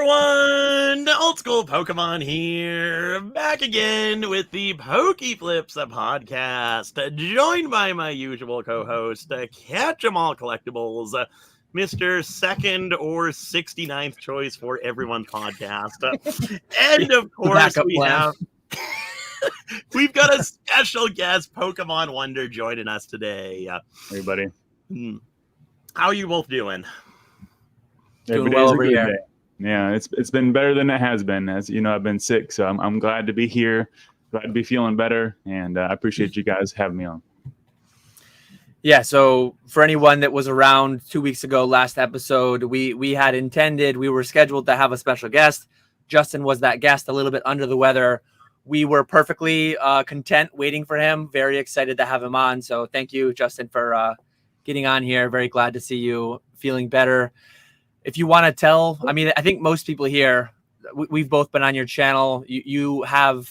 everyone, Old School Pokemon here, back again with the PokeFlipz podcast, joined by my usual co-host, KetchumAllCollectibles, Mr. Second or 69th choice for everyone's podcast. And of course, we've got a special guest, Pokemon Wonder, joining us today. Everybody. How are you both doing? Doing well over here. Yeah, it's been better than it has been. As you know, I've been sick, so I'm glad to be here. Glad to be feeling better, and I appreciate you guys having me on. Yeah, so for anyone that was around 2 weeks ago, last episode, we were scheduled to have a special guest. Justin was that guest, a little bit under the weather. We were perfectly content waiting for him. Very excited to have him on. So thank you, Justin, for getting on here. Very glad to see you feeling better. If you want to tell, I think most people here, we've both been on your channel. You have,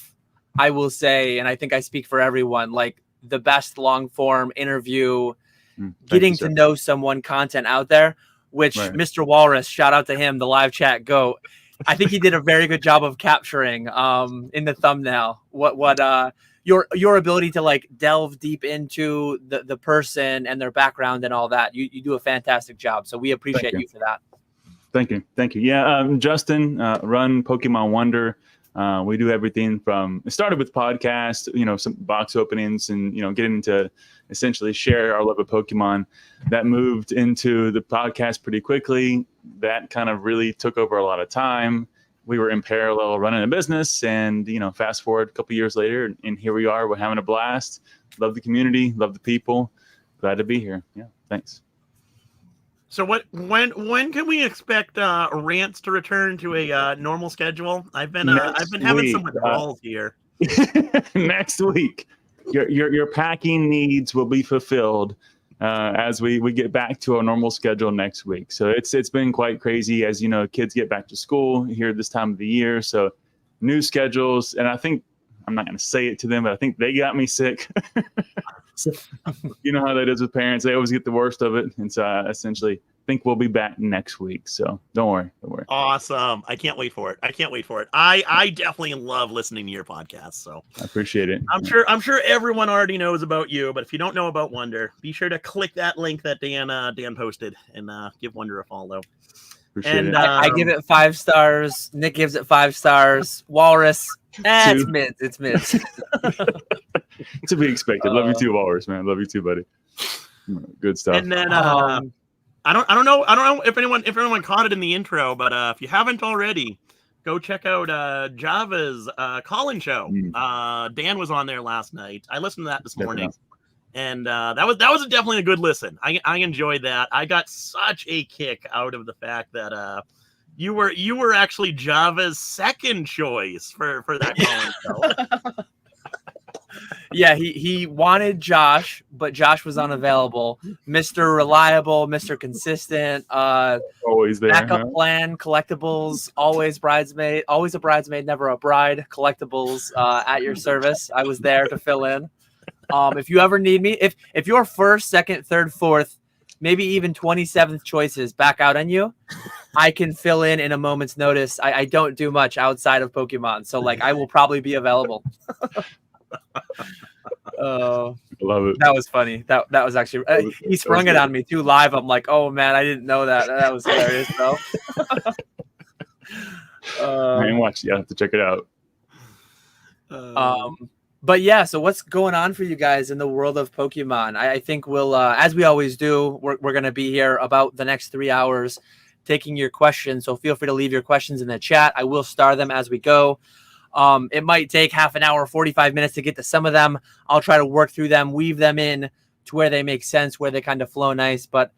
I will say, and I think I speak for everyone, like the best long form interview, getting to know someone content out there, which right. Mr. Walrus, shout out to him, the live chat goat. I think he did a very good job of capturing in the thumbnail what your ability to like delve deep into the person and their background and all that. You do a fantastic job. So we appreciate you for that. Thank you. Yeah, Justin, run Pokemon Wonder. We do everything from, it started with podcasts, some box openings and, getting to essentially share our love of Pokemon. That moved into the podcast pretty quickly. That kind of really took over a lot of time. We were in parallel running a business and, fast forward a couple years later and here we are. We're having a blast. Love the community, love the people. Glad to be here. Yeah, thanks. So when can we expect rants to return to a normal schedule? I've been having some withdrawals here. Next week, your packing needs will be fulfilled as we get back to our normal schedule next week. So it's been quite crazy, as you know, kids get back to school here this time of the year. So new schedules, and I think I'm not going to say it to them, but I think they got me sick. So, you know how that is with parents. They always get the worst of it. And so I essentially think we'll be back next week. So don't worry. Awesome. I can't wait for it. I definitely love listening to your podcast. So I appreciate it. I'm sure everyone already knows about you, but if you don't know about Wonder, be sure to click that link that Dan posted and give Wonder a follow. Appreciate it. I give it 5 stars. Nick gives it 5 stars. Walrus. It's mid. To be expected. Love you too, Walrus, man. Love you too, buddy. Good stuff. And then I don't know if anyone caught it in the intro, but if you haven't already, go check out Java's call-in show. Dan was on there last night. I listened to that this morning. And that was definitely a good listen. I enjoyed that. I got such a kick out of the fact that you were actually Java's second choice for that call-in show. Yeah, he wanted Josh, but Josh was unavailable. Mr. Reliable, Mr. Consistent, always there. Backup plan, collectibles, always a bridesmaid, never a bride. Collectibles at your service. I was there to fill in. If you ever need me, if your first, second, third, fourth, maybe even 27th choices back out on you, I can fill in a moment's notice. I don't do much outside of Pokemon, so like I will probably be available. Love it. That was funny. That was actually he sprung it on me too live. I'm like, oh man, I didn't know that. That was hilarious though. I didn't watch it. You have to check it out. But yeah, so what's going on for you guys in the world of Pokemon? I think we'll, as we always do, we're going to be here about the next 3 hours taking your questions. So feel free to leave your questions in the chat. I will star them as we go. It might take half an hour, 45 minutes to get to some of them. I'll try to work through them, weave them in to where they make sense, where they kind of flow nice. But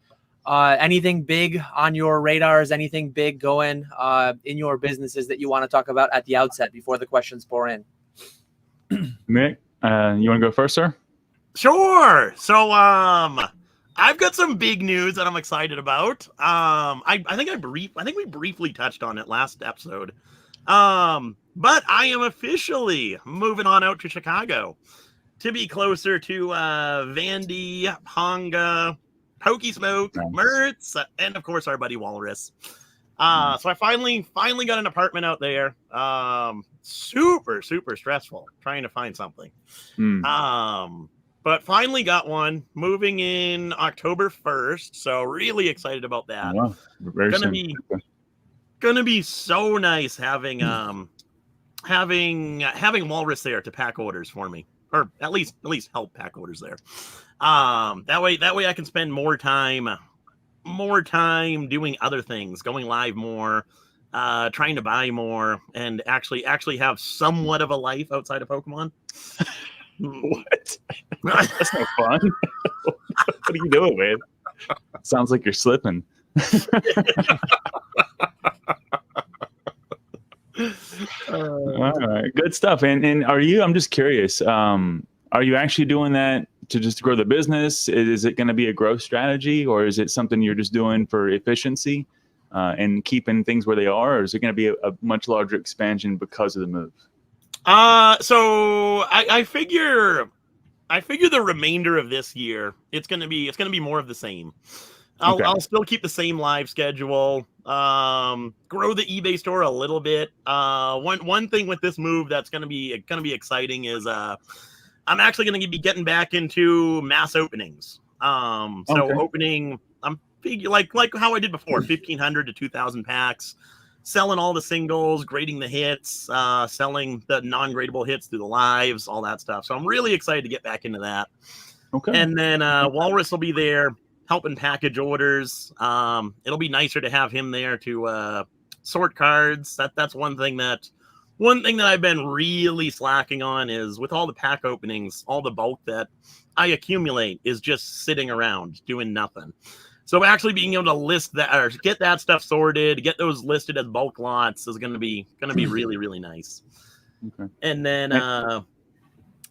anything big on your radars, anything big going in your businesses that you want to talk about at the outset before the questions pour in? Mick, you want to go first, sir? Sure. So, I've got some big news that I'm excited about. I think we briefly touched on it last episode. But I am officially moving on out to Chicago to be closer to Vandy, Ponga, PokeSmoke, Mertz, and of course our buddy Walrus. So I finally got an apartment out there. Super stressful trying to find something. But finally got one. Moving in October 1st, so really excited about that. Wow. Very Gonna be so nice having Walrest there to pack orders for me, or at least help pack orders there. That way I can spend more time doing other things, going live more, trying to buy more, and actually have somewhat of a life outside of Pokemon. What? That's not fun. What are you doing, man? Sounds like you're slipping. All right, good stuff. And are you? I'm just curious. Are you actually doing that to just grow the business? Is it going to be a growth strategy, or is it something you're just doing for efficiency and keeping things where they are, or is it going to be a much larger expansion because of the move? So I figure the remainder of this year it's gonna be more of the same. I'll still keep the same live schedule. Grow the eBay store a little bit. One thing with this move that's gonna be exciting is I'm actually gonna be getting back into mass openings. Opening, I'm figure like how I did before, 1,500 to 2,000 packs. Selling all the singles, grading the hits, selling the non-gradable hits through the lives, all that stuff. So I'm really excited to get back into that. Okay. And then Walrus will be there helping package orders. It'll be nicer to have him there to sort cards. That's one thing that I've been really slacking on is with all the pack openings, all the bulk that I accumulate is just sitting around doing nothing. So actually being able to list that or get that stuff sorted, get those listed as bulk lots is going to be really, really nice. Okay. And then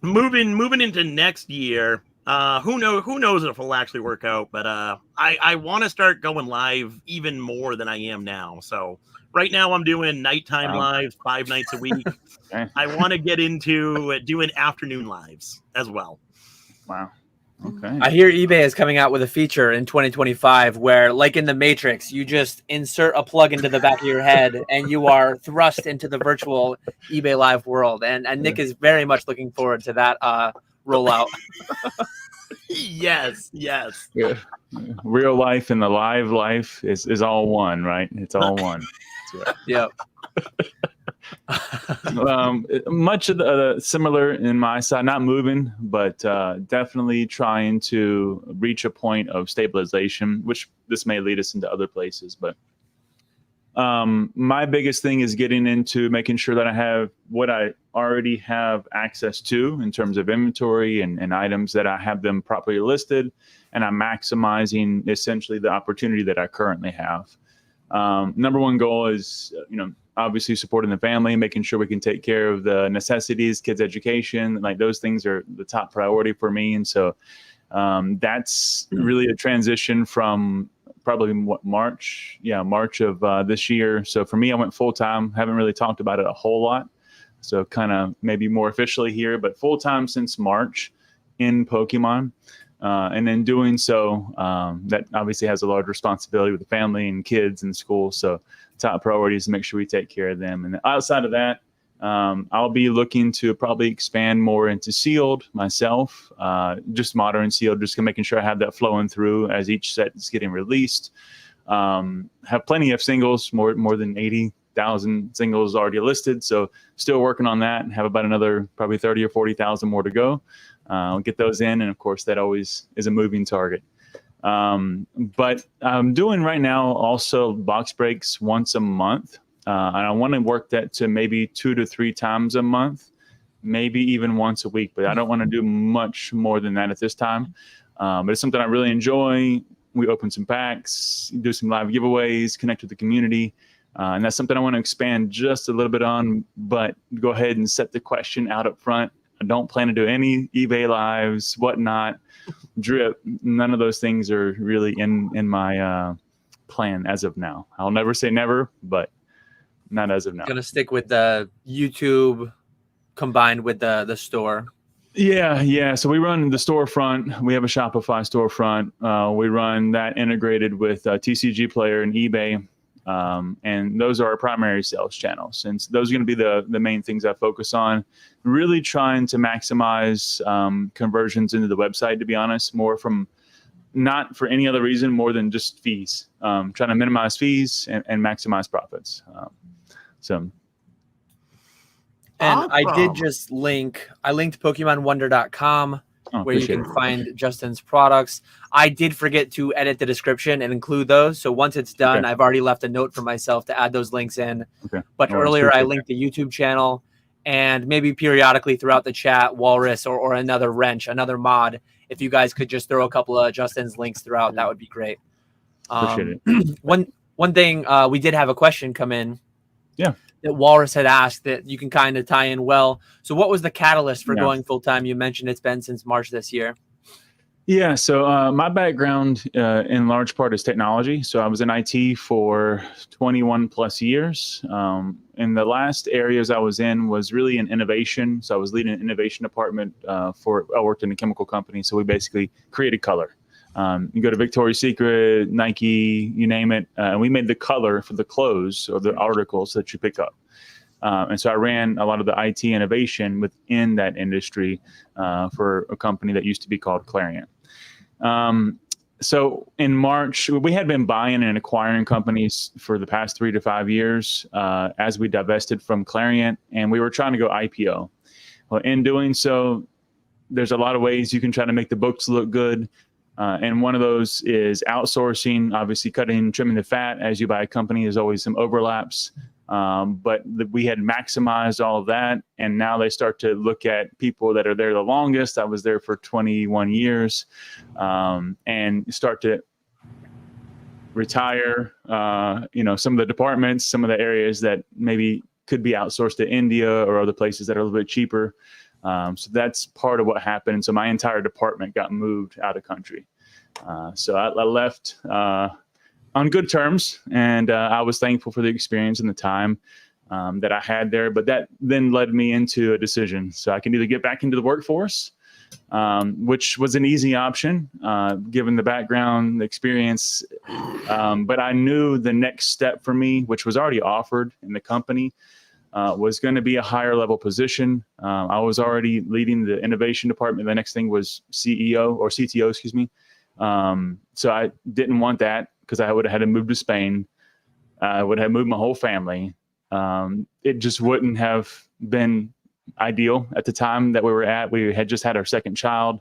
moving into next year, who knows if it'll actually work out, but I want to start going live even more than I am now. So right now I'm doing nighttime lives 5 nights a week. Okay. I want to get into doing afternoon lives as well. Wow. Okay. I hear eBay is coming out with a feature in 2025 where, like in the Matrix, you just insert a plug into the back of your head and you are thrust into the virtual eBay Live world. And Nick is very much looking forward to that rollout. Yes. Yeah. Real life and the live life is all one, right? It's all one. That's right. Yep. Much of the similar in my side, not moving, but definitely trying to reach a point of stabilization, which this may lead us into other places. But my biggest thing is getting into making sure that I have what I already have access to in terms of inventory and items, that I have them properly listed, and I'm maximizing essentially the opportunity that I currently have. Number one goal is, obviously supporting the family, making sure we can take care of the necessities, kids' education, like those things are the top priority for me. And so that's really a transition from probably March of this year. So for me, I went full-time, haven't really talked about it a whole lot. So kind of maybe more officially here, but full-time since March in Pokemon. And in doing so, that obviously has a large responsibility with the family and kids and school. So top priority is to make sure we take care of them. And outside of that, I'll be looking to probably expand more into sealed myself, just modern sealed, just making sure I have that flowing through as each set is getting released. Have plenty of singles, more than 80,000 singles already listed. So still working on that and have about another probably 30 or 40,000 more to go. I'll get those in. And of course, that always is a moving target. But I'm doing right now also box breaks once a month. And I want to work that to maybe 2 to 3 times a month, maybe even once a week. But I don't want to do much more than that at this time. But it's something I really enjoy. We open some packs, do some live giveaways, connect with the community. And that's something I want to expand just a little bit on. But go ahead and set the question out up front. I don't plan to do any eBay lives, whatnot, drip. None of those things are really in my plan as of now. I'll never say never, but not as of now. Gonna stick with the YouTube combined with the store. Yeah. So we run the storefront. We have a Shopify storefront. We run that integrated with TCGplayer and eBay. And those are our primary sales channels. And those are going to be the main things I focus on, really trying to maximize conversions into the website, to be honest, more from not for any other reason more than just fees, trying to minimize fees and maximize profits. And I did just linked PokemonWonder.com where you can find Justin's products. I did forget to edit the description and include those. So once it's done, I've already left a note for myself to add those links in. But earlier I linked the YouTube channel, and maybe periodically throughout the chat, Walrus or another wrench, another mod. If you guys could just throw a couple of Justin's links throughout, that would be great. Appreciate it. One thing, we did have a question come in. Yeah. That Walrus had asked that you can kind of tie in well. So what was the catalyst for going full time? You mentioned it's been since March this year. Yeah. So my background in large part is technology. So I was in IT for 21 plus years. And the last areas I was in was really in innovation. So I was leading an innovation department I worked in a chemical company. So we basically created color. You go to Victoria's Secret, Nike, you name it. And we made the color for the clothes or the articles that you pick up. And so I ran a lot of the IT innovation within that industry for a company that used to be called Clarion. So in March, we had been buying and acquiring companies for the past 3 to 5 years as we divested from Clarion, and we were trying to go IPO. Well, in doing so, there's a lot of ways you can try to make the books look good. And one of those is outsourcing, obviously trimming the fat. As you buy a company, there's always some overlaps. But we had maximized all of that. And now they start to look at people that are there the longest. I was there for 21 years and start to retire, some of the departments, some of the areas that maybe could be outsourced to India or other places that are a little bit cheaper. So that's part of what happened. And so my entire department got moved out of country. So I left on good terms, and I was thankful for the experience and the time that I had there. But that then led me into a decision. So I can either get back into the workforce, which was an easy option given the background, the experience. But I knew the next step for me, which was already offered in the company, was going to be a higher level position. I was already leading the innovation department. The next thing was CEO or CTO, excuse me. So I didn't want that because I would have had to move to Spain. I would have moved my whole family. It just wouldn't have been ideal at the time that we were at. We had just had our second child.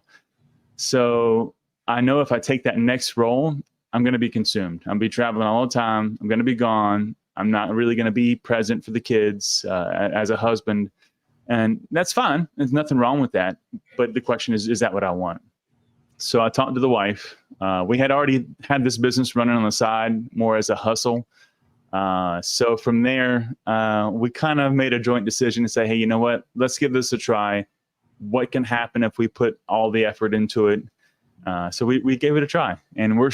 So I know if I take that next role, I'm going to be consumed. I'm going to be traveling all the time. I'm going to be gone. I'm not really going to be present for the kids as a husband. And that's fine. There's nothing wrong with that. But the question is that what I want? So I talked to the wife. We had already had this business running on the side more as a hustle. So from there, we kind of made a joint decision to say, hey, you know what? Let's give this a try. What can happen if we put all the effort into it? So we gave it a try. And we're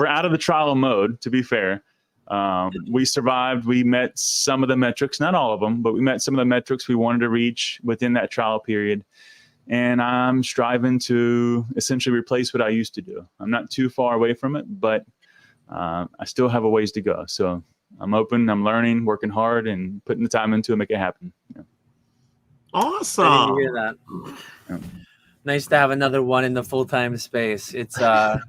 out of the trial mode, to be fair. We survived. We met some of the metrics, not all of them, but we met some of the metrics we wanted to reach within that trial period. And I'm striving to essentially replace what I used to do. I'm not too far away from it, but I still have a ways to go. So I'm open, I'm learning, working hard, and putting the time into it, make it happen. Yeah. Awesome. I didn't hear that. Yeah. Nice to have another one in the full-time space. It's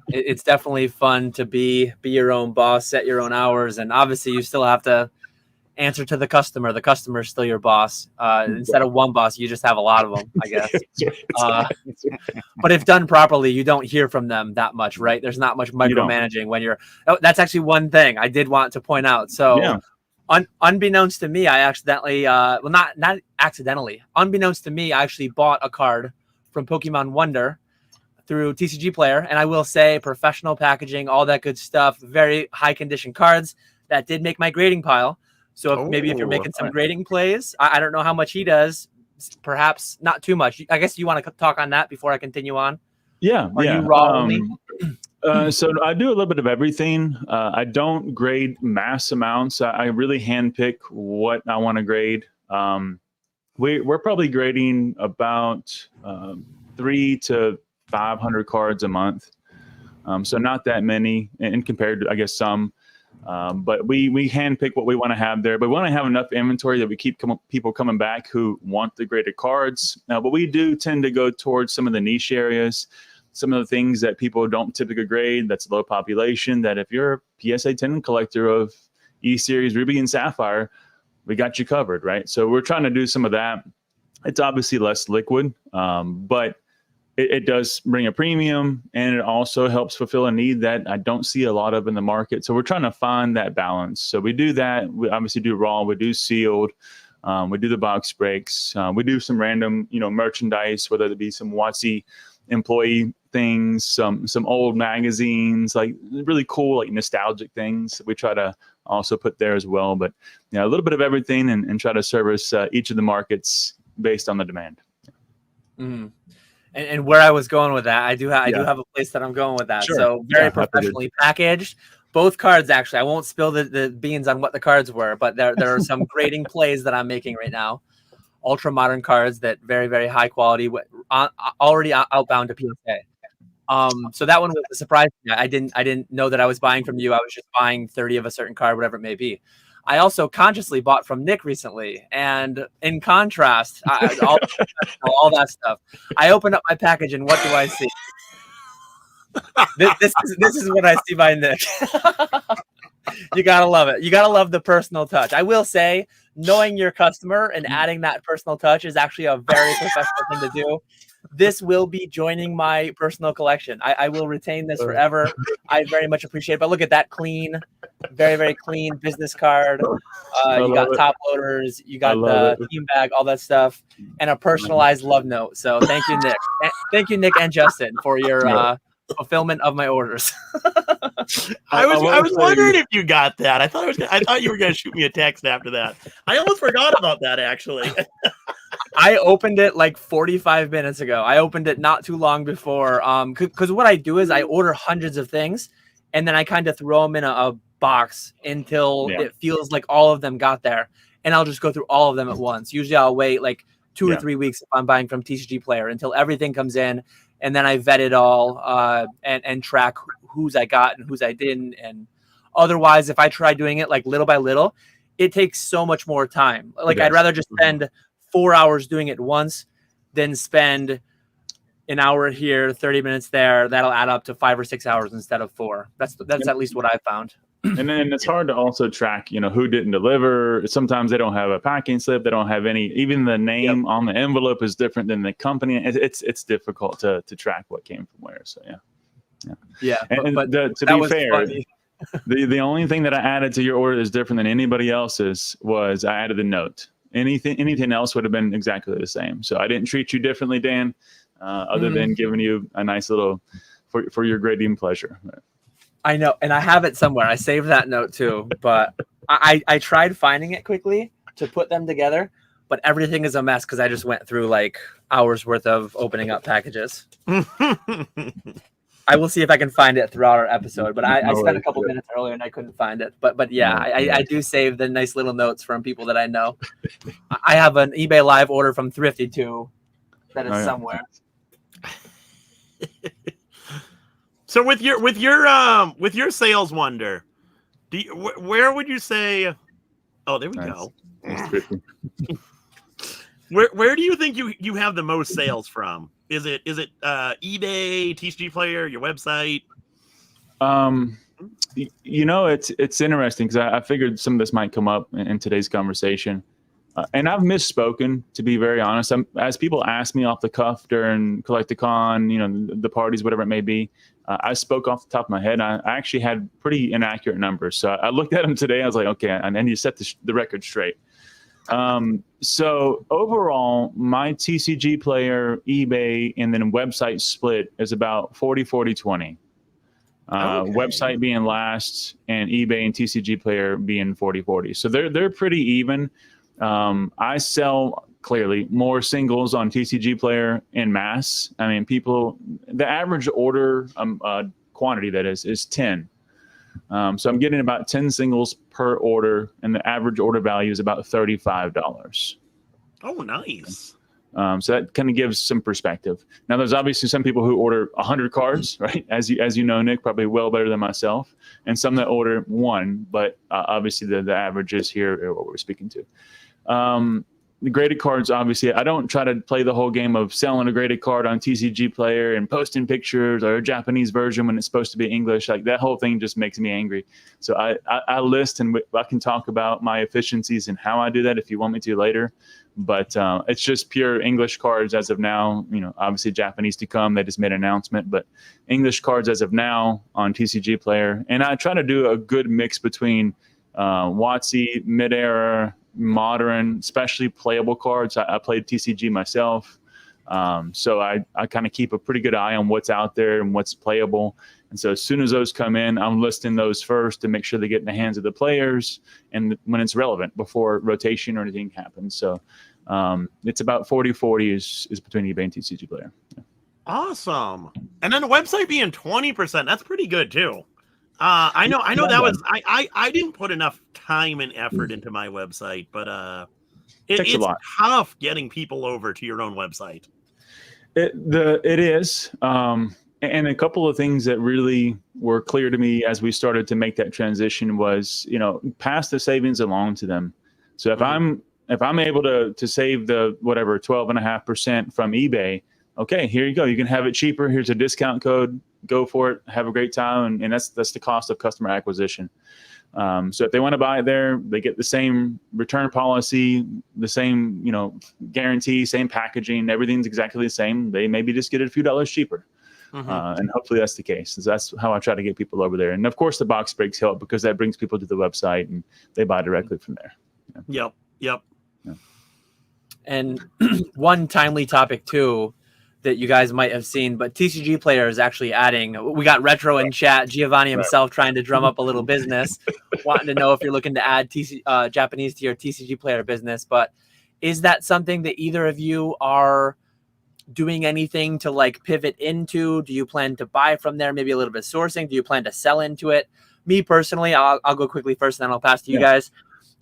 it's definitely fun to be your own boss, set your own hours, and obviously you still have to answer to the customer. The customer is still your boss. Instead of one boss, you just have a lot of them, I guess. But if done properly, you don't hear from them that much, right? There's not much micromanaging when you're. Oh, that's actually one thing I did want to point out. So, unbeknownst to me, I accidentally, not accidentally, unbeknownst to me, I actually bought a card from Pokemon Wonder through TCGplayer, and I will say professional packaging, all that good stuff, very high condition cards that did make my grading pile. So maybe if you're making some grading plays, I don't know how much he does, perhaps not too much. I guess you want to talk on that before I continue on? Yeah. Are you raw only? So I do a little bit of everything. I don't grade mass amounts. I really handpick what I want to grade. We're probably grading about 300 to 500 cards a month. So not that many, and compared to, I guess, some. But we handpick what we want to have there. But we want to have enough inventory that we keep people coming back who want the graded cards. But we do tend to go towards some of the niche areas, some of the things that people don't typically grade, that's low population, that if you're a PSA 10 collector of E-Series, Ruby, and Sapphire, we got you covered, right? So we're trying to do some of that. It's obviously less liquid, but it does bring a premium, and it also helps fulfill a need that I don't see a lot of in the market. So we're trying to find that balance. So we do that. We obviously do raw, we do sealed, we do the box breaks, we do some random, merchandise, whether it be some WotC employee things, some old magazines, like really cool, like nostalgic things that we try to also put there as well. But a little bit of everything, and try to service each of the markets based on the demand. Mm. And where I was going with that, I do have a place that I'm going with that. Sure. So very professionally packaged. Both cards, actually. I won't spill the beans on what the cards were, but there are some grading plays that I'm making right now. Ultra modern cards that very, very high quality, already outbound to PSA. So that one was a surprise. I didn't know that I was buying from you. I was just buying 30 of a certain card, whatever it may be. I also consciously bought from Nick recently, and in contrast, all that stuff. I opened up my package, and what do I see? This is what I see by Nick. You gotta love it. You gotta love the personal touch. I will say, knowing your customer and adding that personal touch is actually a very professional thing to do. This will be joining my personal collection. I will retain this forever. I very much appreciate it. But look at that clean, very, very clean business card. You got top loaders, you got the team bag, all that stuff, and a personalized love note. So thank you, Nick. Thank you, Nick and Justin, for your fulfillment of my orders. I was wondering if you got that. I thought you were going to shoot me a text after that. I almost forgot about that, actually. I opened it like 45 minutes ago. I opened it not too long before. Because what I do is I order hundreds of things, and then I kind of throw them in a box until it feels like all of them got there, and I'll just go through all of them at once. Usually I'll wait like 2 or 3 weeks if I'm buying from TCGplayer until everything comes in, and then I vet it all and track whose I got and whose I didn't. And otherwise, if I try doing it like little by little, it takes so much more time. Like I'd rather just spend 4 hours doing it once than spend an hour here, 30 minutes there. That'll add up to 5 or 6 hours instead of 4. That's at least what I found. And then it's hard to also track, who didn't deliver. Sometimes they don't have a packing slip. They don't have any, even the name on the envelope is different than the company. It's difficult to track what came from where. So, yeah. And to be fair, the only thing that I added to your order is different than anybody else's was I added a note. Anything else would have been exactly the same. So I didn't treat you differently, Dan, other than giving you a nice little for your grading pleasure. I know, and I have it somewhere. I saved that note too, but I tried finding it quickly to put them together, but everything is a mess because I just went through like hours worth of opening up packages. I will see if I can find it throughout our episode, but I spent a couple minutes earlier and I couldn't find it. But yeah, I do save the nice little notes from people that I know. I have an eBay Live order from Thrifty too that is somewhere. So with your sales wonder, where would you say? Oh, there we go. Where do you think you have the most sales from? Is it eBay, TCGplayer, your website? It's interesting because I figured some of this might come up in today's conversation. And I've misspoken, to be very honest. As people ask me off the cuff during Collecticon, the parties, whatever it may be, I spoke off the top of my head. I actually had pretty inaccurate numbers. So I looked at them today. I was like, okay, and then you set the record straight. So overall, my TCGplayer, eBay, and then website split is about 40-40-20. Website being last, and eBay and TCGplayer being 40-40. So they're pretty even. I sell clearly more singles on TCGplayer in mass. I mean, the average order quantity that is 10. So I'm getting about 10 singles per order, and the average order value is about $35. Oh, nice. So that kind of gives some perspective. Now, there's obviously some people who order 100 cards, right? As you know, Nick, probably well better than myself, and some that order one. But obviously, the averages here are what we're speaking to. The graded cards, obviously, I don't try to play the whole game of selling a graded card on TCGplayer and posting pictures or a Japanese version when it's supposed to be English. Like that whole thing just makes me angry. So I list, and I can talk about my efficiencies and how I do that if you want me to later. But it's just pure English cards as of now. You know, obviously Japanese to come. They just made an announcement, but English cards as of now on TCGplayer. And I try to do a good mix between WotC, mid-era, modern, especially playable cards. I played TCG myself. So I kind of keep a pretty good eye on what's out there and what's playable. And so as soon as those come in, I'm listing those first to make sure they get in the hands of the players and when it's relevant before rotation or anything happens. So it's about 40-40 is between eBay and TCGplayer. Yeah. Awesome. And then the website being 20%, that's pretty good too. I know that was I didn't put enough time and effort into my website, but it's tough getting people over to your own website. It is. And a couple of things that really were clear to me as we started to make that transition was, pass the savings along to them. So if I'm able to save the whatever 12.5% from eBay, okay, here you go. You can have it cheaper. Here's a discount code. Go for it. Have a great time. And that's the cost of customer acquisition. So if they want to buy it there, they get the same return policy, the same, guarantee, same packaging. Everything's exactly the same. They maybe just get it a few dollars cheaper. And hopefully that's the case. So that's how I try to get people over there. And of course the box breaks help because that brings people to the website and they buy directly from there. Yeah. Yep. Yeah. And one timely topic too that you guys might have seen, but TCGplayer is actually adding. We got Retro in chat, Giovanni himself trying to drum up a little business, wanting to know if you're looking to add Japanese to your TCGplayer business. But is that something that either of you are doing anything to like pivot into? Do you plan to buy from there? Maybe a little bit of sourcing? Do you plan to sell into it? Me personally, I'll go quickly first, and then I'll pass to you guys.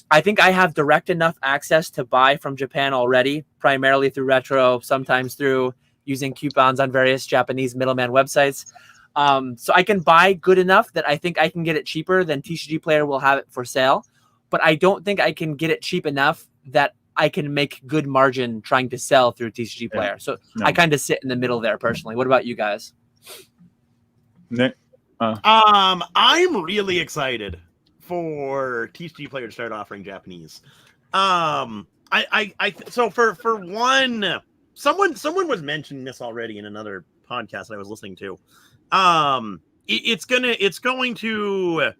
I think I have direct enough access to buy from Japan already, primarily through Retro, sometimes through using coupons on various Japanese middleman websites. So I can buy good enough that I think I can get it cheaper than TCGplayer will have it for sale. But I don't think I can get it cheap enough that I can make good margin trying to sell through TCGplayer. Yeah. So I kind of sit in the middle there personally. What about you guys? Nick? I'm really excited for TCGplayer to start offering Japanese. So for one, someone was mentioning this already in another podcast I was listening to. It's going to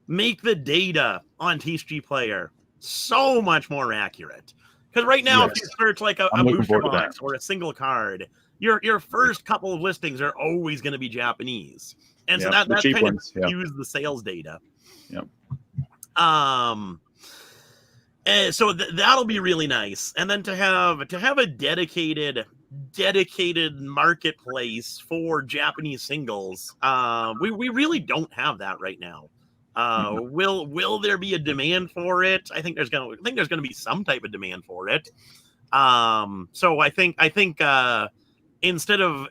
make the data on TCGplayer so much more accurate. Because right now, if you search like a booster box or a single card, your first couple of listings are always going to be Japanese, and so that kind of skews the sales data. Yep. And so that'll be really nice, and then to have a dedicated marketplace for Japanese singles. We really don't have that right now. Will there be a demand for it? I think there's gonna be some type of demand for it. So I think instead of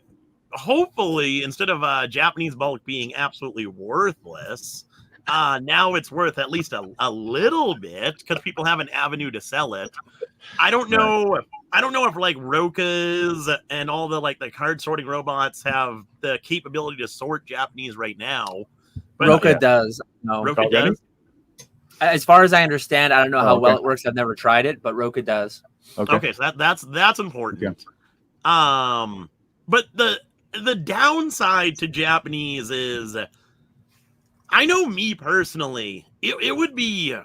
Japanese bulk being absolutely worthless, now it's worth at least a little bit because people have an avenue to sell it. I don't know if like Rokas and all the like the card sorting robots have the capability to sort Japanese right now. But Roka does. No. Roka does. As far as I understand, I don't know how well it works. I've never tried it, but Roka does. Okay, so that's important. Yeah. But the downside to Japanese is, I know me personally, it would be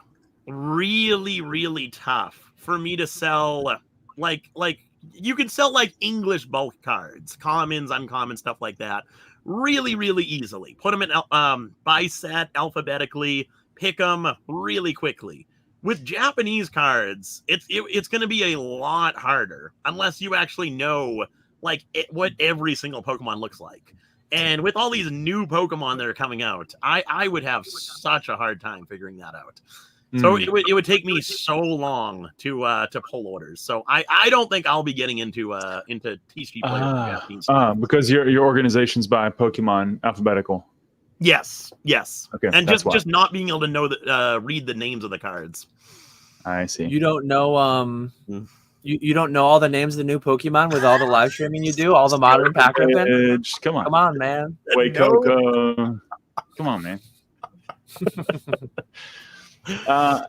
really, really tough for me to sell like you could sell like English bulk cards, commons, uncommon, stuff like that. Really, really easily. Put them in by set alphabetically, pick them really quickly. With Japanese cards, it's going to be a lot harder unless you actually know like what every single Pokemon looks like. And with all these new Pokemon that are coming out, I would have such a hard time figuring that out. So it would take me so long to pull orders. So I don't think I'll be getting into TCGplayer. Because your organization's by Pokemon alphabetical. Yes. Okay, And that's just not being able to know that read the names of the cards. I see. You don't know you don't know all the names of the new Pokemon with all the live streaming you do, all the modern pack ripping? Come on. Come on, man. Wait, Coco. Come on, man. I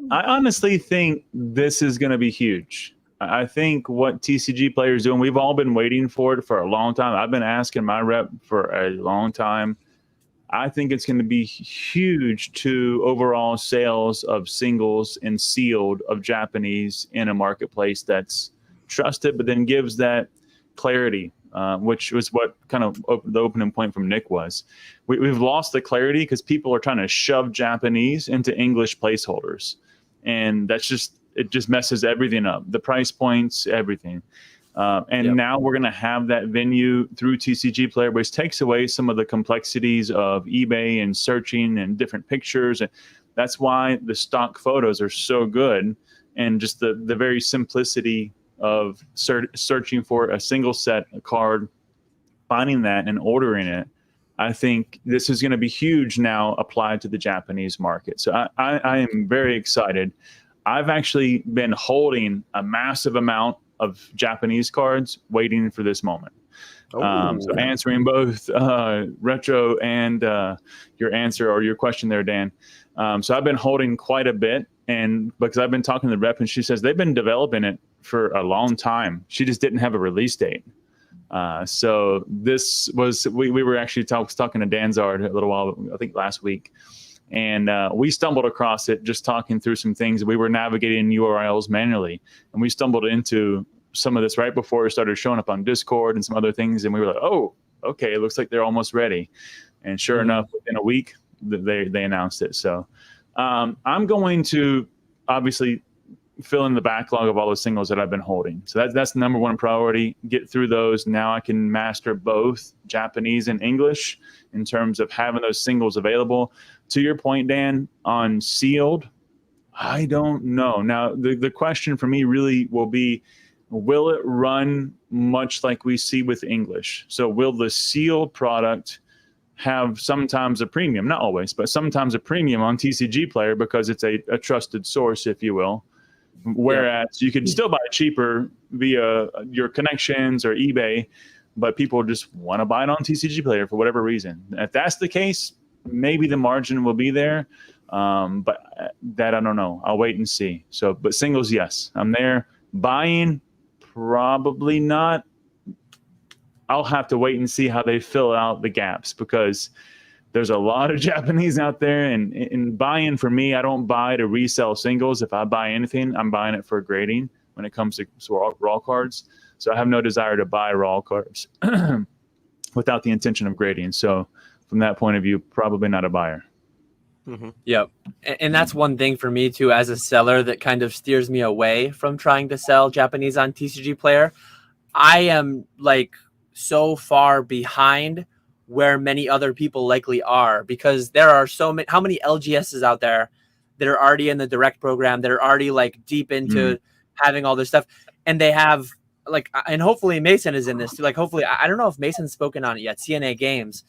honestly think this is going to be huge. I think what TCGplayer is doing, we've all been waiting for it for a long time. I've been asking my rep for a long time. I think it's going to be huge to overall sales of singles and sealed of Japanese in a marketplace that's trusted, but then gives that clarity, which was what kind of the opening point from Nick was. We've lost the clarity because people are trying to shove Japanese into English placeholders. And it just messes everything up. The price points, everything. Now we're going to have that venue through TCGplayer, which takes away some of the complexities of eBay and searching and different pictures. And that's why the stock photos are so good. And just the very simplicity of searching for a single set, a card, finding that and ordering it. I think this is going to be huge now applied to the Japanese market. So I am very excited. I've actually been holding a massive amount of Japanese cards waiting for this moment. So answering both retro and your answer or your question there, Dan. So I've been holding quite a bit, and because I've been talking to the rep and she says they've been developing it for a long time. She just didn't have a release date. So this was, we were actually talking to Danzard a little while, I think last week. And we stumbled across it just talking through some things. We were navigating URLs manually, and we stumbled into some of this right before it started showing up on Discord and some other things. And we were like, oh, okay, it looks like they're almost ready. And sure enough, within a week, they announced it. So I'm going to obviously fill in the backlog of all the singles that I've been holding. So that's the number one priority. Get through those. Now I can master both Japanese and English in terms of having those singles available. To your point, Dan, on sealed, I don't know. Now, the question for me really will be, will it run much like we see with English? So will the sealed product have sometimes a premium, not always, but sometimes a premium on TCGplayer because it's a trusted source, if you will. Whereas you could still buy it cheaper via your connections or eBay, but people just want to buy it on TCGplayer for whatever reason. If that's the case, maybe the margin will be there, but that I don't know. I'll wait and see. So, but singles, yes, I'm there. Buying, probably not. I'll have to wait and see how they fill out the gaps because there's a lot of Japanese out there, and in buying for me, I don't buy to resell singles. If I buy anything, I'm buying it for grading when it comes to raw cards. So I have no desire to buy raw cards without the intention of grading. So from that point of view, probably not a buyer. Mm-hmm. Yep. And that's one thing for me too, as a seller, that kind of steers me away from trying to sell Japanese on TCGplayer. I am like so far behind where many other people likely are, because there are so many, how many LGSs out there that are already in the direct program, that are already like deep into having all this stuff. And they have like, and hopefully Mason is in this too. Like, hopefully, I don't know if Mason's spoken on it yet, CNA Games,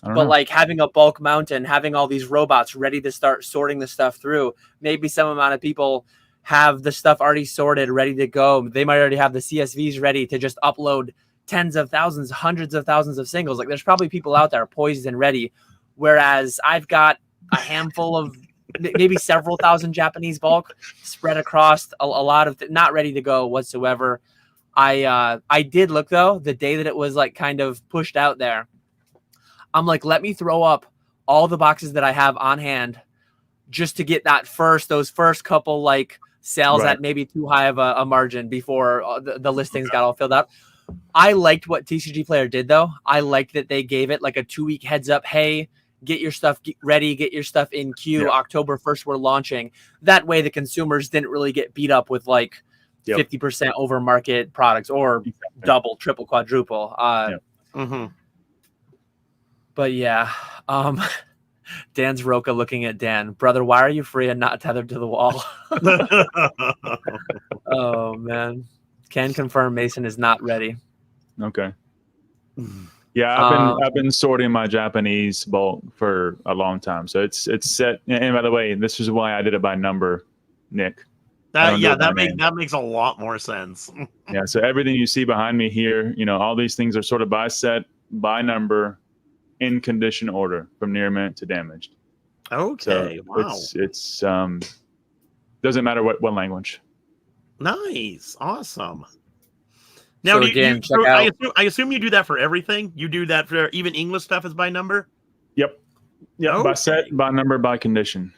but like having a bulk mountain, having all these robots ready to start sorting the stuff through. Maybe some amount of people have the stuff already sorted, ready to go. They might already have the CSVs ready to just upload tens of thousands, hundreds of thousands of singles. Like, there's probably people out there poised and ready. Whereas I've got a handful of maybe several thousand Japanese bulk spread across a lot of not ready to go whatsoever. I did look though, the day that it was like kind of pushed out there, I'm like, let me throw up all the boxes that I have on hand just to get those first couple like sales at maybe too high of a margin before the listings got all filled out. I liked what TCGplayer did though. I liked that they gave it like a 2-week heads up. Hey, get your stuff ready, get your stuff in queue. October 1st, we're launching. That way the consumers didn't really get beat up with like 50% over market products or double, triple, quadruple. But yeah, Dan's Roka looking at Dan. Brother, why are you free and not tethered to the wall? Oh, man. Can confirm Mason is not ready. Okay. Yeah, I've been sorting my Japanese bulk for a long time, so it's set. And by the way, this is why I did it by number, Nick. That makes a lot more sense. Yeah, so everything you see behind me here, all these things are sorted by set, by number, in condition order from near mint to damaged. Okay, so wow. It's doesn't matter what language. Nice, awesome. Now, So again, check out. I assume you do that for everything. You do that for even English stuff is by number. Yep. Yeah, Okay. by set, by number, by condition.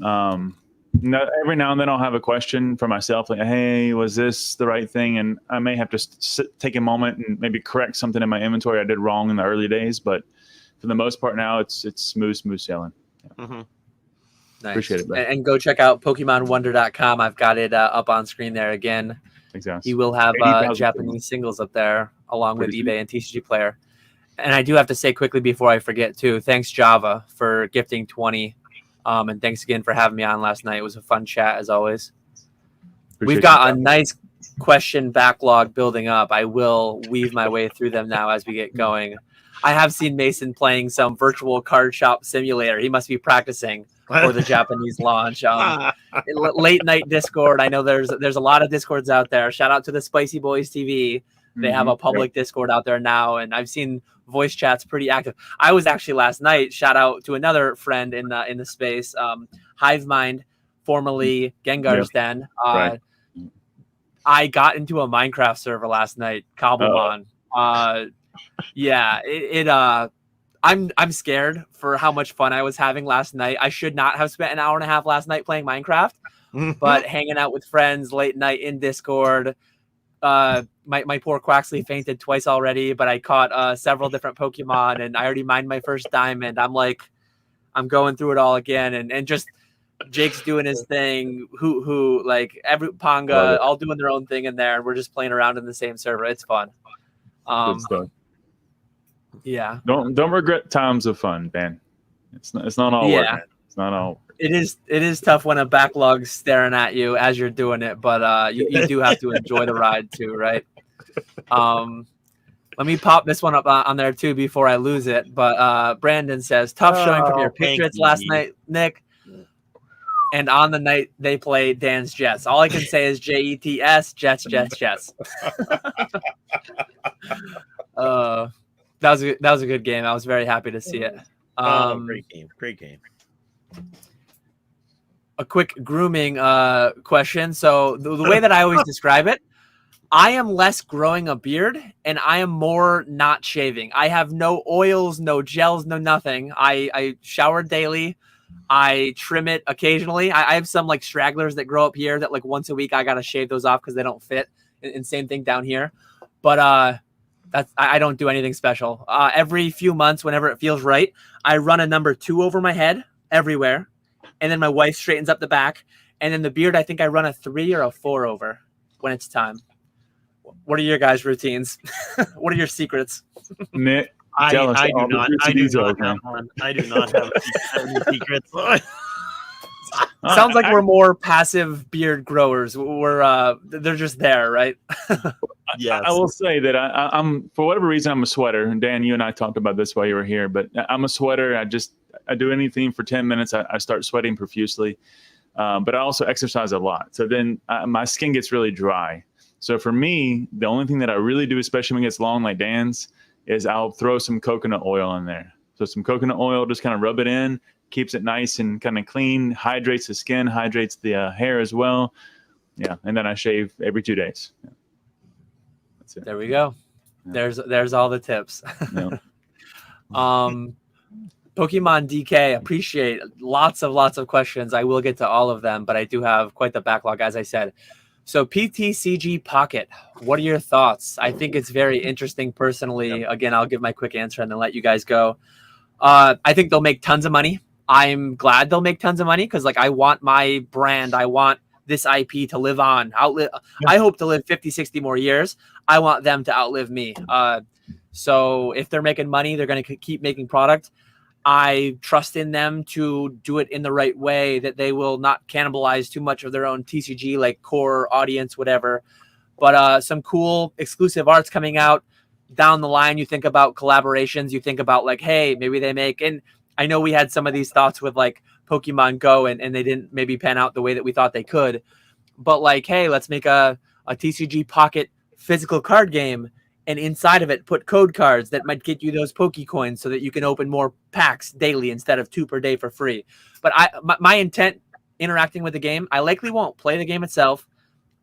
Every now and then I'll have a question for myself, like, hey, was this the right thing? And I may have to take a moment and maybe correct something in my inventory I did wrong in the early days. But for the most part now, it's smooth sailing. Yeah. Mm-hmm. Nice. Appreciate it, bro. And go check out PokemonWonder.com. I've got it up on screen there again. Exactly. He will have 80,000 Japanese singles up there along with Pretty eBay and TCGplayer. And I do have to say quickly before I forget too, thanks Java for gifting 20. And thanks again for having me on last night. It was a fun chat as always. We've got a nice question backlog building up. I will weave my way through them now as we get going. I have seen Mason playing some virtual card shop simulator. He must be practicing for the Japanese launch. Late night Discord. I know there's a lot of Discords out there. Shout out to the Spicy Boys TV. They have a public Discord out there now, and I've seen voice chats pretty active. I was actually last night. Shout out to another friend in the space, Hive Mind, formerly Gengar's Den. Right. I got into a Minecraft server last night, Cobblemon. I'm scared for how much fun I was having last night. I should not have spent an hour and a half last night playing Minecraft, but hanging out with friends late night in Discord. My poor Quaxley fainted twice already, but I caught several different Pokemon, and I already mined my first diamond. I'm going through it all again, and just Jake's doing his thing. Who like every Panga all doing their own thing in there, and we're just playing around in the same server. It's fun. Good stuff. Yeah. Don't regret times of fun, Ben. It's not all work. Man. It's not all. It is tough when a backlog's staring at you as you're doing it, but you do have to enjoy the ride too, right? Let me pop this one up on there too before I lose it. But Brandon says, tough showing from your Patriots last night, Nick. And on the night they play Dan's Jets. All I can say is JETS, Jets. That was a good game. I was very happy to see it. Great game. A quick grooming question. So the way that I always describe it, I am less growing a beard and I am more not shaving. I have no oils, no gels, no nothing. I shower daily. I trim it occasionally. I have some like stragglers that grow up here that like once a week I got to shave those off because they don't fit. And same thing down here. But I don't do anything special. Every few months, whenever it feels right, I run a number 2 over my head everywhere. And then my wife straightens up the back. And then the beard, I think I run a 3 or a 4 over when it's time. What are your guys' routines? What are your secrets? Nick, I do not have any secrets. Sounds like we're more passive beard growers. They're just there, right? Yes. I will say that I'm for whatever reason I'm a sweater. And Dan, you and I talked about this while you were here, but I'm a sweater. I do anything for 10 minutes. I start sweating profusely, but I also exercise a lot. So then my skin gets really dry. So for me, the only thing that I really do, especially when it gets long like Dan's, is I'll throw some coconut oil in there. So some coconut oil, just kind of rub it in, keeps it nice and kind of clean, hydrates the skin, hydrates the hair as well. Yeah, and then I shave every 2 days. Yeah. That's it. There we go. Yeah. There's all the tips. Yeah. Pokemon DK, appreciate lots of questions. I will get to all of them, but I do have quite the backlog, as I said. So PTCG Pocket, what are your thoughts? I think it's very interesting personally. Yep. Again, I'll give my quick answer and then let you guys go. I think they'll make tons of money. I'm glad they'll make tons of money because, like, I want my brand. I want this IP to live on. I hope to live 50, 60 more years. I want them to outlive me. So if they're making money, they're going to keep making product. I trust in them to do it in the right way, that they will not cannibalize too much of their own TCG, like core audience, whatever. But some cool exclusive arts coming out down the line. You think about collaborations, you think about like, hey, maybe they make, and I know we had some of these thoughts with like Pokemon Go and they didn't maybe pan out the way that we thought they could. But like, hey, let's make a TCG Pocket physical card game, and inside of it put code cards that might get you those Pokecoins so that you can open more packs daily instead of 2 per day for free. But my intent interacting with the game, I likely won't play the game itself.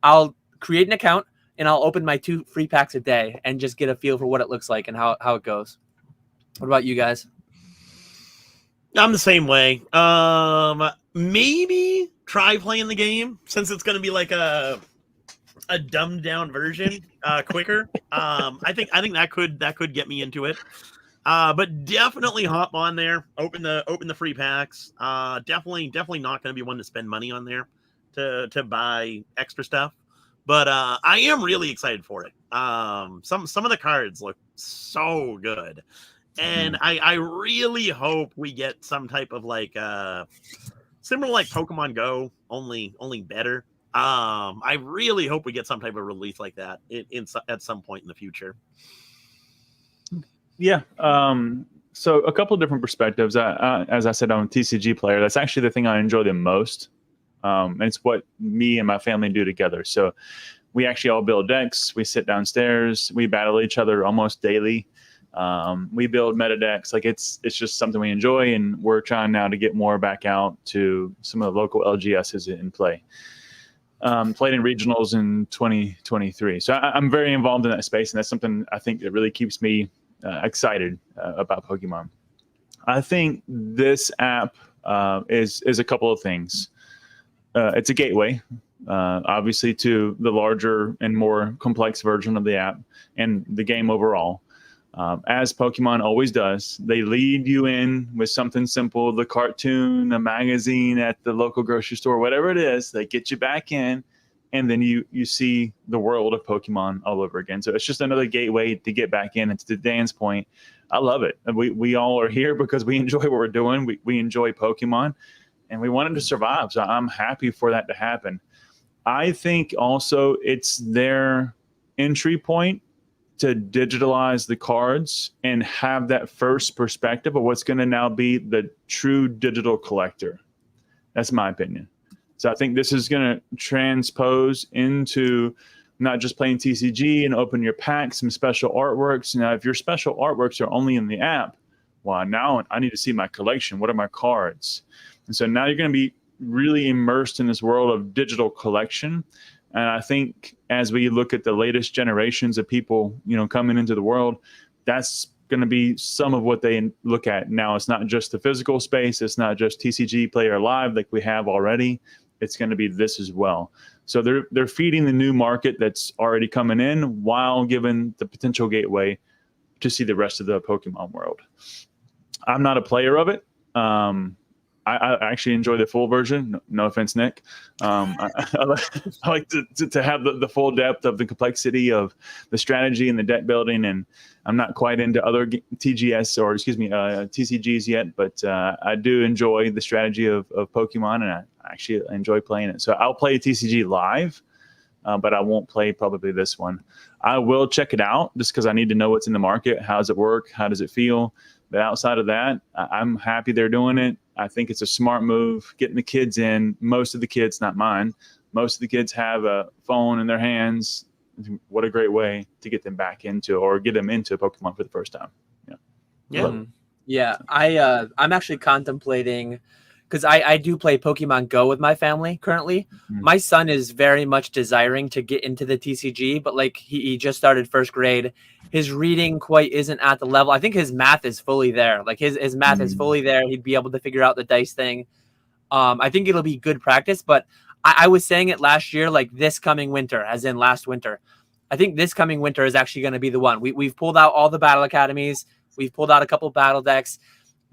I'll create an account and I'll open my 2 free packs a day and just get a feel for what it looks like and how it goes. What about you guys? I'm the same way. Maybe try playing the game since it's going to be like a dumbed down version, quicker. I think that could get me into it. But definitely hop on there, open the free packs. Definitely not going to be one to spend money on there to buy extra stuff. But I am really excited for it. Some of the cards look so good. And I really hope we get some type of like similar like Pokemon Go, only better. I really hope we get some type of release like that at some point in the future. Yeah. So a couple of different perspectives. As I said, I'm a TCG player. That's actually the thing I enjoy the most. And it's what me and my family do together. So we actually all build decks. We sit downstairs. We battle each other almost daily. We build meta decks. Like it's just something we enjoy, and we're trying now to get more back out to some of the local LGSs in play. Played in regionals in 2023. So I'm very involved in that space, and that's something I think that really keeps me excited about Pokemon. I think this app is a couple of things. It's a gateway, obviously, to the larger and more complex version of the app and the game overall. As Pokemon always does, they lead you in with something simple, the cartoon, a magazine at the local grocery store, whatever it is, they get you back in, and then you see the world of Pokemon all over again. So it's just another gateway to get back in. And to Dan's point, I love it. We all are here because we enjoy what we're doing. We enjoy Pokemon, and we want it to survive. So I'm happy for that to happen. I think also it's their entry point to digitalize the cards and have that first perspective of what's going to now be the true digital collector. That's my opinion. So I think this is going to transpose into not just playing TCG and open your pack, some special artworks. Now, if your special artworks are only in the app, well, now I need to see my collection. What are my cards? And so now you're going to be really immersed in this world of digital collection. And I think as we look at the latest generations of people, coming into the world, that's going to be some of what they look at now. It's not just the physical space. It's not just TCGplayer Live like we have already. It's going to be this as well. So they're feeding the new market that's already coming in while giving the potential gateway to see the rest of the Pokemon world. I'm not a player of it. I actually enjoy the full version. No offense, Nick. I like to have the full depth of the complexity of the strategy and the deck building. And I'm not quite into other TCGs yet, but I do enjoy the strategy of Pokemon, and I actually enjoy playing it. So I'll play TCG Live, but I won't play probably this one. I will check it out just because I need to know what's in the market. How does it work? How does it feel? But outside of that, I'm happy they're doing it. I think it's a smart move, getting the kids in. Most of the kids, not mine, most of the kids have a phone in their hands. What a great way to get them back into or get them into Pokemon for the first time. Yeah. I'm actually contemplating, because I do play Pokemon Go with my family currently. My son is very much desiring to get into the TCG, but like he just started first grade. His reading quite isn't at the level. I think his math is fully there. Like his math is fully there. He'd be able to figure out the dice thing. I think it'll be good practice, but I was saying it last year, like this coming winter, as in last winter. I think this coming winter is actually going to be the one. We've pulled out all the battle academies. We've pulled out a couple battle decks.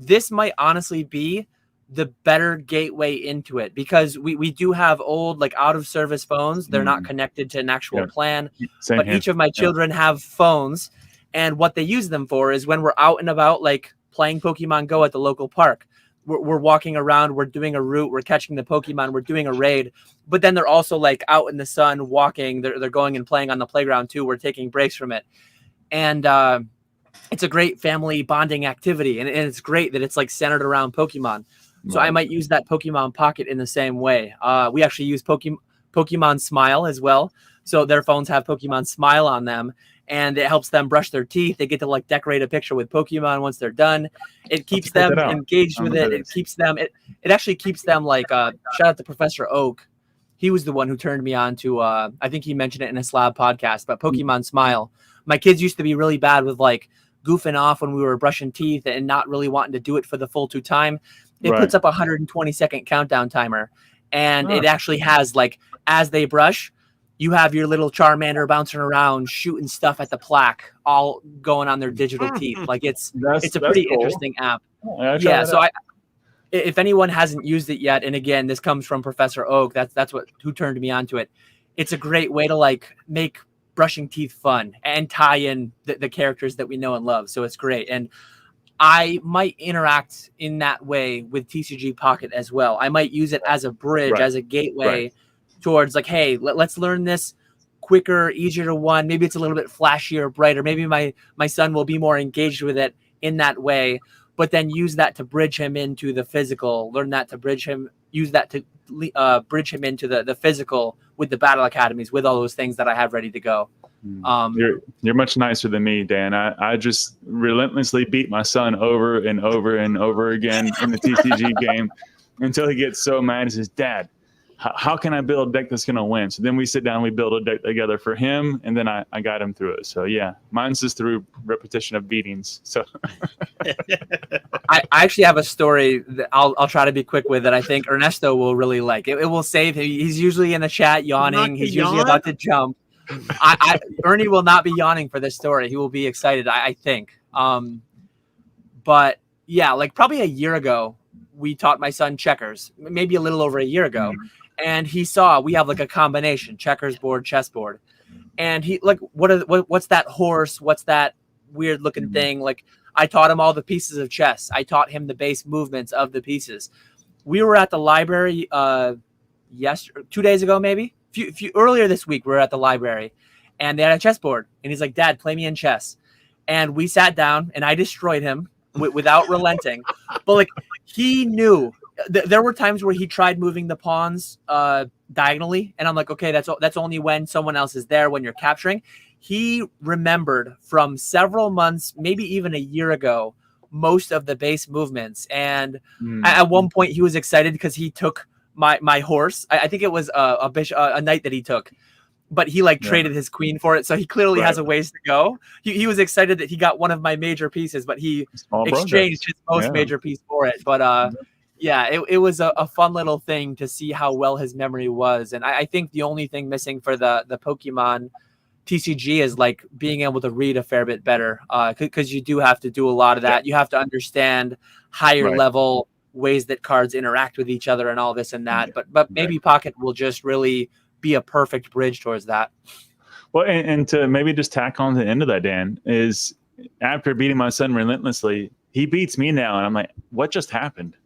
This might honestly be the better gateway into it, because we do have old, like, out of service phones. They're not connected to an actual plan. But each of my children have phones, and what they use them for is when we're out and about, like playing Pokemon Go at the local park. We're walking around, we're doing a route, we're catching the Pokemon, we're doing a raid, but then they're also like out in the sun walking. They're going and playing on the playground too. We're taking breaks from it. And it's a great family bonding activity. And it's great that it's like centered around Pokemon. So I might use that Pokemon Pocket in the same way. We actually use Pokemon Smile as well. So their phones have Pokemon Smile on them. And it helps them brush their teeth. They get to like decorate a picture with Pokemon once they're done. It keeps them engaged with it. It keeps them. It actually keeps them like. Shout out to Professor Oak. He was the one who turned me on to. I think he mentioned it in a Slab podcast. But Pokemon Smile. My kids used to be really bad with like goofing off when we were brushing teeth and not really wanting to do it for the full 2 time. It puts up a 120-second countdown timer, and it actually has like as they brush. You have your little Charmander bouncing around, shooting stuff at the plaque, all going on their digital teeth. Like it's a pretty interesting app. Yeah. So if anyone hasn't used it yet, and again, this comes from Professor Oak, that's who turned me on to it. It's a great way to like make brushing teeth fun and tie in the characters that we know and love. So it's great. And I might interact in that way with TCG Pocket as well. I might use it as a bridge, as a gateway towards like, hey, let's learn this quicker, easier to one. Maybe it's a little bit flashier, brighter. Maybe my son will be more engaged with it in that way, but then use that to bridge him into the physical, learn that to bridge him, use that to bridge him into the physical with the battle academies, with all those things that I have ready to go. You're much nicer than me, Dan. I just relentlessly beat my son over and over and over again in the TCG game until he gets so mad. He says, Dad, how can I build a deck that's going to win? So then we sit down, we build a deck together for him, and then I got him through it. So yeah, mine's just through repetition of beatings. So I actually have a story that I'll try to be quick with that I think Ernesto will really like. It will save him. He's usually in the chat yawning. He's usually about to jump. Ernie will not be yawning for this story. He will be excited, I think. But yeah, like probably a year ago, we taught my son checkers, maybe a little over a year ago. And he saw we have like a combination checkers board, chessboard. And he like, what's that horse? What's that weird looking thing? Like I taught him all the pieces of chess. I taught him the base movements of the pieces. We were at the library 2 days ago, maybe earlier this week. We were at the library and they had a chessboard and he's like, Dad, play me in chess. And we sat down and I destroyed him without relenting. But like he knew there were times where he tried moving the pawns diagonally, and I'm like, okay, that's only when someone else is there, when you're capturing. He remembered from several months, maybe even a year ago, most of the base movements. And at one point, he was excited because he took my horse. I think it was a knight that he took, but he like traded his queen for it. So he clearly has a ways to go. He was excited that he got one of my major pieces, but he exchanged his most major piece for it. But yeah, it was a fun little thing to see how well his memory was. And I think the only thing missing for the Pokemon TCG is like being able to read a fair bit better, because you do have to do a lot of that. You have to understand higher level ways that cards interact with each other and all this and that. But maybe Pocket will just really be a perfect bridge towards that. Well, and to maybe just tack on to the end of that, Dan, is after beating my son relentlessly, he beats me now, and I'm like, what just happened?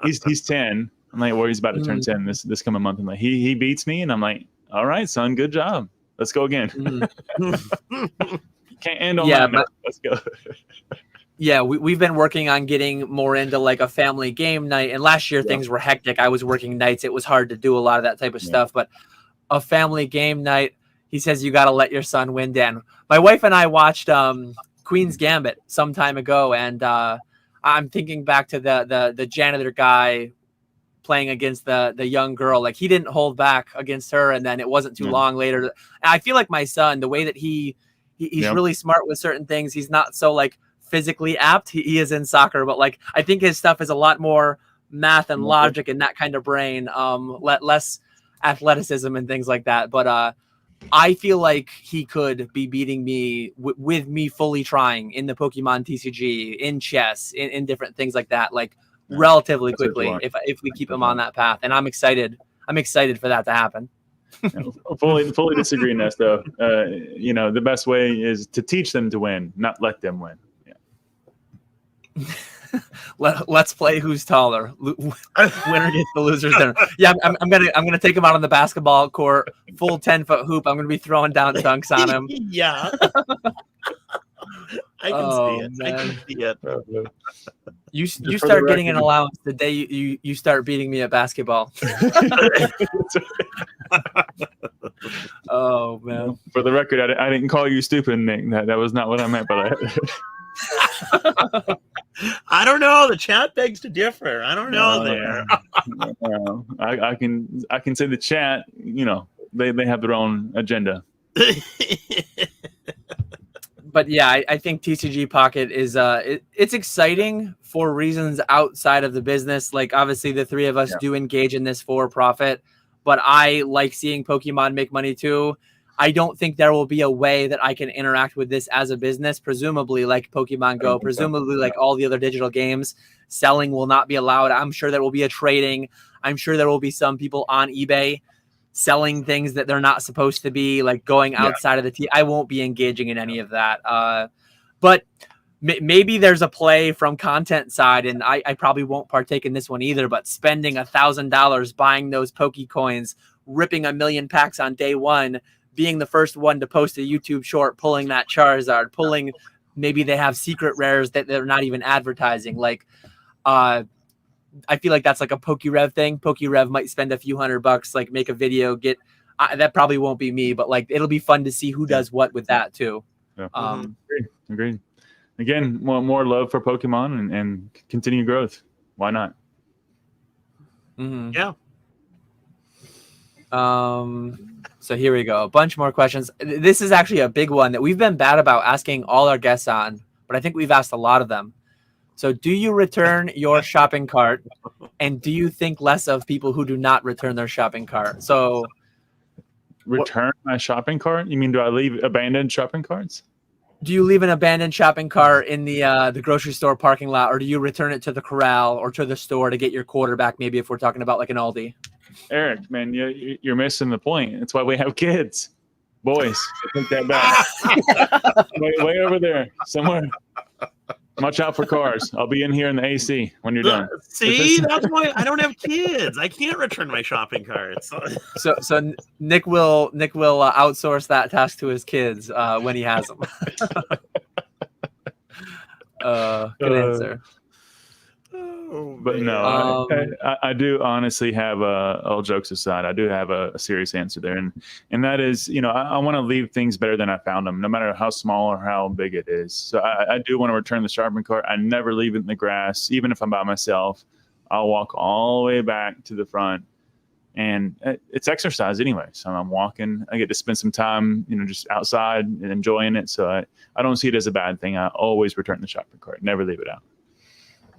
he's 10. I'm like, well, he's about to turn 10 this coming month. I'm like, he beats me, and I'm like, all right, son, good job. Let's go again. Can't end on that note. Let's go. Yeah, we've been working on getting more into like a family game night. And last year things were hectic. I was working nights. It was hard to do a lot of that type of stuff. But a family game night, he says, you got to let your son win, Dan. My wife and I watched Queen's Gambit some time ago. And I'm thinking back to the janitor guy playing against the young girl. Like he didn't hold back against her. And then it wasn't too long later. And I feel like my son, the way that he's really smart with certain things. He's not so like physically apt. He is in soccer, but like I think his stuff is a lot more math and logic and that kind of brain, less athleticism and things like that. But I feel like he could be beating me with me fully trying in the Pokemon TCG, in chess, in different things like that, like relatively quickly if we keep him on that path. And I'm excited for that to happen. Fully disagree, Nesto. The best way is to teach them to win, not let them win. Let's play who's taller. Winner gets the loser's dinner. Yeah, I'm gonna take him out on the basketball court, full 10-foot hoop. I'm gonna be throwing down dunks on him. Yeah. I can see it. Man. I can see it. You start getting an allowance the day you start beating me at basketball. Oh man! For the record, I didn't call you stupid, Nick. That was not what I meant. But I don't know. The chat begs to differ. I don't know there. I can say the chat. You know, they have their own agenda. But yeah, I think TCG Pocket is it's exciting for reasons outside of the business. Like obviously the three of us do engage in this for profit, but I like seeing Pokemon make money too. I don't think there will be a way that I can interact with this as a business, presumably like Pokemon Go, presumably like all the other digital games. Selling will not be allowed. I'm sure there will be a trading. I'm sure there will be some people on eBay selling things that they're not supposed to be, like going outside of the team. I won't be engaging in any of that. But maybe there's a play from content side, and I probably won't partake in this one either, but spending $1,000 buying those Pokecoins, ripping 1 million packs on day one, being the first one to post a YouTube short, pulling that Charizard, pulling, maybe they have secret rares that they're not even advertising. Like, I feel like that's like a PokeRev thing. PokeRev might spend a few $100, like make a video, that probably won't be me, but like it'll be fun to see who does what with that too. Yeah. Agreed. Again, more love for Pokemon and continued growth. Why not? Mm-hmm. Yeah. So here we go. A bunch more questions. This is actually a big one that we've been bad about asking all our guests on, but I think we've asked a lot of them. So do you return your shopping cart, and do you think less of people who do not return their shopping cart? So return my shopping cart? You mean, do I leave abandoned shopping carts? Do you leave an abandoned shopping cart in the grocery store parking lot, or do you return it to the corral or to the store to get your quarter back? Maybe if we're talking about like an Aldi. Eric, man, you're missing the point. That's why we have kids. Boys, take that back. way over there somewhere. Watch out for cars. I'll be in here in the AC when you're done. See, that's why I don't have kids. I can't return my shopping carts. So Nick will outsource that task to his kids when he has them. Good answer. But no, I do honestly have all jokes aside, I do have a serious answer there, and that is, I want to leave things better than I found them, no matter how small or how big it is. So I do want to return the shopping cart. I never leave it in the grass, even if I'm by myself. I'll walk all the way back to the front, and it's exercise anyway. So I'm walking. I get to spend some time, just outside and enjoying it. So I don't see it as a bad thing. I always return the shopping cart, never leave it out.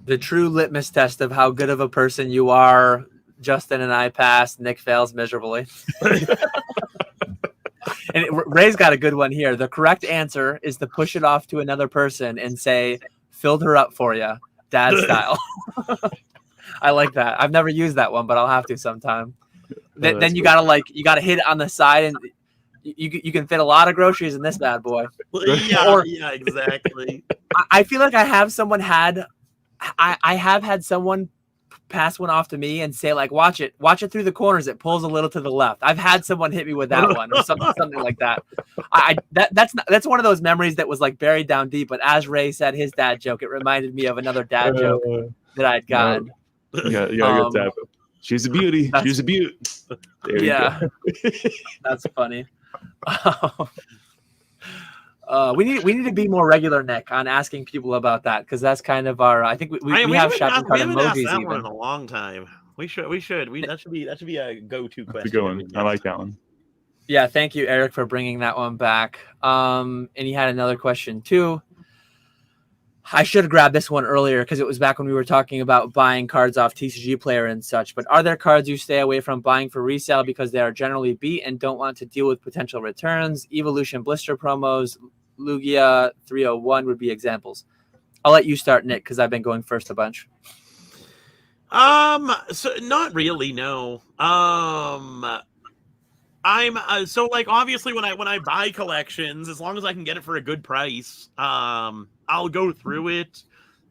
The true litmus test of how good of a person you are. Justin and I passed. Nick fails miserably. And Ray's got a good one here. The correct answer is to push it off to another person and say, filled her up for you, dad style. I like that. I've never used that one, but I'll have to sometime. Then you gotta hit it on the side, and you can fit a lot of groceries in this bad boy. Yeah, exactly. I feel like I have had someone pass one off to me and say, like, watch it through the corners. It pulls a little to the left. I've had someone hit me with that one or something like that. That's one of those memories that was like buried down deep. But as Ray said, his dad joke, it reminded me of another dad joke that I'd gotten. Yeah, she's a beauty. She's a beaut. Yeah, that's funny. We need to be more regular, Nick, on asking people about that, because that's kind of our. I think we have shopping cart emojis. We haven't asked that one in a long time. We should. That should be a go-to question. That's a good one. I like that one. Yeah, thank you, Eric, for bringing that one back. And he had another question too. I should have grabbed this one earlier because it was back when we were talking about buying cards off TCGplayer and such. But are there cards you stay away from buying for resale because they are generally beat and don't want to deal with potential returns? Evolution blister promos, Lugia 301 would be examples. I'll let you start, Nick, because I've been going first a bunch. So not really, no. I'm so like obviously when I buy collections, as long as I can get it for a good price, I'll go through it.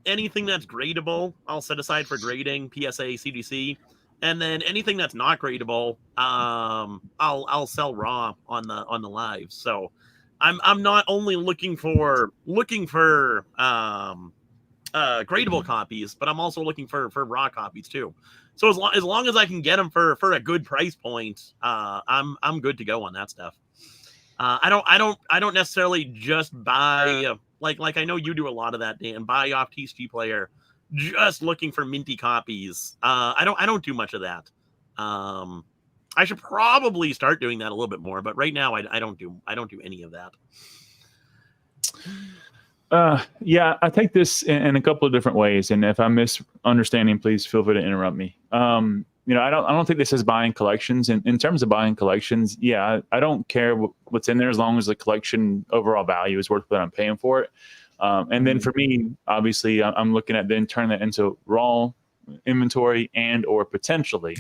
anything that's gradable, I'll set aside for grading, PSA, CGC, and then anything that's not gradable, I'll sell raw on the live. So I'm not only looking for gradable copies, but I'm also looking for raw copies too. So as long as I can get them for a good price point, I'm good to go on that stuff. I don't necessarily just buy like I know you do a lot of that, Dan. Buy off TCGplayer, just looking for minty copies. I don't do much of that. I should probably start doing that a little bit more, but right now I don't do any of that. Yeah, I take this in a couple of different ways, and if I'm misunderstanding, please feel free to interrupt me. I don't think this is buying collections. In terms of buying collections, yeah, I don't care what's in there as long as the collection overall value is worth what I'm paying for it. And then for me, obviously, I'm looking at then turning that into raw inventory and or potentially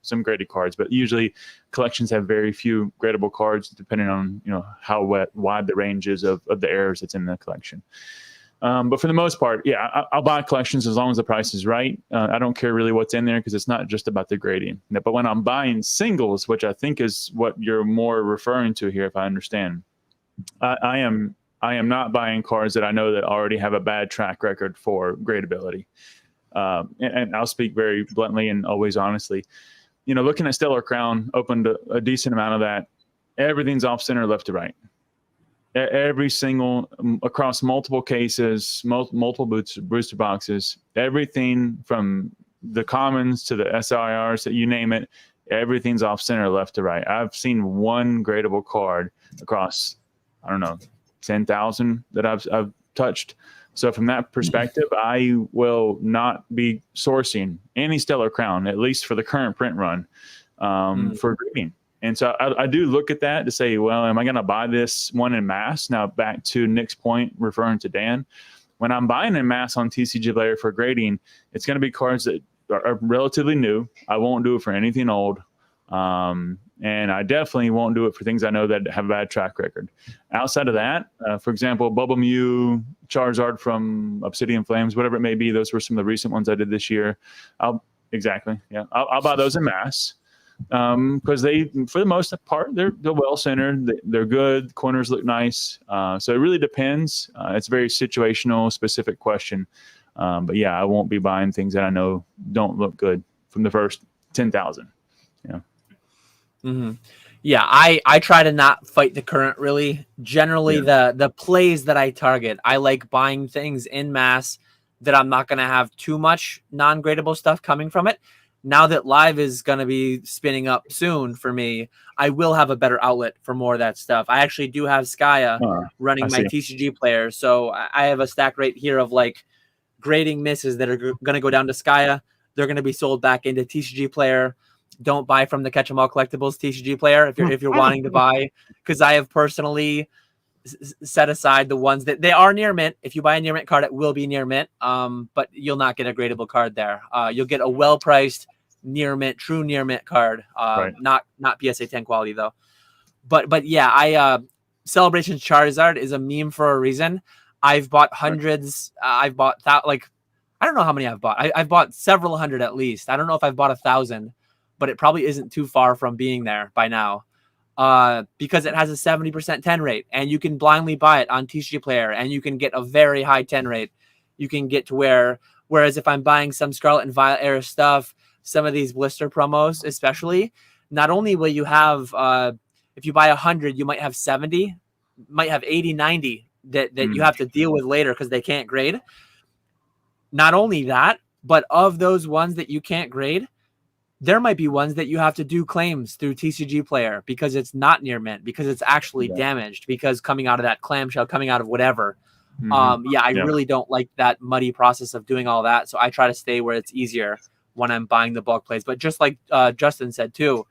some graded cards. But usually, collections have very few gradable cards, depending on how wide the range is of the errors that's in the collection. But for the most part, yeah, I'll buy collections as long as the price is right. I don't care really what's in there because it's not just about the grading. But when I'm buying singles, which I think is what you're more referring to here, if I understand, I am not buying cards that I know that already have a bad track record for gradability. And I'll speak very bluntly and always honestly. Looking at Stellar Crown, opened a decent amount of that. Everything's off center, left to right. Every single, across multiple cases, multiple booster boxes, everything from the commons to the SIRs, that you name it, everything's off center, left to right. I've seen one gradable card across, 10,000 that I've touched. So from that perspective, I will not be sourcing any Stellar Crown, at least for the current print run, for grading. And so I do look at that to say, well, am I going to buy this one in mass? Now, back to Nick's point, referring to Dan, when I'm buying in mass on TCGplayer for grading, it's going to be cards that are relatively new. I won't do it for anything old. And I definitely won't do it for things I know that have a bad track record. Outside of that, for example, Bubble Mew, Charizard from Obsidian Flames, whatever it may be, those were some of the recent ones I did this year. I'll buy those in mass. Because they, for the most part, they're well centered. They're good. Corners look nice. So it really depends. It's a very situational, specific question. But yeah, I won't be buying things that I know don't look good from the first 10,000. Yeah. Mm-hmm. Yeah, I try to not fight the current really. Generally, the plays that I target, I like buying things in mass that I'm not going to have too much non-gradable stuff coming from it. Now that live is going to be spinning up soon for me, I will have a better outlet for more of that stuff. I actually do have Skya running my TCG player. So I have a stack right here of like grading misses that are going to go down to Skya. They're going to be sold back into TCG player. Don't buy from the KetchumAllCollectibles TCG player if you're wanting to buy, because I have personally set aside the ones that they are near mint. If you buy a near mint card, it will be near mint. But you'll not get a gradable card there. You'll get a well-priced near mint, true near mint card. Right. Not PSA 10 quality though. But yeah, Celebration Charizard is a meme for a reason. I've bought hundreds. I've bought I don't know how many I've bought. I've bought several hundred at least. I don't know if I've bought 1,000, but it probably isn't too far from being there by now. Because it has a 70% 10 rate, and you can blindly buy it on TCGplayer, and you can get a very high 10 rate. You can get to whereas if I'm buying some Scarlet and Violet era stuff, some of these blister promos, especially, not only will you have, if you buy 100, you might have 70, might have 80, 90 that you have to deal with later because they can't grade. Not only that, but of those ones that you can't grade, there might be ones that you have to do claims through TCGplayer because it's not near mint, because it's actually damaged, because coming out of that clamshell, coming out of whatever. I really don't like that muddy process of doing all that. So I try to stay where it's easier when I'm buying the bulk plays. But just like Justin said too,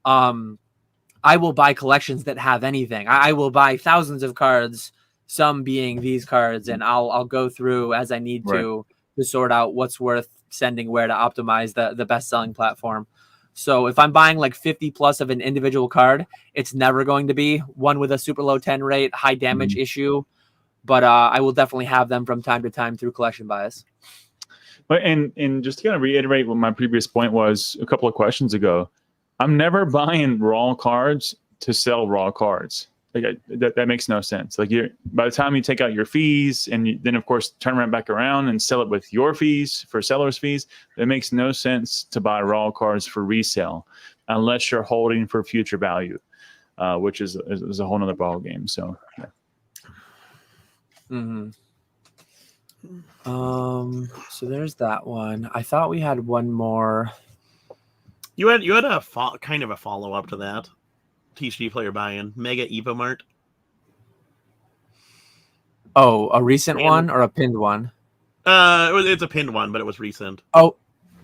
I will buy collections that have anything. I will buy thousands of cards, some being these cards, and I'll go through as I need to sort out what's worth sending where to optimize the best selling platform. So if I'm buying like 50 plus of an individual card, it's never going to be one with a super low 10 rate, high damage issue. but I will definitely have them from time to time through collection buys. But and just to kind of reiterate what my previous point was a couple of questions ago, I'm never buying raw cards to sell raw cards. Like that makes no sense. Like by the time you take out your fees and then of course turn right back around and sell it with your fees for seller's fees, it makes no sense to buy raw cards for resale unless you're holding for future value, which is a whole nother ball game. So yeah. Mm-hmm. So there's that one. I thought we had one more. You had a kind of a follow up to that. TCGplayer buy-in, Mega EvoMart. Oh, a recent one or a pinned one? It's a pinned one, but it was recent. Oh,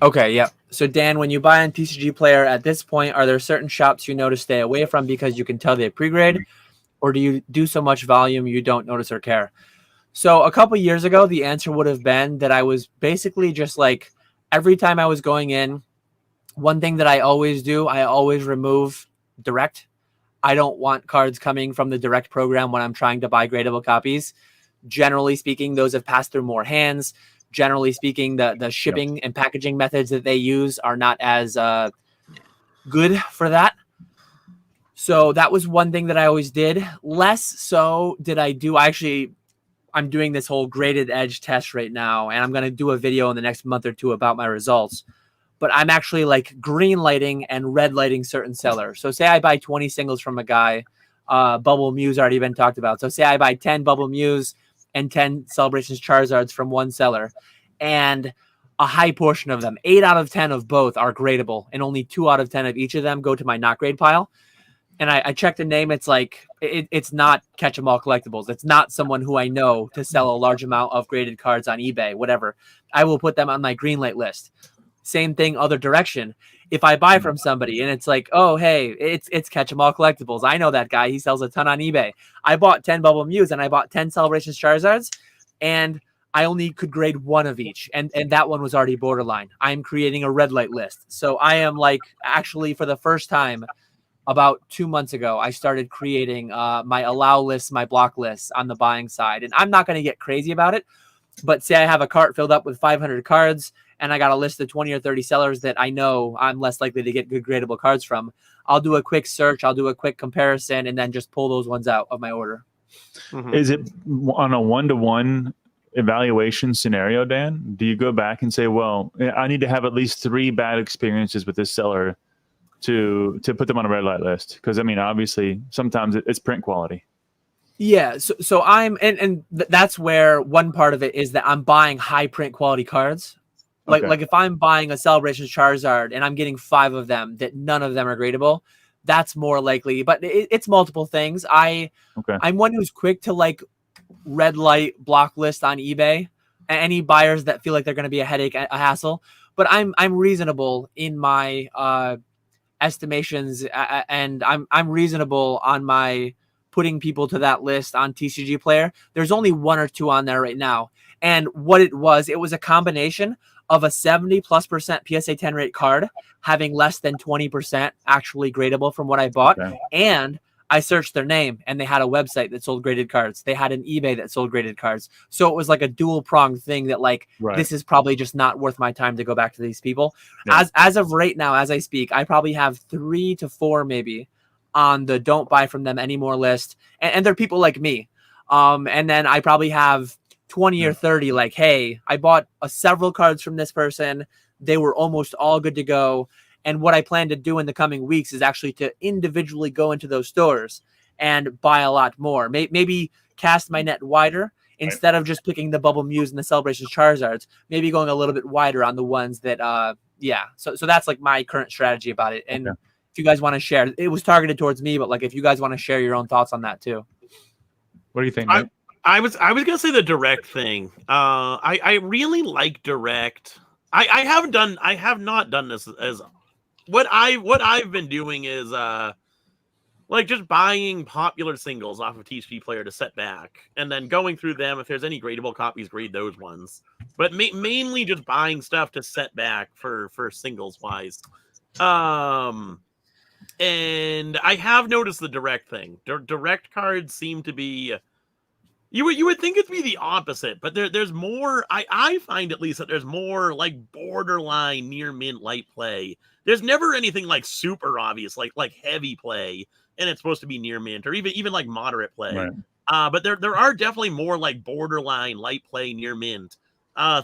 okay, yeah. So Dan, when you buy on TCGplayer at this point, are there certain shops you know to stay away from because you can tell they pre-grade, or do you do so much volume you don't notice or care? So a couple years ago, the answer would have been that I was basically just like every time I was going in, one thing that I always do, I always remove direct. I don't want cards coming from the direct program when I'm trying to buy gradable copies. Generally speaking, those have passed through more hands. Generally speaking, the shipping and packaging methods that they use are not as good for that. So that was one thing that I always did. Less so did I do. I'm doing this whole graded edge test right now, and I'm going to do a video in the next month or two about my results. But I'm actually like green lighting and red lighting certain sellers. So say I buy 20 singles from a guy, Bubble Muse already been talked about. So say I buy 10 Bubble Muse and 10 Celebrations Charizards from one seller, and a high portion of them, 8 out of 10 of both are gradable, and only 2 out of 10 of each of them go to my not grade pile. And I checked the name. It's like, it's not KetchumAllCollectibles. It's not someone who I know to sell a large amount of graded cards on eBay, whatever. I will put them on my green light list. Same thing, other direction. If I buy from somebody and it's like, oh, hey, it's KetchumAllCollectibles. I know that guy. He sells a ton on eBay. I bought 10 Bubble Muse and I bought 10 Celebrations Charizards, and I only could grade 1 of each. And that one was already borderline. I'm creating a red light list. So I am like, actually, for the first time, about 2 months ago, I started creating my allow lists, my block lists on the buying side. And I'm not going to get crazy about it, but say I have a cart filled up with 500 cards and I got a list of 20 or 30 sellers that I know I'm less likely to get good gradable cards from. I'll do a quick search. I'll do a quick comparison and then just pull those ones out of my order. Mm-hmm. Is it on a one-to-one evaluation scenario, Dan? Do you go back and say, well, I need to have at least 3 bad experiences with this seller to put them on a red light list? Because I mean, obviously, sometimes it's print quality. Yeah, so I'm and that's where one part of it is that I'm buying high print quality cards. Like if I'm buying a Celebration Charizard and I'm getting 5 of them that none of them are gradable, that's more likely. But it's multiple things. I'm one who's quick to like red light block list on eBay. Any buyers that feel like they're going to be a headache, a hassle. But I'm reasonable in my estimations, and I'm reasonable on my putting people to that list on TCGplayer. There's only 1 or 2 on there right now, and what it was a combination of a 70+% PSA 10 rate card having less than 20% actually gradable from what I bought, and I searched their name and they had a website that sold graded cards. They had an eBay that sold graded cards. So it was like a dual pronged thing that like, this is probably just not worth my time to go back to these people. Yeah. As of right now, as I speak, I probably have 3 to 4 maybe on the don't buy from them anymore list. And they're people like me. And then I probably have 20 or 30 like, hey, I bought several cards from this person. They were almost all good to go. And what I plan to do in the coming weeks is actually to individually go into those stores and buy a lot more. Maybe cast my net wider instead of just picking the Bubble Muse and the Celebration Charizards. Maybe going a little bit wider on the ones that, So that's like my current strategy about it. And if you guys want to share, it was targeted towards me, but like if you guys want to share your own thoughts on that too. What do you think, Mike? I was gonna say the direct thing. I really like direct. I have not done this as. What I've been doing is like just buying popular singles off of TCGplayer to set back, and then going through them. If there's any gradable copies, grade those ones. But mainly just buying stuff to set back for singles wise. And I have noticed the direct thing. Direct cards seem to be You would think it'd be the opposite, but there's more. I find at least that there's more like borderline near mint light play. There's never anything like super obvious, like heavy play, and it's supposed to be near mint, or even like moderate play. Right. But there are definitely more like borderline light play near mint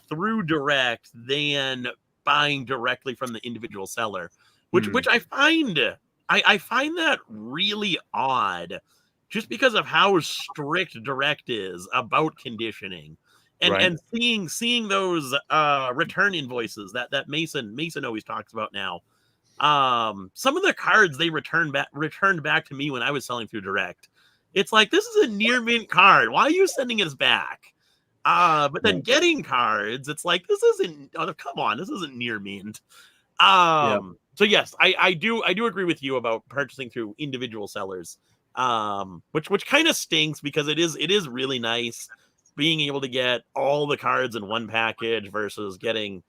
through direct than buying directly from the individual seller, which I find that really odd. Just because of how strict direct is about conditioning, and seeing those return invoices that Mason always talks about now. Some of the cards they returned back to me when I was selling through direct. It's like, this is a near mint card. Why are you sending us back? But then getting cards, it's like, this isn't. Oh, come on, this isn't near mint. So yes, I do agree with you about purchasing through individual sellers. Which kind of stinks, because it is really nice being able to get all the cards in one package versus getting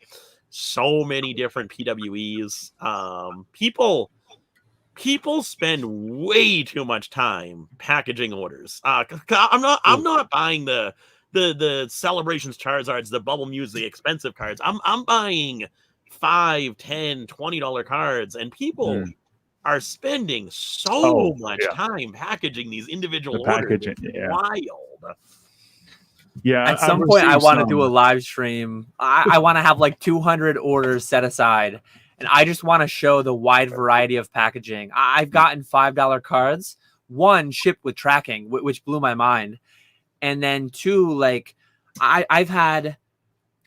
so many different PWEs. People spend way too much time packaging orders. I'm not buying the Celebrations Charizards, the Bubble Muse, the expensive cards. I'm buying $5, $10, $20 cards, and people are spending so much time packaging these individual orders. It's wild. Yeah. At some point, I want to do a live stream. I want to have like 200 orders set aside, and I just want to show the wide variety of packaging. I've gotten $5 cards, one shipped with tracking, which blew my mind, and then two, like I've had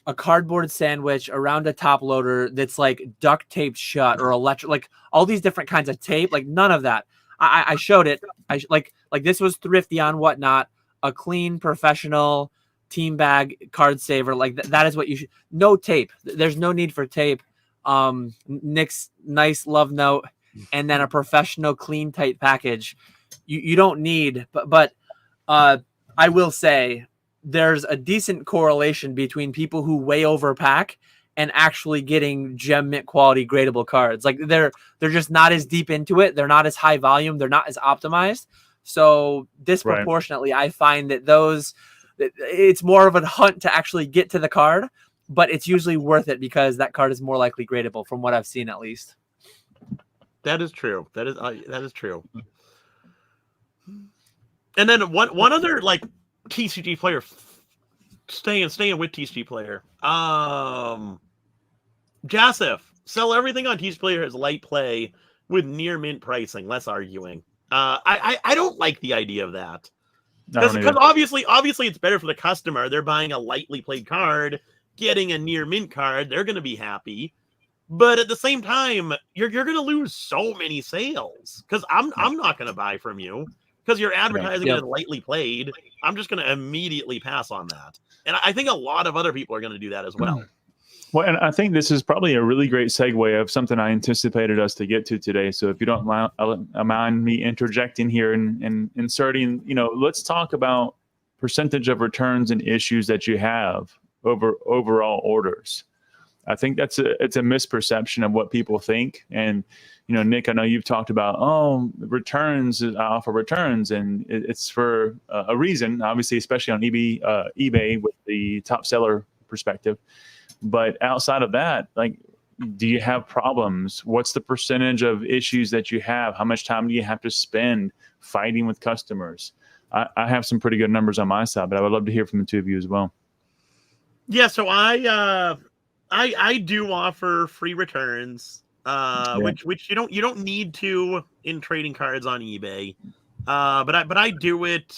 a cardboard sandwich around a top loader that's like duct taped shut, or electric, like all these different kinds of tape, like none of that. I showed it. Like this was thrifty on Whatnot, a clean professional team bag card saver. Like that is what you should. No tape. There's no need for tape. Nick's nice love note, and then a professional clean tight package. You don't need, but I will say, there's a decent correlation between people who way overpack and actually getting gem mint quality gradable cards. Like they're just not as deep into it. They're not as high volume. They're not as optimized. So disproportionately, I find that it's more of a hunt to actually get to the card, but it's usually worth it because that card is more likely gradable, from what I've seen at least. That is true. That is true. And then one other like TCG player, staying with TCG player. Jasif, sell everything on TCG player as light play with near mint pricing. Less arguing. I don't like the idea of that, because obviously it's better for the customer. They're buying a lightly played card, getting a near mint card. They're going to be happy, but at the same time, you're going to lose so many sales, because I'm not going to buy from you. Because you're advertising it as lightly played. I'm just going to immediately pass on that. And I think a lot of other people are going to do that as well. Well, and I think this is probably a really great segue of something I anticipated us to get to today. So if you don't mind me interjecting here and inserting, let's talk about percentage of returns and issues that you have over overall orders. I think it's a misperception of what people think. And Nick, I know you've talked about, returns, I offer returns, and it's for a reason, obviously, especially on eBay with the top seller perspective. But outside of that, like, do you have problems? What's the percentage of issues that you have? How much time do you have to spend fighting with customers? I have some pretty good numbers on my side, but I would love to hear from the two of you as well. Yeah, so I do offer free returns. Which you don't need to in trading cards on eBay, but I do it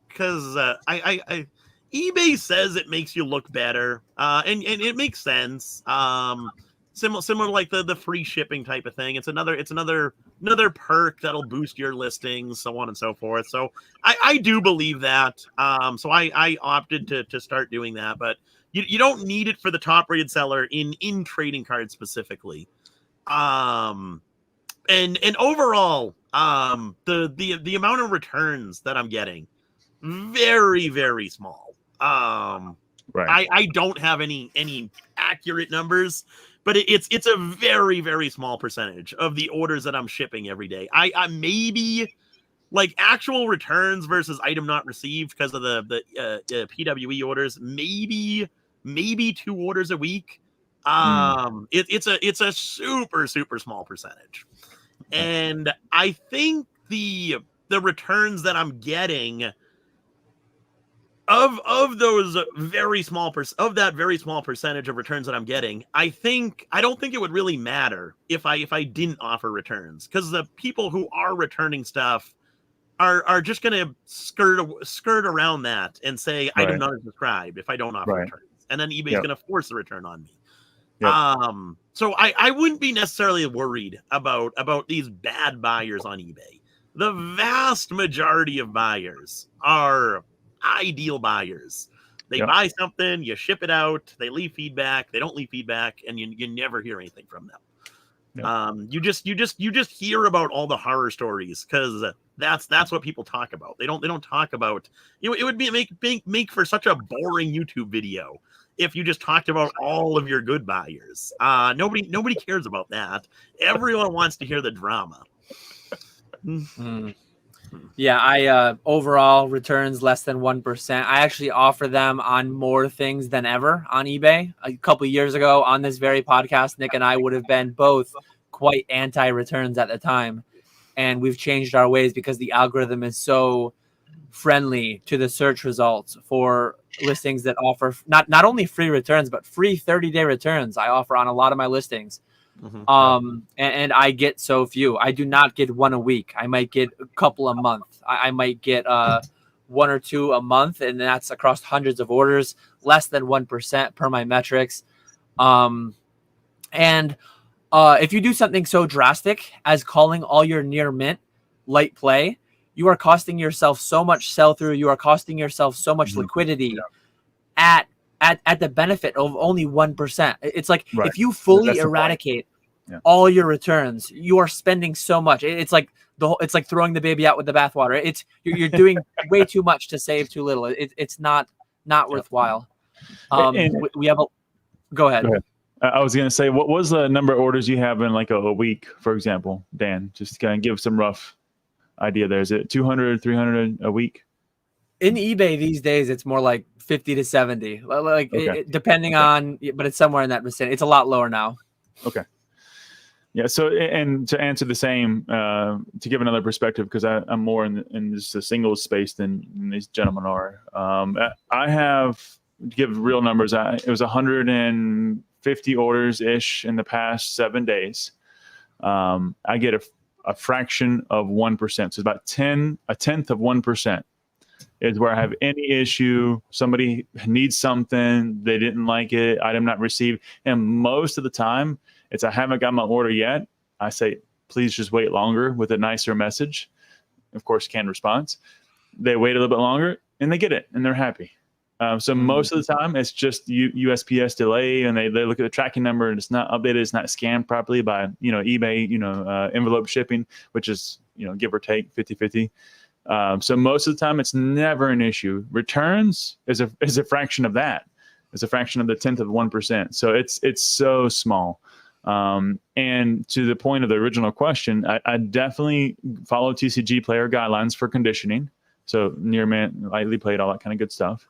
because I eBay says it makes you look better, and it makes sense. Similar like the free shipping type of thing. It's another perk that'll boost your listings, so on and so forth. So I do believe that. So I opted to start doing that, but you don't need it for the top rated seller in trading cards specifically. And overall, the amount of returns that I'm getting, very, very small. I don't have any accurate numbers, but it's a very, very small percentage of the orders that I'm shipping every day. I maybe like actual returns versus item not received because of the PWE orders, maybe 2 orders a week. It's a super small percentage, and I think the returns that I'm getting of those very small of that very small percentage of returns that I'm getting, I don't think it would really matter if I didn't offer returns, because the people who are returning stuff are just going to skirt around that and say item not subscribed if I don't offer returns, and then eBay's going to force the return on me. So I wouldn't be necessarily worried about these bad buyers on eBay. The vast majority of buyers are ideal buyers. They buy something, you ship it out, they leave feedback, they don't leave feedback, and you never hear anything from them. You just hear about all the horror stories because that's what people talk about. They don't talk about, it would be make for such a boring YouTube video if you just talked about all of your good buyers. Nobody cares about that. Everyone wants to hear the drama. Yeah, I overall returns less than 1%. I actually offer them on more things than ever on eBay. A couple of years ago on this very podcast, Nick and I would have been both quite anti-returns at the time. And we've changed our ways because the algorithm is so friendly to the search results for listings that offer not only free returns, but free 30-day returns. I offer on a lot of my listings. And I get so few. I do not get one a week. I might get a couple a month. I might get 1 or 2 a month, and that's across hundreds of orders, less than 1% per my metrics. And if you do something so drastic as calling all your near mint light play, you are costing yourself so much sell through. You are costing yourself so much liquidity at the benefit of only 1%. It's like if you fully eradicate all your returns, you are spending so much. It's like throwing the baby out with the bathwater. You're doing way too much to save too little. It's not worthwhile. We have go ahead. I was going to say, what was the number of orders you have in like a week, for example, Dan? Just to kind of give some rough idea there. Is it 200, 300 a week? In eBay these days, it's more like 50 to 70, depending on, but it's somewhere in that vicinity. It's a lot lower now. Okay. Yeah. So, and to answer the same, to give another perspective, because I'm more in this singles space than these gentlemen are. I have, to give real numbers, it was 150 orders ish in the past 7 days. I get a fraction of 1%. So about a tenth of 1% is where I have any issue. Somebody needs something, they didn't like it, item not received. And most of the time, it's I haven't got my order yet. I say, please just wait longer with a nicer message. Of course, canned response. They wait a little bit longer and they get it and they're happy. So most of the time, it's just USPS delay, and they look at the tracking number and it's not updated, it's not scanned properly by eBay, envelope shipping, which is give or take 50-50. So most of the time, it's never an issue. Returns is a fraction of that. It's a fraction of the tenth of 1%. So it's so small. And to the point of the original question, I definitely follow TCGplayer guidelines for conditioning. So near mint, lightly played, all that kind of good stuff.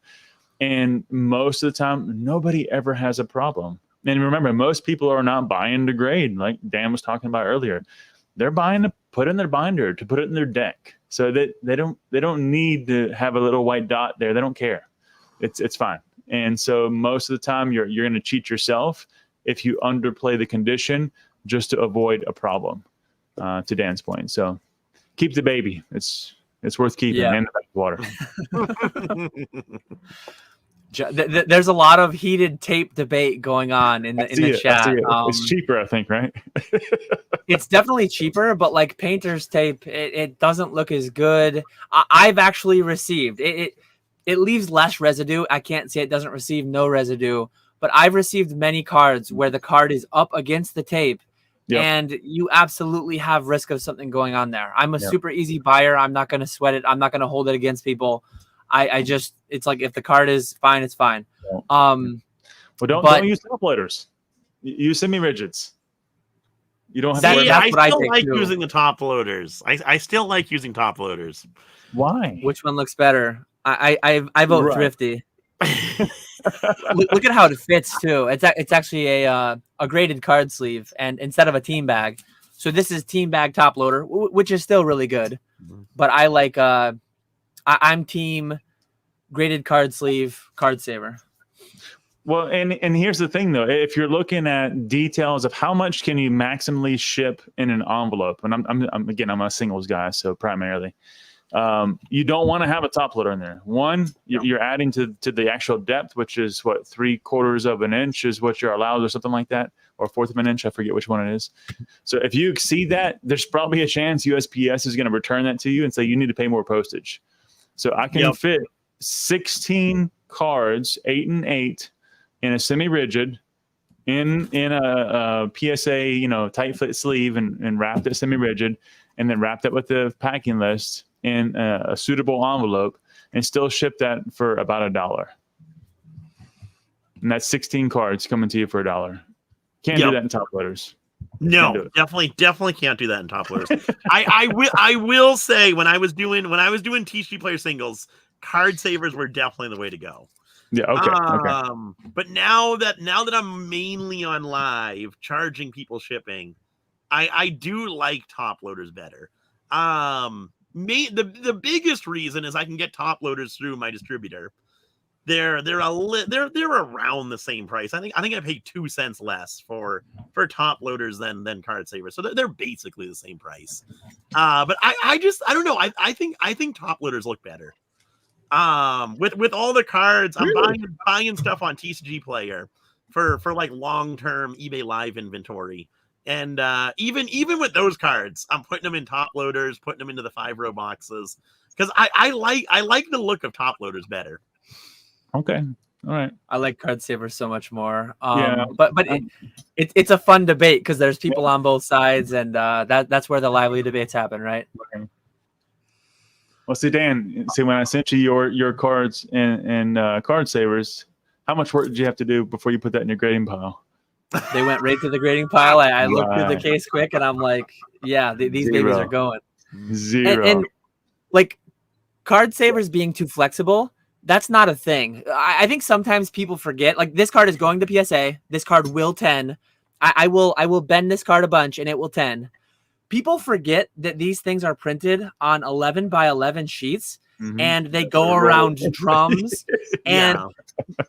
And most of the time, nobody ever has a problem. And remember, most people are not buying to grade, like Dan was talking about earlier. They're buying to put in their binder, to put it in their deck. So that they don't need to have a little white dot there. They don't care. It's fine. And so most of the time, you're going to cheat yourself if you underplay the condition just to avoid a problem. To Dan's point, so keep the baby. It's worth keeping in the water. There's a lot of heated tape debate going on in the chat. It's cheaper, I think, right? It's definitely cheaper, but like painter's tape, it doesn't look as good. I've actually received it leaves less residue. I can't say it doesn't receive no residue, but I've received many cards where the card is up against the tape. Yep. And you absolutely have risk of something going on there. I'm a super easy buyer. I'm not going to sweat it. I'm not going to hold it against people. It's like if the card is fine, it's fine. Well, don't use temp letters. Use semi-rigids. You don't have That- to worry that's about I what I still think, like too. using the top loaders. I still like using top loaders. why. Which one looks better? I vote Right. Thrifty. Look at how it fits too. It's actually a graded card sleeve, and instead of a team bag. So this is team bag top loader, which is still really good. But I like I'm team graded card sleeve card saver. Well, and here's the thing though, if you're looking at details of how much can you maximally ship in an envelope, and I'm a singles guy, so primarily, you don't want to have a top loader in there. One, you're adding to the actual depth, which is what 3/4 of an inch is what you're allowed, or something like that, or 1/4 of an inch. I forget which one it is. So if you exceed that, there's probably a chance USPS is going to return that to you and say you need to pay more postage. So I can fit 16 cards, 8 and 8. In a semi-rigid, in a PSA, tight fit sleeve, and wrapped it semi-rigid, and then wrapped it with the packing list in a suitable envelope, and still ship that for about $1. And that's 16 cards coming to you for $1. Can't do that in top loaders. No, definitely can't do that in top loaders. I will say when I was doing TCGplayer singles, card savers were definitely the way to go. Yeah. Okay. But now that I'm mainly on live charging people shipping, I do like top loaders better. The biggest reason is I can get top loaders through my distributor. They're around the same price. I think I pay 2 cents less for top loaders than card savers. So they're basically the same price. But I don't know. I think top loaders look better. With all the cards, I'm buying stuff on TCGplayer for like long-term eBay Live inventory, and even with those cards, I'm putting them in top loaders, putting them into the 5-row boxes because I like the look of top loaders better. Okay. All right. I like card savers so much more. Yeah. But it's a fun debate because there's people on both sides, and that's where the lively debates happen, right? Okay. Well, see, Dan, when I sent you your cards and card savers, how much work did you have to do before you put that in your grading pile? They went right to the grading pile. I looked through the case quick, and I'm like, yeah, these babies are going. Zero. And like card savers being too flexible, that's not a thing. I think sometimes people forget, like this card is going to PSA. This card will 10. I will bend this card a bunch, and it will 10. People forget that these things are printed on 11 by 11 sheets, and they go around drums. And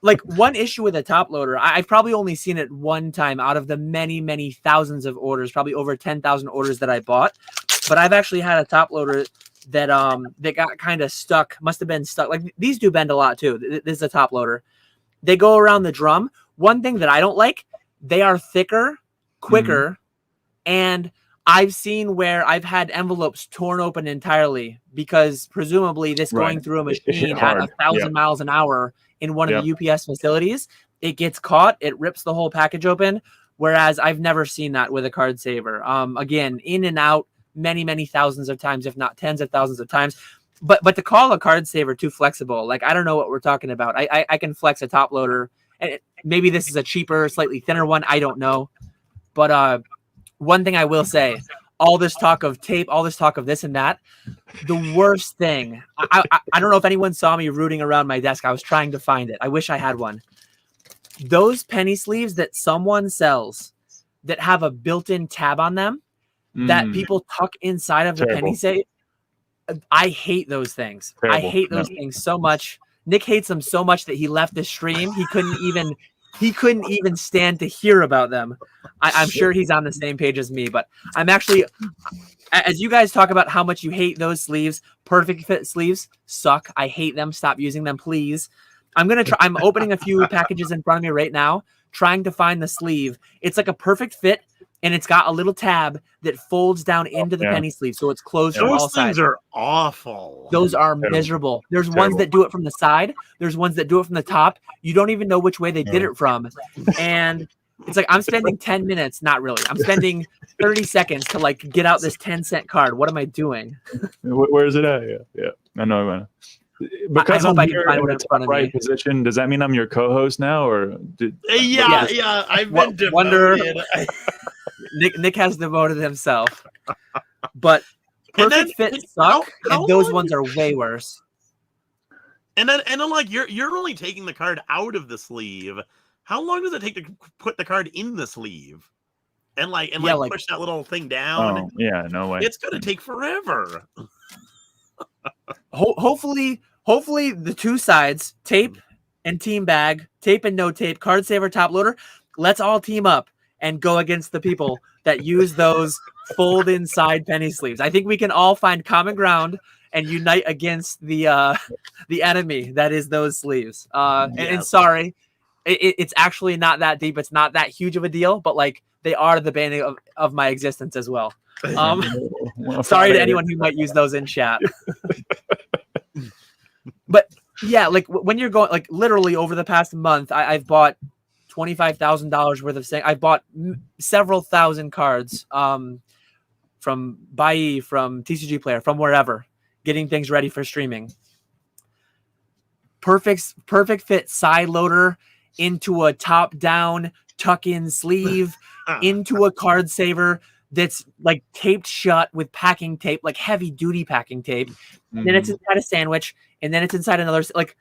like one issue with a top loader, I've probably only seen it one time out of the many, many thousands of orders, probably over 10,000 orders that I bought. But I've actually had a top loader that got kind of stuck, must have been stuck. Like these do bend a lot too. This is a top loader. They go around the drum. One thing that I don't like, they are thicker, quicker, and I've seen where I've had envelopes torn open entirely because presumably this going through a machine at 1,000 miles an hour in one of the UPS facilities, it gets caught, it rips the whole package open. Whereas I've never seen that with a card saver. Again, in and out many, many thousands of times, if not tens of thousands of times. But to call a card saver too flexible, like I don't know what we're talking about. I can flex a top loader, and maybe this is a cheaper, slightly thinner one. I don't know. But one thing I will say, all this talk of tape, all this talk of this and that, the worst thing, I don't know if anyone saw me rooting around my desk. I was trying to find it. I wish I had one. Those penny sleeves that someone sells that have a built-in tab on them that people tuck inside of the penny safe, I hate those things. Terrible. I hate those things so much. Nick hates them so much that he left the stream. He couldn't even stand to hear about them. I'm sure he's on the same page as me, but I'm actually, as you guys talk about how much you hate those sleeves, perfect fit sleeves suck. I hate them. Stop using them, please. I'm opening a few packages in front of me right now, trying to find the sleeve. It's like a perfect fit, and it's got a little tab that folds down into the penny sleeve, so it's closed from all sides. Those things are awful. Those are miserable. There's ones that do it from the side. There's ones that do it from the top. You don't even know which way they did it from. And it's like I'm spending 10 minutes. Not really. I'm spending 30 seconds to like get out this 10-cent card. What am I doing? Where is it at? Yeah. I know. Because I'm here in the top right position, does that mean I'm your co-host now, or? Yeah. I've been demoted. Nick has devoted himself. But perfect fit suck, and those ones are way worse. And then like you're only taking the card out of the sleeve. How long does it take to put the card in the sleeve? And push that little thing down. Oh, yeah, no way. It's gonna take forever. Hopefully the two sides, tape and team bag, tape and no tape, card saver, top loader. Let's all team up and go against the people that use those fold inside penny sleeves. I think we can all find common ground and unite against the enemy that is those sleeves. And sorry, it's actually not that deep. It's not that huge of a deal, but like they are the bane of my existence as well. Sorry to anyone who might use those in chat. But yeah, like when you're going, like literally over the past month, I've bought $25,000 worth of I've bought several thousand cards from Bai, from TCGplayer, from wherever, getting things ready for streaming. Perfect fit side loader into a top down tuck in sleeve into a card saver that's like taped shut with packing tape, like heavy duty packing tape. And then it's inside a sandwich, and then it's inside another, like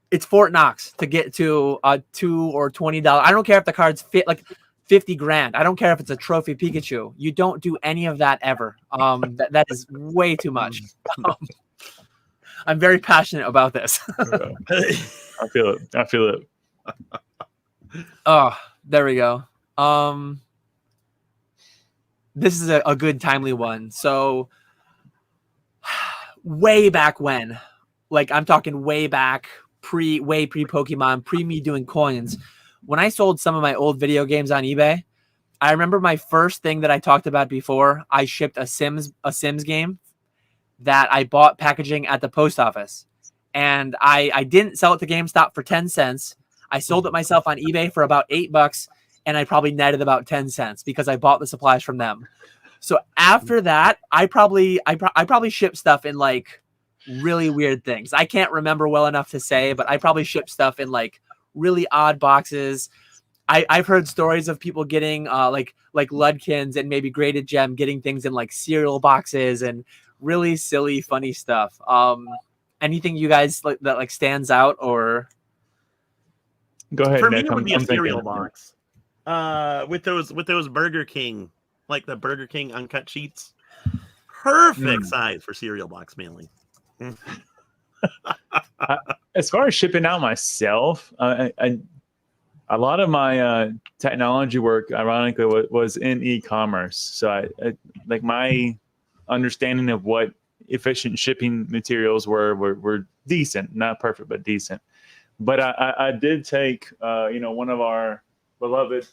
it's Fort Knox to get to $2 or $20. I don't care if the cards fit like 50 grand. I don't care if it's a trophy Pikachu. You don't do any of that ever. That is way too much. I'm very passionate about this. I feel it. Oh, there we go. This is a good timely one. So way back when, like I'm talking way back, pre Pokemon, pre me doing coins, when I sold some of my old video games on eBay, I remember my first thing that I talked about before. I shipped a Sims game that I bought packaging at the post office, and I didn't sell it to GameStop for 10 cents. I sold it myself on eBay for about $8, and I probably netted about 10 cents because I bought the supplies from them. So after that, I probably shipped stuff in like really weird things. I can't remember well enough to say, but I probably shipped stuff in like really odd boxes. I've heard stories of people getting like Ludkins and maybe Graded Gem getting things in like cereal boxes and really silly, funny stuff. Anything you guys like that like stands out or? Go ahead. For Nick. me, it would be a cereal box. With those Burger King, like the Burger King uncut sheets. Perfect size for cereal box mailing. As far as shipping out myself, a lot of my technology work, ironically, was in e-commerce. So I like my understanding of what efficient shipping materials were decent, not perfect, but decent. But I did take, one of our beloved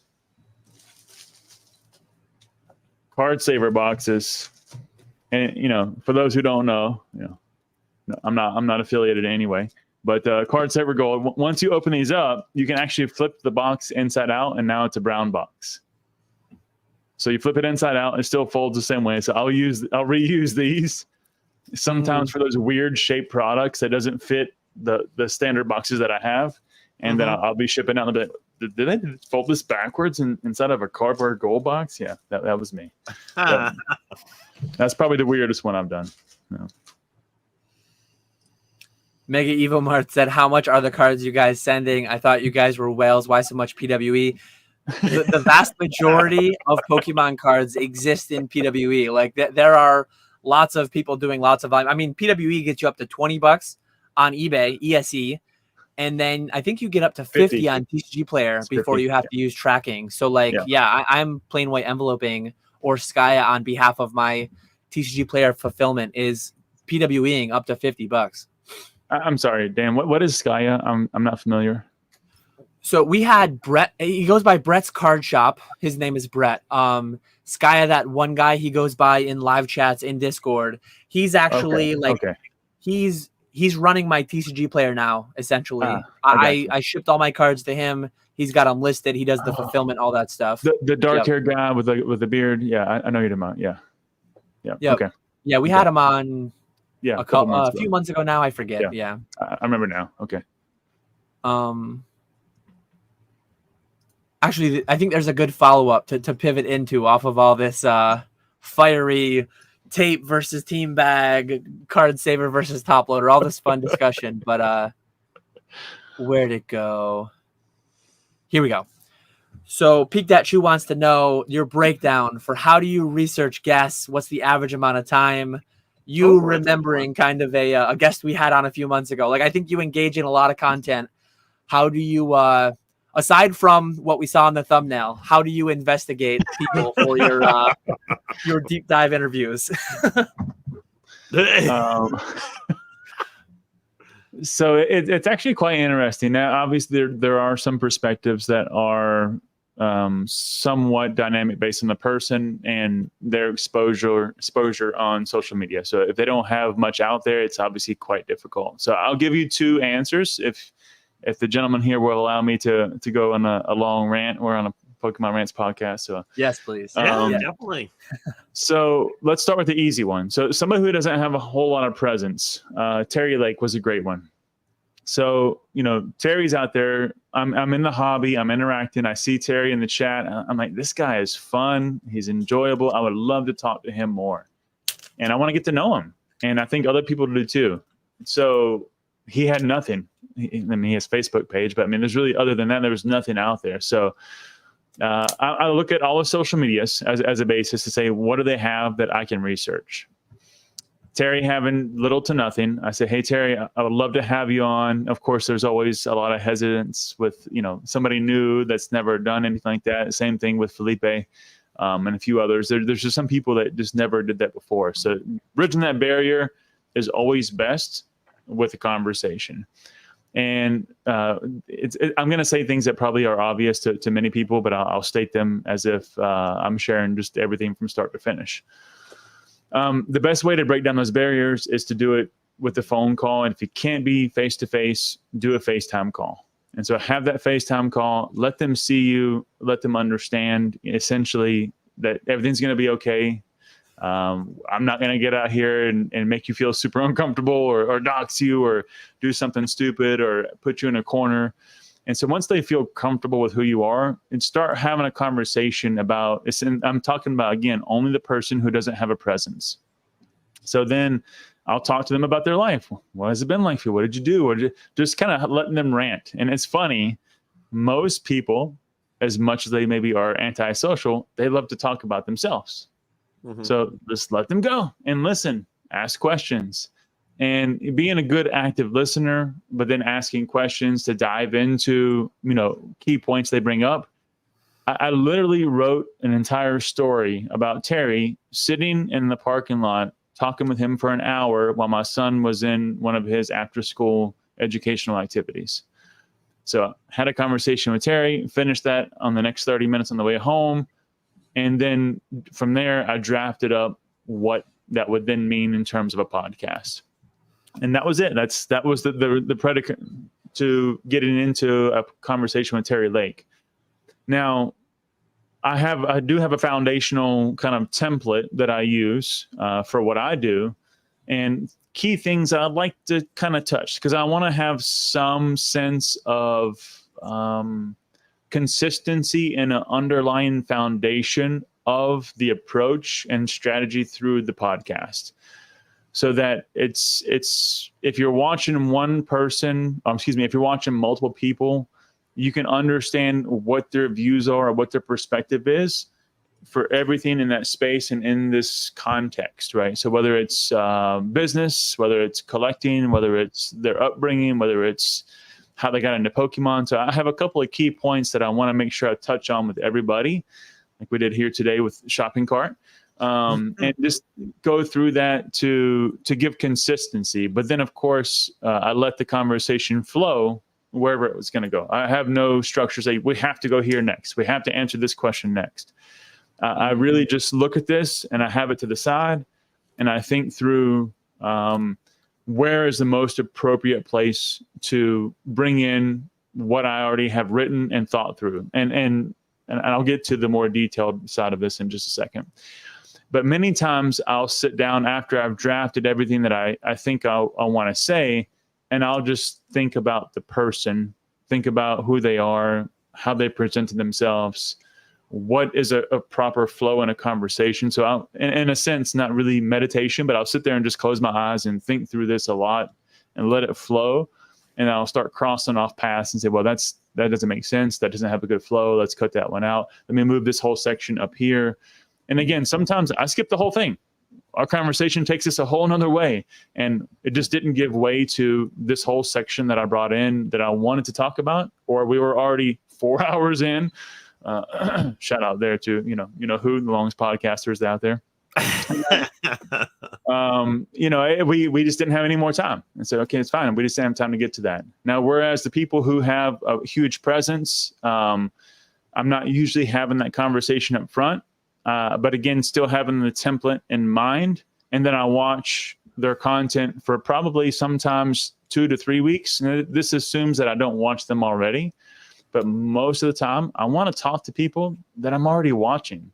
card saver boxes, and for those who don't know, I'm not affiliated anyway. But card saver gold. Once you open these up, you can actually flip the box inside out, and now it's a brown box. So you flip it inside out, and it still folds the same way. So I'll reuse these sometimes for those weird shaped products that doesn't fit the standard boxes that I have, and then I'll be shipping out and be like, did I fold this backwards inside of a cardboard gold box? Yeah, that was me. That's probably the weirdest one I've done. Yeah. Mega Evo Mart said, "How much are the cards you guys sending? I thought you guys were whales. Why so much PWE?" The vast majority of Pokemon cards exist in PWE. Like there are lots of people doing lots of volume. I mean, PWE gets you up to $20 on eBay, ESE, and then I think you get up to 50 on TCGplayer before you have to use tracking. So like, I'm plain white enveloping or Skya on behalf of my TCGplayer fulfillment is PWEing up to $50. I'm sorry, Dan. What is Skya? I'm not familiar. So we had Brett. He goes by Brett's Card Shop. His name is Brett. Skya, that one guy he goes by in live chats in Discord. He's actually he's running my TCGplayer now. Essentially, I shipped all my cards to him. He's got them listed. He does the fulfillment, all that stuff. The dark haired guy with the beard. Yeah, I know you're talking about. Yeah. Okay. Yeah, we had him on. Yeah, a few months ago now. I forget. Yeah. I remember now. Okay. Actually, I think there's a good follow-up to pivot into off of all this fiery tape versus team bag, card saver versus top loader, all this fun discussion. But where'd it go? Here we go. So Peak That Shoe wants to know your breakdown for how do you research guests? What's the average amount of time? You remembering kind of a guest we had on a few months ago. Like, I think you engage in a lot of content. How do you, aside from what we saw in the thumbnail, how do you investigate people for your deep dive interviews? So it's actually quite interesting. Now, obviously, there are some perspectives that are somewhat dynamic based on the person and their exposure on social media. So if they don't have much out there, it's obviously quite difficult. So I'll give you two answers if the gentleman here will allow me to go on a long rant. We're on a Pokemon Rants podcast. So yes, please. Yeah, definitely. So let's start with the easy one. So somebody who doesn't have a whole lot of presence. Terry Lake was a great one. So, Terry's out there. I'm in the hobby. I'm interacting. I see Terry in the chat. I'm like, this guy is fun. He's enjoyable. I would love to talk to him more. And I want to get to know him. And I think other people do too. So he had nothing. He has a Facebook page, but there's really, other than that, there was nothing out there. So I look at all the social medias as a basis to say, what do they have that I can research? Terry having little to nothing. I say, hey, Terry, I would love to have you on. Of course, there's always a lot of hesitance with, somebody new that's never done anything like that. Same thing with Felipe and a few others. There's just some people that just never did that before. So bridging that barrier is always best with a conversation. And I'm going to say things that probably are obvious to many people, but I'll state them as if I'm sharing just everything from start to finish. The best way to break down those barriers is to do it with a phone call. And if you can't be face-to-face, do a FaceTime call. And so have that FaceTime call, let them see you, let them understand essentially that everything's going to be okay. I'm not going to get out here and make you feel super uncomfortable or dox you or do something stupid or put you in a corner. And so once they feel comfortable with who you are, and start having a conversation about, I'm talking about, again, only the person who doesn't have a presence. So then I'll talk to them about their life. What has it been like for you? What did you do? Or just kind of letting them rant. And it's funny, most people, as much as they maybe are antisocial, they love to talk about themselves. Mm-hmm. So just let them go and listen, ask questions. And being a good active listener, but then asking questions to dive into, key points they bring up. I literally wrote an entire story about Terry sitting in the parking lot, talking with him for an hour while my son was in one of his after-school educational activities. So I had a conversation with Terry, finished that on the next 30 minutes on the way home. And then from there, I drafted up what that would then mean in terms of a podcast. And that was it. That was the predicate to getting into a conversation with Terry Lake. Now, I do have a foundational kind of template that I use for what I do, and key things I'd like to kind of touch because I want to have some sense of consistency and an underlying foundation of the approach and strategy through the podcast. So that it's if you're watching one person, if you're watching multiple people, you can understand what their views are or what their perspective is for everything in that space and in this context, right? So whether it's business, whether it's collecting, whether it's their upbringing, whether it's how they got into Pokemon. So I have a couple of key points that I want to make sure I touch on with everybody, like we did here today with Shopping Cart. And just go through that to give consistency. But then, of course, I let the conversation flow wherever it was going to go. I have no structure. Say we have to go here next. We have to answer this question next. I really just look at this and I have it to the side, and I think through where is the most appropriate place to bring in what I already have written and thought through. And I'll get to the more detailed side of this in just a second. But many times I'll sit down after I've drafted everything that I think I want to say, and I'll just think about the person, think about who they are, how they presented themselves, what is a proper flow in a conversation. So I'll, in a sense, not really meditation, but I'll sit there and just close my eyes and think through this a lot and let it flow. And I'll start crossing off paths and say, well, that doesn't make sense. That doesn't have a good flow. Let's cut that one out. Let me move this whole section up here. And again, sometimes I skip the whole thing. Our conversation takes us a whole nother way. And it just didn't give way to this whole section that I brought in that I wanted to talk about, or we were already 4 hours in. Shout out there to, you know who, the longest podcasters out there. We just didn't have any more time and said, okay, it's fine. We just didn't have time to get to that. Now, whereas the people who have a huge presence, I'm not usually having that conversation up front, but again, still having the template in mind. And then I watch their content for probably sometimes 2 to 3 weeks. And this assumes that I don't watch them already. But most of the time, I want to talk to people that I'm already watching.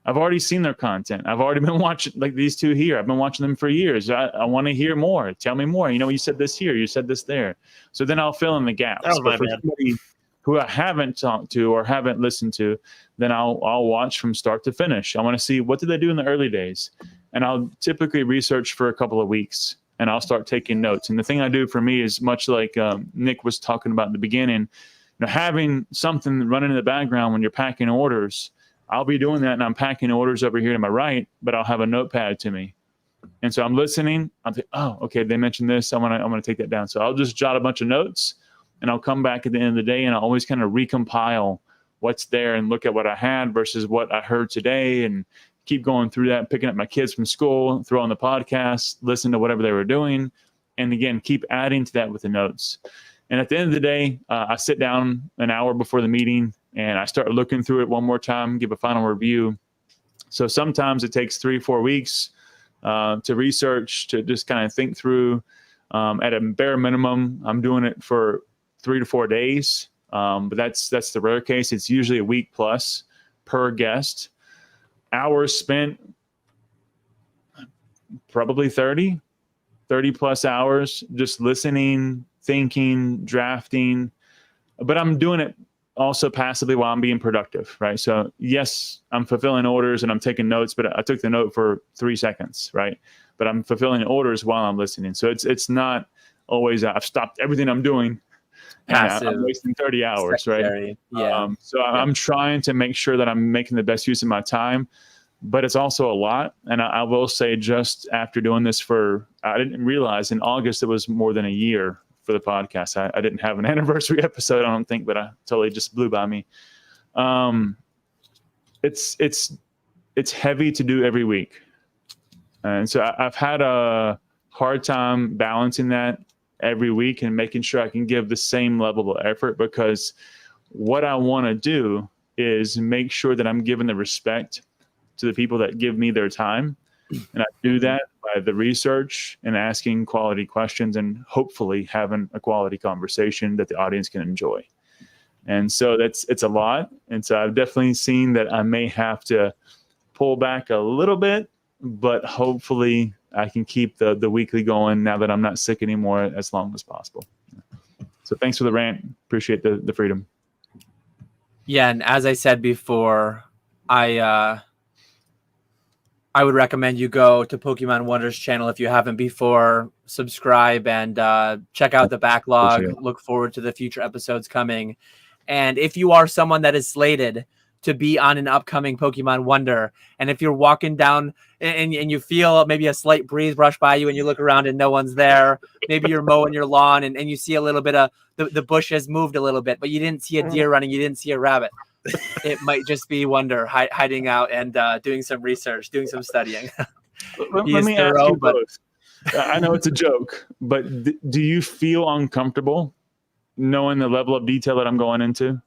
I've already seen their content. I've already been watching, like these two here. I've been watching them for years. I want to hear more. Tell me more. You said this here. You said this there. So then I'll fill in the gaps. That was my for bad. somebody who I haven't talked to or haven't listened to, then I'll watch from start to finish. I want to see, what did they do in the early days? And I'll typically research for a couple of weeks, and I'll start taking notes. And the thing I do for me is much like Nick was talking about in the beginning, having something running in the background when you're packing orders. I'll be doing that, and I'm packing orders over here to my right, but I'll have a notepad to me. And so I'm listening. I'm thinking, oh, okay, they mentioned this. I'm gonna take that down. So I'll just jot a bunch of notes, and I'll come back at the end of the day, and I'll always kind of recompile what's there and look at what I had versus what I heard today, and keep going through that, picking up my kids from school, throw on the podcast, listen to whatever they were doing, and again, keep adding to that with the notes. And at the end of the day, I sit down an hour before the meeting and I start looking through it one more time, give a final review. So sometimes it takes 3-4 weeks to research, to just kind of think through. At a bare minimum, I'm doing it for 3 to 4 days. But that's the rare case. It's usually a week plus per guest. Hours spent, probably 30 plus hours just listening, thinking, drafting, but I'm doing it also passively while I'm being productive, right? So yes, I'm fulfilling orders and I'm taking notes, but I took the note for 3 seconds, right? But I'm fulfilling orders while I'm listening. So it's not always I've stopped everything I'm doing. Passive. I'm wasting 30 hours, Secondary. right? Yeah. I'm trying to make sure that I'm making the best use of my time, but it's also a lot. And I will say, just after doing this I didn't realize in August it was more than a year for the podcast. I didn't have an anniversary episode, I don't think, but I totally just blew by me. It's heavy to do every week. And so I've had a hard time balancing that every week and making sure I can give the same level of effort, because what I want to do is make sure that I'm giving the respect to the people that give me their time. And I do that by the research and asking quality questions and hopefully having a quality conversation that the audience can enjoy. And so it's a lot. And so I've definitely seen that I may have to pull back a little bit, but hopefully I can keep the weekly going now that I'm not sick anymore as long as possible. So thanks for the rant. Appreciate the freedom. Yeah, and as I said before, I would recommend you go to Pokemon Wonders channel if you haven't before. Subscribe and check out the backlog. Look forward to the future episodes coming. And if you are someone that is slated to be on an upcoming Pokemon Wonder, and if you're walking down and you feel maybe a slight breeze brush by you and you look around and no one's there, maybe you're mowing your lawn and you see a little bit of the bush has moved a little bit, but you didn't see a deer running, you didn't see a rabbit. It might just be Wonder hiding out and doing some research, doing some studying. Let me ask you both. I know it's a joke, but do you feel uncomfortable knowing the level of detail that I'm going into?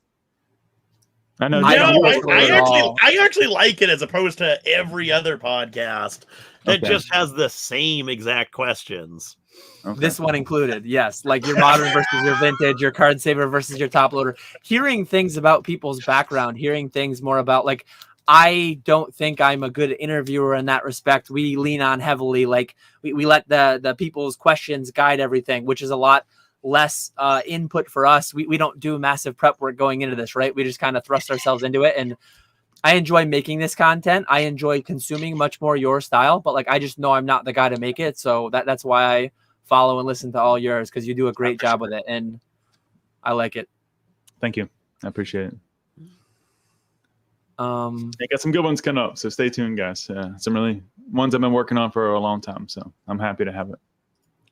I know. I actually like it as opposed to every other podcast that just has the same exact questions. Okay. This one included, yes. Like your modern versus your vintage, your card saver versus your top loader. Hearing things about people's background, hearing things more about, like, I don't think I'm a good interviewer in that respect. We lean on heavily, like we let the people's questions guide everything, which is a lot less input for us. We don't do massive prep work going into this, right? We just kind of thrust ourselves into it. And I enjoy making this content. I enjoy consuming much more your style, but like I just know I'm not the guy to make it. So that's why I follow and listen to all yours, because you do a great job with it, and I like it. Thank you. I appreciate it. I got some good ones coming up, so stay tuned, guys. Some really ones I've been working on for a long time, so I'm happy to have it.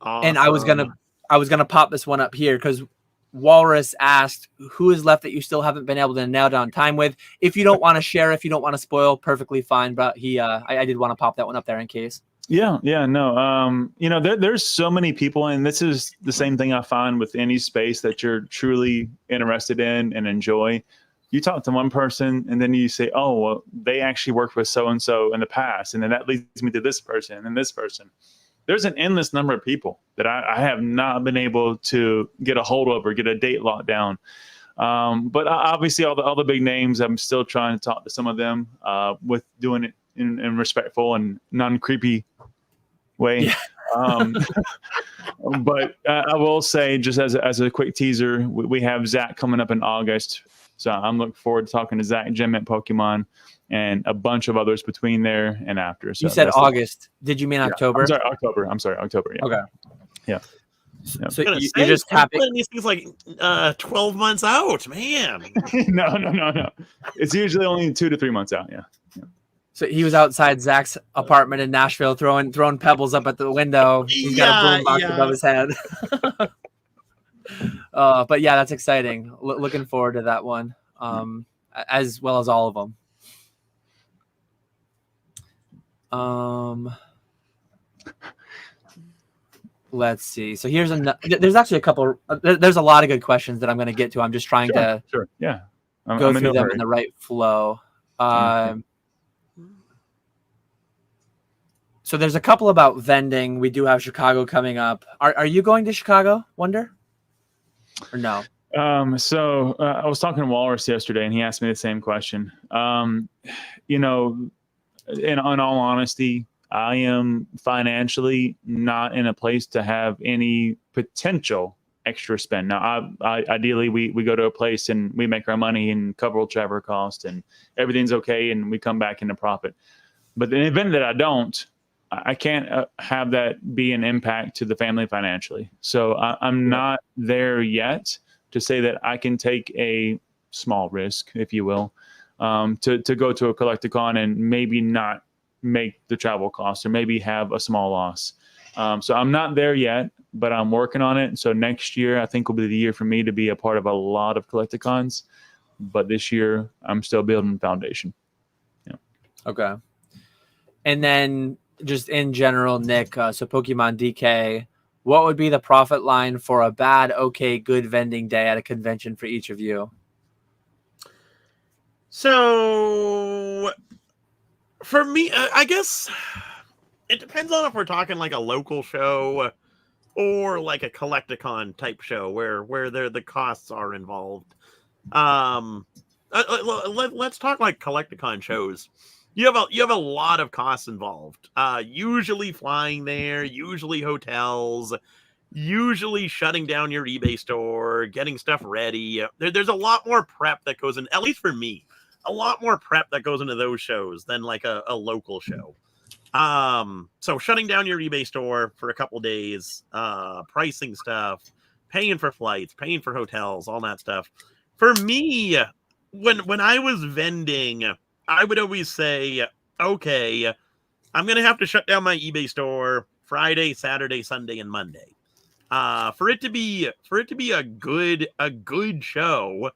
Awesome. And I was gonna pop this one up here because Walrus asked, who is left that you still haven't been able to nail down time with? If you don't want to share, if you don't want to spoil, perfectly fine. But I did want to pop that one up there in case. Yeah, no. There's so many people, and this is the same thing I find with any space that you're truly interested in and enjoy. You talk to one person, and then you say, oh, well, they actually worked with so-and-so in the past, and then that leads me to this person and this person. There's an endless number of people that I have not been able to get a hold of or get a date locked down. But obviously all the big names, I'm still trying to talk to some of them with doing it in respectful and non-creepy way. Yeah. But I will say, just as a quick teaser, we have Zach coming up in August. So I'm looking forward to talking to Zach, Gem at Pokemon, and a bunch of others between there and after. So you said August. Did you mean October? I'm sorry, October. Yeah. Okay. Yeah. So you're just happy. These things like 12 months out, man. No. It's usually only 2 to 3 months out. Yeah. So he was outside Zach's apartment in Nashville throwing pebbles up at the window. He's got a boom box above his head. But yeah, that's exciting. Looking forward to that one, as well as all of them. Let's see. So here's there's actually a couple. There's a lot of good questions that I'm going to get to. I'm just trying to Yeah. go through them in the right flow. So there's a couple about vending. We do have Chicago coming up. Are you going to Chicago, Wonder? Or no? So I was talking to Walrus yesterday, and he asked me the same question. In all honesty, I am financially not in a place to have any potential extra spend. Now, ideally, we go to a place and we make our money and cover travel costs, and everything's okay, and we come back into profit. But in the event that I don't, I can't have that be an impact to the family financially. So I'm not there yet to say that I can take a small risk, if you will, to go to a Collecticon and maybe not make the travel costs or maybe have a small loss. So I'm not there yet, but I'm working on it. So next year, I think will be the year for me to be a part of a lot of Collecticons. But this year, I'm still building foundation. Yeah. Okay. And then just in general, Nick, so Pokemon DK, what would be the profit line for a bad, okay, good vending day at a convention for each of you? So for me, I guess it depends on if we're talking like a local show or like a Collecticon type show where the costs are involved. Let's talk like Collecticon shows. You have a lot of costs involved. Usually flying there, usually hotels, usually shutting down your eBay store, getting stuff ready. There's a lot more prep that goes in, at least for me, a lot more prep that goes into those shows than like a local show. So shutting down your eBay store for a couple days, pricing stuff, paying for flights, paying for hotels, all that stuff. For me, when I was vending, I would always say, okay, I'm going to have to shut down my eBay store Friday, Saturday, Sunday, and Monday. For it to be a good show,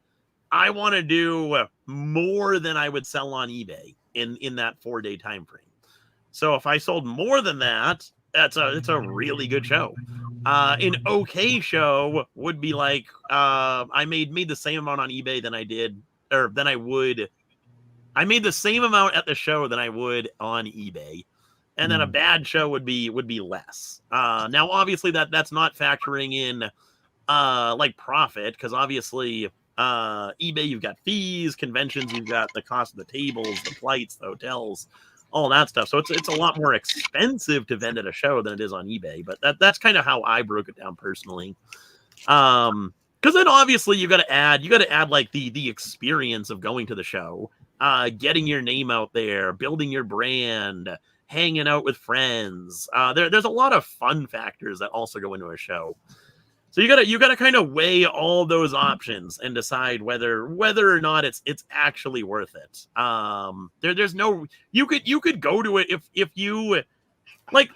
I want to do more than I would sell on eBay in that 4-day time frame. So if I sold more than that, it's a really good show. An okay show would be like I made the same amount on eBay than I would. I made the same amount at the show than I would on eBay, and then a bad show would be less. Now, obviously, that's not factoring in like profit, because obviously eBay, you've got fees, conventions, you've got the cost of the tables, the flights, the hotels, all that stuff. So it's a lot more expensive to vend at a show than it is on eBay. But that's kind of how I broke it down personally. Because then obviously you got to add like the experience of going to the show, getting your name out there, building your brand, hanging out with friends. There's a lot of fun factors that also go into a show. So you gotta kind of weigh all those options and decide whether or not it's actually worth it. There's no, you could go to it if you like.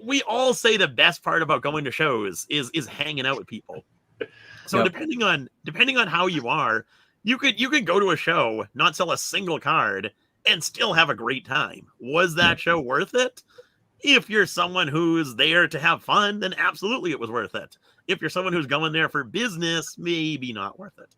We all say the best part about going to shows is hanging out with people. So Yep. depending on how you are, you could go to a show, not sell a single card, and still have a great time. Was that show worth it? If you're someone who's there to have fun, then absolutely it was worth it. If you're someone who's going there for business, maybe not worth it.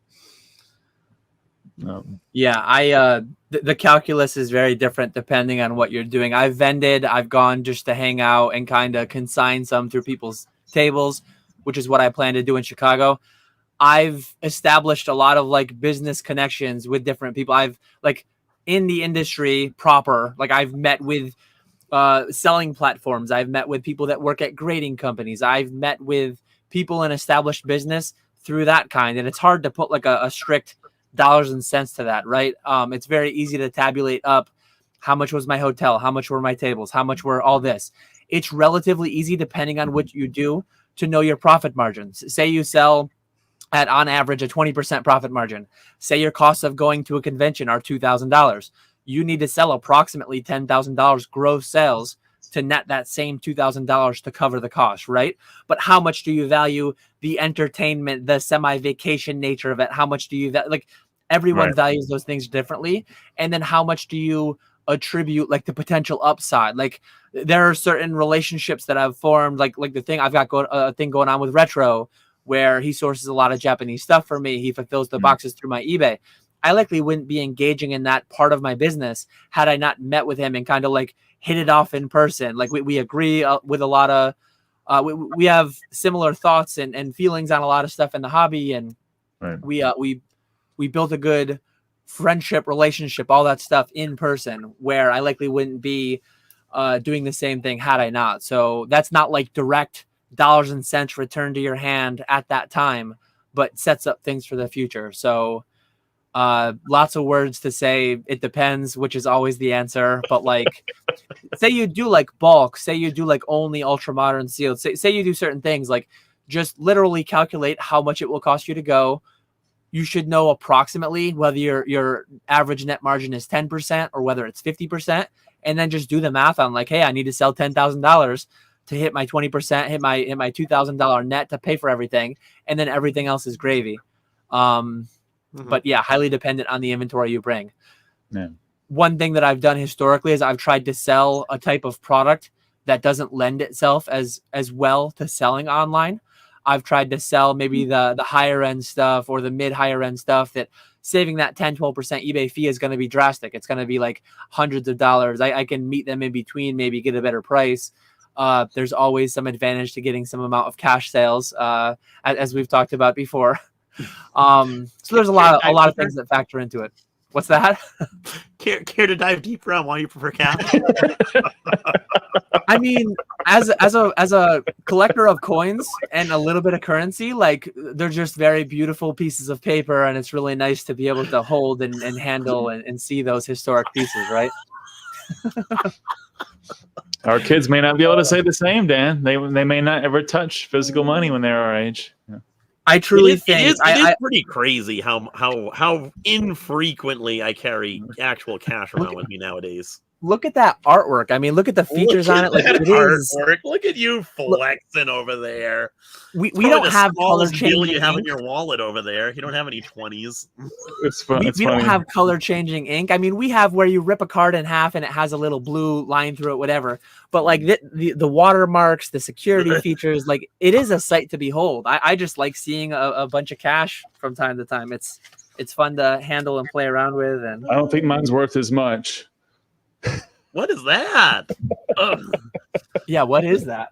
Yeah, the calculus is very different depending on what you're doing. I've vended, I've gone just to hang out and kind of consign some through people's tables, which is what I plan to do in Chicago. I've established a lot of like business connections with different people. I've like in the industry proper, like I've met with selling platforms. I've met with people that work at grading companies. I've met with people in established business through that kind. And it's hard to put like a strict dollars and cents to that, right? It's very easy to tabulate up how much was my hotel, how much were my tables, how much were all this. It's relatively easy depending on what you do to know your profit margins. Say you sell at on average a 20% profit margin. Say your costs of going to a convention are $2,000. You need to sell approximately $10,000 gross sales to net that same $2,000 to cover the cost, right? But how much do you value the entertainment, the semi-vacation nature of it? How much do you like? Everyone values those things differently. And then how much do you attribute like the potential upside? Like there are certain relationships that I've formed, like the thing I've got a thing going on with Retro, where he sources a lot of Japanese stuff for me. He fulfills the boxes through my eBay. I likely wouldn't be engaging in that part of my business had I not met with him and kind of like hit it off in person. Like we agree with a lot of, we have similar thoughts and feelings on a lot of stuff in the hobby. And we built a good friendship, relationship, all that stuff in person, where I likely wouldn't be doing the same thing had I not. So that's not like direct dollars and cents return to your hand at that time, but sets up things for the future. So lots of words to say. It depends, which is always the answer. But like, say you do like bulk, say you do like only ultra modern sealed, say you do certain things, like just literally calculate how much it will cost you to go. You should know approximately whether your average net margin is 10% or whether it's 50%, and then just do the math on like, hey, I need to sell $10,000 to hit my 20%, hit my $2,000 net to pay for everything, and then everything else is gravy. But yeah, highly dependent on the inventory you bring. Yeah. One thing that I've done historically is I've tried to sell a type of product that doesn't lend itself as well to selling online. I've tried to sell maybe the higher end stuff or the mid higher end stuff that saving that 10-12% eBay fee is going to be drastic. It's going to be like hundreds of dollars. I can meet them in between, maybe get a better price. There's always some advantage to getting some amount of cash sales, as we've talked about before. So there's a lot of things that factor into it. What's that? Care to dive deeper on why you prefer cash? I mean, as a collector of coins and a little bit of currency, like they're just very beautiful pieces of paper, and it's really nice to be able to hold and handle and see those historic pieces, right? Our kids may not be able to say the same, Dan. They may not ever touch physical money when they're our age. Yeah. I truly think it is pretty crazy how infrequently I carry actual cash around with me nowadays. Look at that artwork. I mean, look at the features on it. Like it is. Look at you flexing over there. We don't have color changing. You have in your wallet over there. You don't have any 20s. It's fun. We don't have color changing ink. I mean, we have where you rip a card in half and it has a little blue line through it, whatever. But like the watermarks, the security features, like it is a sight to behold. I just like seeing a bunch of cash from time to time. It's fun to handle and play around with. And I don't think mine's worth as much. What is that? Yeah, what is that?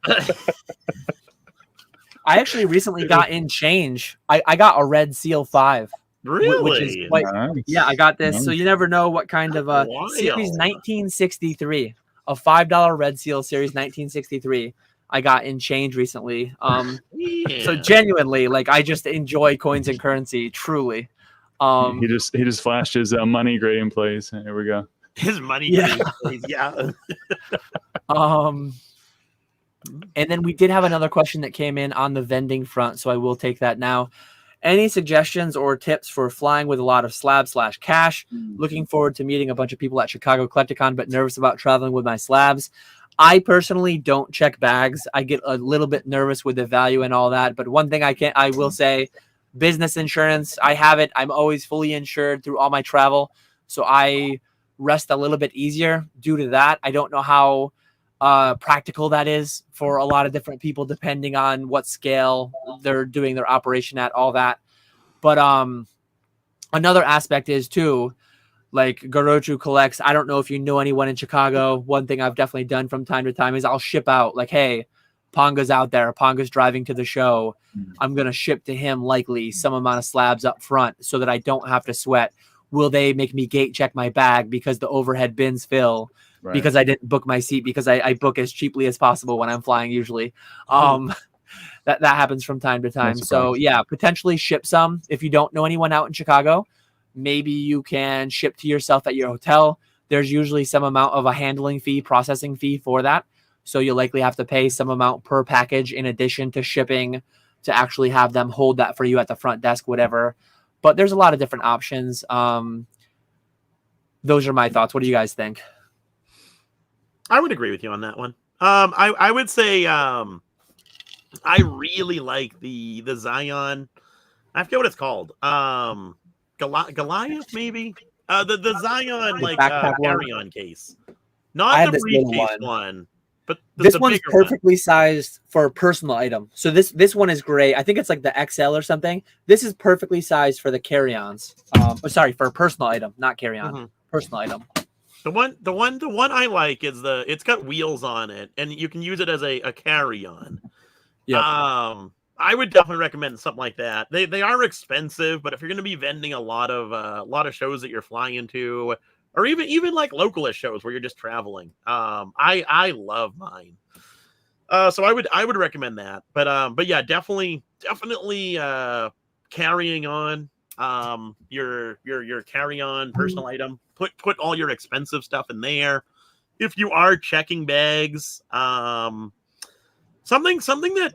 I actually recently got in change. I got a red seal 5. Really? Which is quite, Nice. yeah, I got this. So you never know what kind of series 1963, a $5 red seal series 1963. I got in change recently. Yeah. So genuinely, like, I just enjoy coins and currency, truly. He just flashed his money grading place. Here we go. His money. Yeah. Yeah. And then we did have another question that came in on the vending front, so I will take that now. Any suggestions or tips for flying with a lot of slab/cash? Looking forward to meeting a bunch of people at Chicago Collecticon, but nervous about traveling with my slabs. I personally don't check bags. I get a little bit nervous with the value and all that. But one thing I will say, business insurance, I have it. I'm always fully insured through all my travel. So I rest a little bit easier due to that. I don't know how practical that is for a lot of different people, depending on what scale they're doing their operation at, all that. But another aspect is too, like Garochu collects. I don't know if you know anyone in Chicago. One thing I've definitely done from time to time is I'll ship out, like, hey, Ponga's out there. Ponga's driving to the show. I'm going to ship to him likely some amount of slabs up front so that I don't have to sweat. Will they make me gate check my bag because the overhead bins fill? Right. Because I didn't book my seat, because I book as cheaply as possible when I'm flying usually. That happens from time to time. So yeah, potentially ship some. If you don't know anyone out in Chicago, maybe you can ship to yourself at your hotel. There's usually some amount of a handling fee, processing fee for that. So you'll likely have to pay some amount per package in addition to shipping to actually have them hold that for you at the front desk, whatever. But there's a lot of different options. Those are my thoughts. What do you guys think? I would agree with you on that one. I would say I really like the Zion. I forget what it's called. Goliath, maybe. The Zion like carry-on case, not the briefcase one, but this one's perfectly sized for a personal item. So this one is great. I think it's like the XL or something. This is perfectly sized for the carry-ons. Sorry, for a personal item, not carry-on. Personal item. The one I like is it's got wheels on it, and you can use it as a carry-on. Yeah. I would definitely recommend something like that. They are expensive, but if you're going to be vending a lot of shows that you're flying to, or even like localist shows where you're just traveling, I love mine. So I would recommend that. But yeah, definitely carrying on your carry-on personal item. Put all your expensive stuff in there. If you are checking bags, something that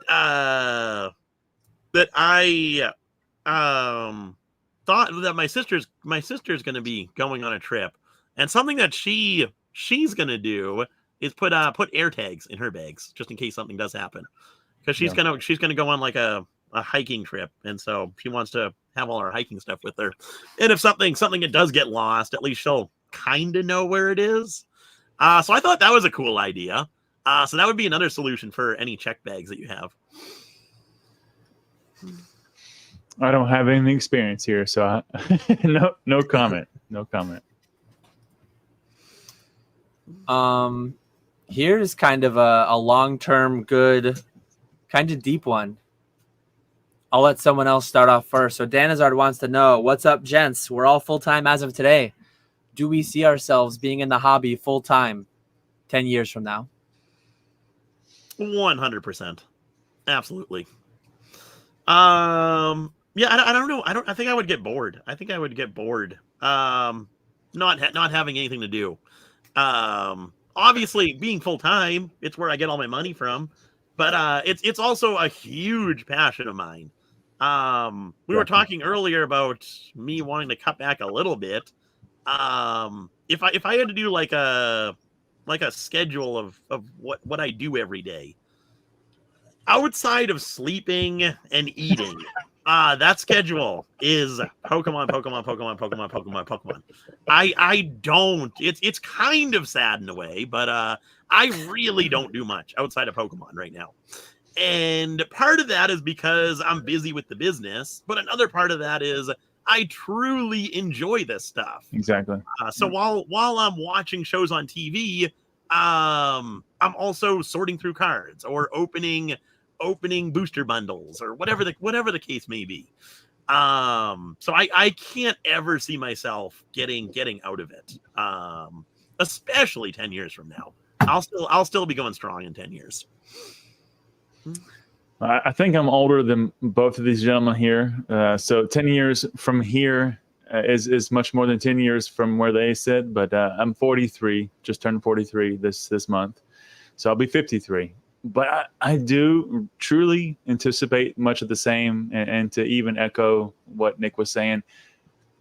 I thought that my sister's going to be going on a trip, and something that she's going to do is put air tags in her bags just in case something does happen, because she's gonna go on like a hiking trip, and so she wants to have all her hiking stuff with her. And if something that does get lost, at least she'll kind of know where it is. So I thought that was a cool idea. So that would be another solution for any check bags that you have. I don't have any experience here, so no comment. No comment. Here's kind of a long-term, good, kind of deep one. I'll let someone else start off first. So Danazard wants to know, what's up, gents? We're all full-time as of today. Do we see ourselves being in the hobby full-time 10 years from now? 100%. Absolutely. Yeah, I don't know. I think I would get bored. I think I would get bored. Not having anything to do. Obviously being full-time, it's where I get all my money from, but it's also a huge passion of mine. We were talking earlier about me wanting to cut back a little bit. If I had to do like a schedule of what I do every day, outside of sleeping and eating, that schedule is Pokemon. I don't. It's kind of sad in a way, but I really don't do much outside of Pokemon right now. And part of that is because I'm busy with the business, but another part of that is I truly enjoy this stuff. Exactly. So while I'm watching shows on TV, I'm also sorting through cards or opening booster bundles or whatever the case may be. So I can't ever see myself getting out of it. Especially 10 years from now. I'll still be going strong in 10 years. I think I'm older than both of these gentlemen here. So 10 years from here is much more than 10 years from where they sit. But I'm 43, just turned 43 this month. So I'll be 53. But I do truly anticipate much of the same. And to even echo what Nick was saying,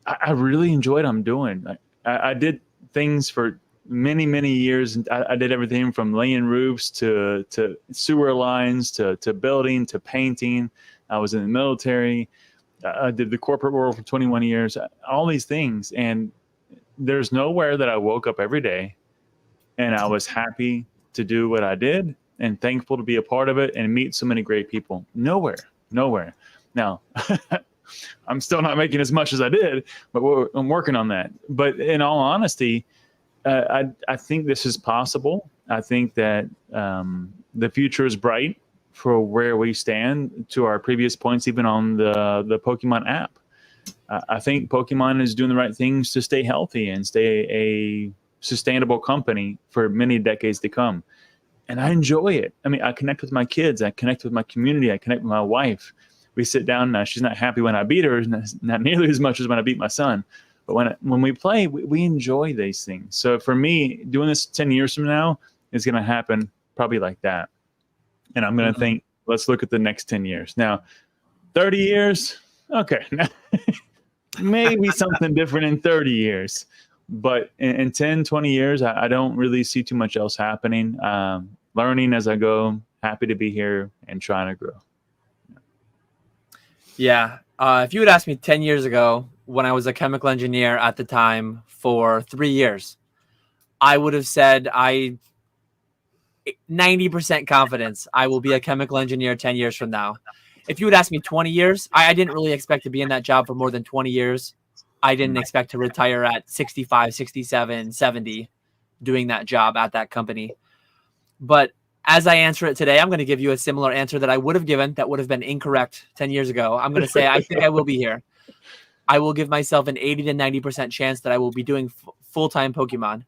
I really enjoyed what I'm doing. I did things for many years. I did everything from laying roofs to sewer lines to building to painting. I was in the military. I did the corporate world for 21 years. All these things, and there's nowhere that I woke up every day and I was happy to do what I did and thankful to be a part of it and meet so many great people. Nowhere. Now, I'm still not making as much as I did, but I'm working on that. But in all honesty, I think this is possible. I think that the future is bright for where we stand. To our previous points, even on the Pokemon app, I think Pokemon is doing the right things to stay healthy and stay a sustainable company for many decades to come. And I enjoy it. I mean, I connect with my kids. I connect with my community. I connect with my wife. We sit down. She's not happy when I beat her, not nearly as much as when I beat my son. But when we play, we enjoy these things. So for me, doing this 10 years from now is going to happen probably like that. And I'm going to think, let's look at the next 10 years. Now, 30 years, okay. Maybe something different in 30 years. But in 10, 20 years, I don't really see too much else happening. Learning as I go, happy to be here and trying to grow. Yeah. If you had asked me 10 years ago, when I was a chemical engineer at the time for 3 years, I would have said 90% confidence I will be a chemical engineer 10 years from now. If you would ask me 20 years, I didn't really expect to be in that job for more than 20 years. I didn't expect to retire at 65, 67, 70 doing that job at that company. But as I answer it today, I'm going to give you a similar answer that I would have given that would have been incorrect 10 years ago. I'm going to say I think I will be here. I will give myself an 80 to 90% chance that I will be doing full-time Pokemon.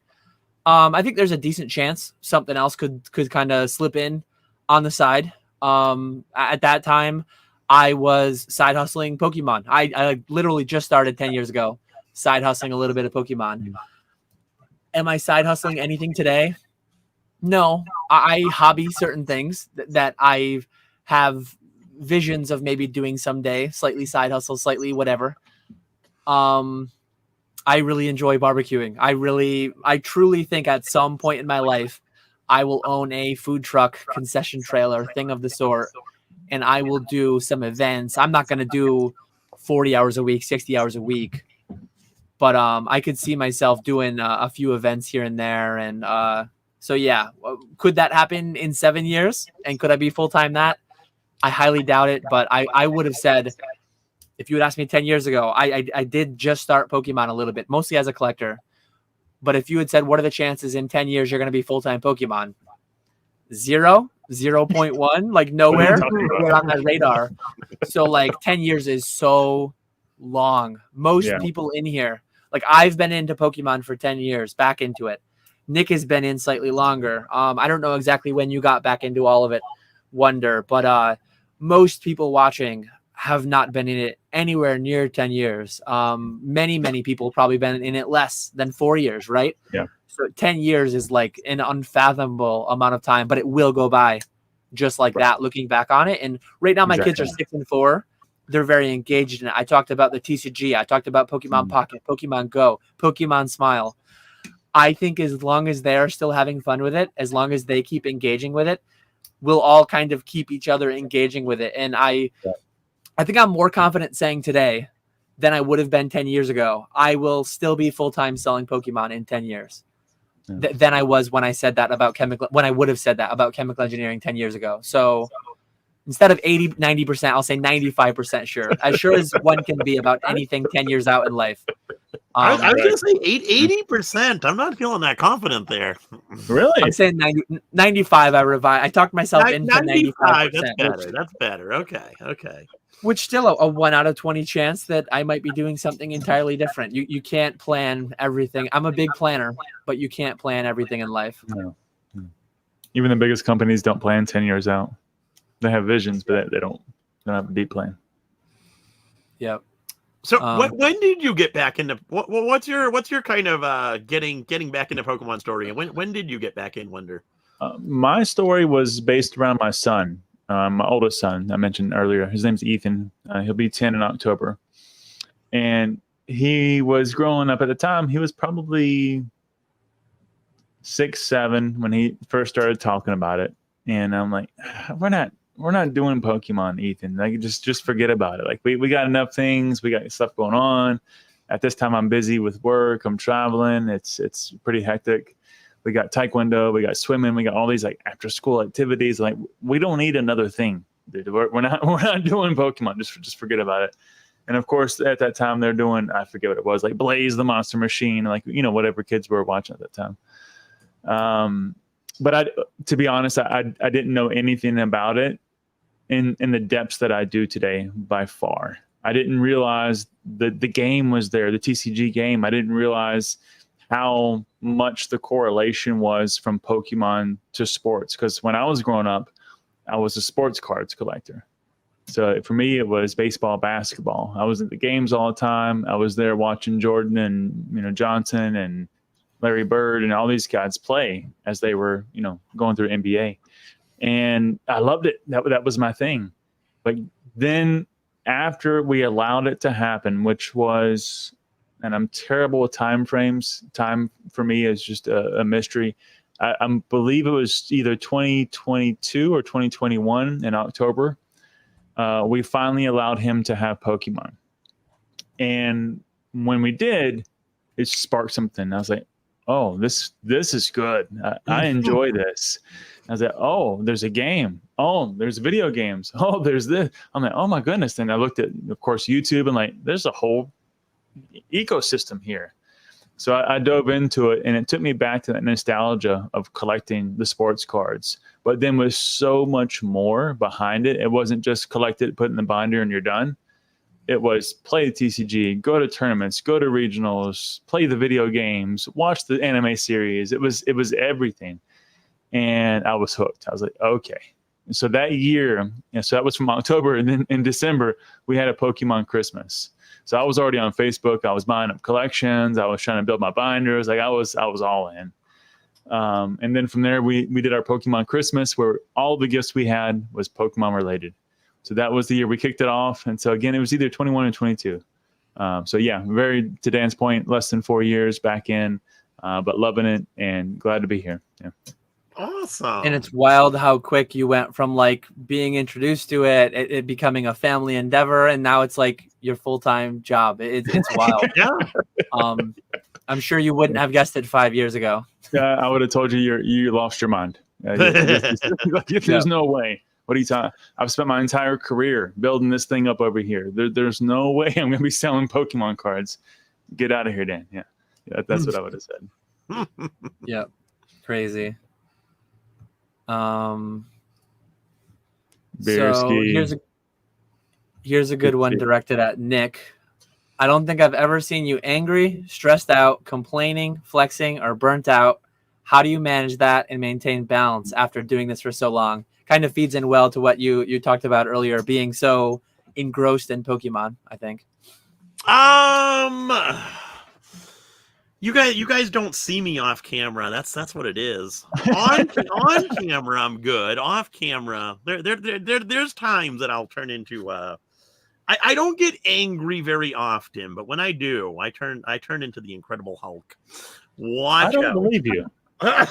I think there's a decent chance something else could kind of slip in on the side. At that time, I was side hustling Pokemon. I literally just started 10 years ago, side hustling a little bit of Pokemon. Am I side hustling anything today? No. I hobby certain things that I have visions of maybe doing someday, slightly side hustle, slightly whatever. I really enjoy barbecuing. I truly think at some point in my life, I will own a food truck, concession trailer, thing of the sort, and I will do some events. I'm not going to do 40 hours a week, 60 hours a week, but I could see myself doing a few events here and there. And so, yeah, could that happen in 7 years? And could I be full-time that? I highly doubt it, but I would have said, if you had asked me 10 years ago, I did just start Pokemon a little bit, mostly as a collector. But if you had said, what are the chances in 10 years you're going to be full-time Pokemon? 0, 0.1, like nowhere on that radar. So like 10 years is so long. Most people in here, like I've been into Pokemon for 10 years, back into it. Nick has been in slightly longer. I don't know exactly when you got back into all of it, Wonder, but most people watching have not been in it anywhere near 10 years. Many people probably been in it less than 4 years, right? Yeah. So 10 years is like an unfathomable amount of time, but it will go by just like that, looking back on it. And right now my kids are 6 and 4. They're very engaged in it. I talked about the TCG. I talked about Pokemon Pocket, Pokemon Go, Pokemon Smile. I think as long as they're still having fun with it, as long as they keep engaging with it, we'll all kind of keep each other engaging with it. And I think I'm more confident saying today than I would have been 10 years ago. I will still be full-time selling Pokemon in 10 years than I was when I said that about when I would have said that about chemical engineering 10 years ago. So instead of 80, 90%, I'll say 95% sure. As sure as one can be about anything 10 years out in life. I was going to say 80%. I'm not feeling that confident there. Really? I'm saying 95. I talked myself into 95%. That's better. That's better. Okay. Which still a 1 out of 20 chance that I might be doing something entirely different. You can't plan everything. I'm a big planner, but you can't plan everything in life. No. Even the biggest companies don't plan 10 years out. they have visions, but they don't have a deep plan. Yep. So when did you get back into what's your kind of getting back into Pokemon story, and when did you get back in Wonder? My story was based around my son, my oldest son. I mentioned earlier. His name's Ethan. He'll be 10 in October, and he was growing up at the time. He was probably 6, 7 when he first started talking about it, and I'm like, we're not doing Pokemon, Ethan. Like, just forget about it. Like, we got enough things. We got stuff going on. At this time, I'm busy with work. I'm traveling. It's pretty hectic. We got taekwondo. We got swimming. We got all these like after school activities. Like, we don't need another thing, dude. We're not doing Pokemon. Just forget about it. And of course, at that time, they're doing, I forget what it was, like Blaze the Monster Machine, like, whatever kids were watching at that time. But to be honest, I didn't know anything about it in the depths that I do today by far. I didn't realize the game was there, the TCG game. I didn't realize how much the correlation was from Pokemon to sports. Because when I was growing up, I was a sports cards collector. So for me, it was baseball, basketball. I was at the games all the time. I was there watching Jordan and Johnson and Larry Bird and all these guys play as they were, going through NBA. And I loved it. That was my thing. But then after we allowed it to happen, which was, and I'm terrible with time frames. Time for me is just a mystery. I believe it was either 2022 or 2021 in October. We finally allowed him to have Pokemon. And when we did, it sparked something. I was like, oh, this is good. I enjoy this. I was like, oh, there's a game. Oh, there's video games. Oh, there's this. I'm like, oh my goodness. And I looked at, of course, YouTube, and like, there's a whole ecosystem here. So I dove into it, and it took me back to that nostalgia of collecting the sports cards. But then with so much more behind it, it wasn't just collect it, put it in the binder, and you're done. It was play the TCG, go to tournaments, go to regionals, play the video games, watch the anime series. It was everything. And I was hooked. I was like, okay. And so that year, so that was from October, and then in December, we had a Pokemon Christmas. So I was already on Facebook. I was buying up collections. I was trying to build my binders. Like I was all in. And then from there, we did our Pokemon Christmas, where all the gifts we had was Pokemon related. So that was the year we kicked it off. And so again, it was either 21 or 22. So yeah, to Dan's point, less than 4 years back in, but loving it and glad to be here. Yeah. Awesome. And it's wild how quick you went from like being introduced to it becoming a family endeavor, and now it's like your full-time job. It's wild. Yeah. I'm sure you wouldn't have guessed it 5 years ago. Yeah, I would have told you you lost your mind. There's no way. What are you talking? I've spent my entire career building this thing up over here. There's no way I'm going to be selling Pokemon cards. Get out of here, Dan. Yeah, that's what I would have said. Yeah, crazy. So here's a good one directed at Nick. I don't think I've ever seen you angry, stressed out, complaining, flexing, or burnt out. How do you manage that and maintain balance after doing this for so long? Kind of feeds in well to what you talked about earlier, being so engrossed in Pokemon, I think. You guys don't see me off camera. That's what it is. On camera, I'm good. Off camera, there's times that I'll turn into I don't get angry very often, but when I do, I turn into the Incredible Hulk. Watch out. I don't believe you. I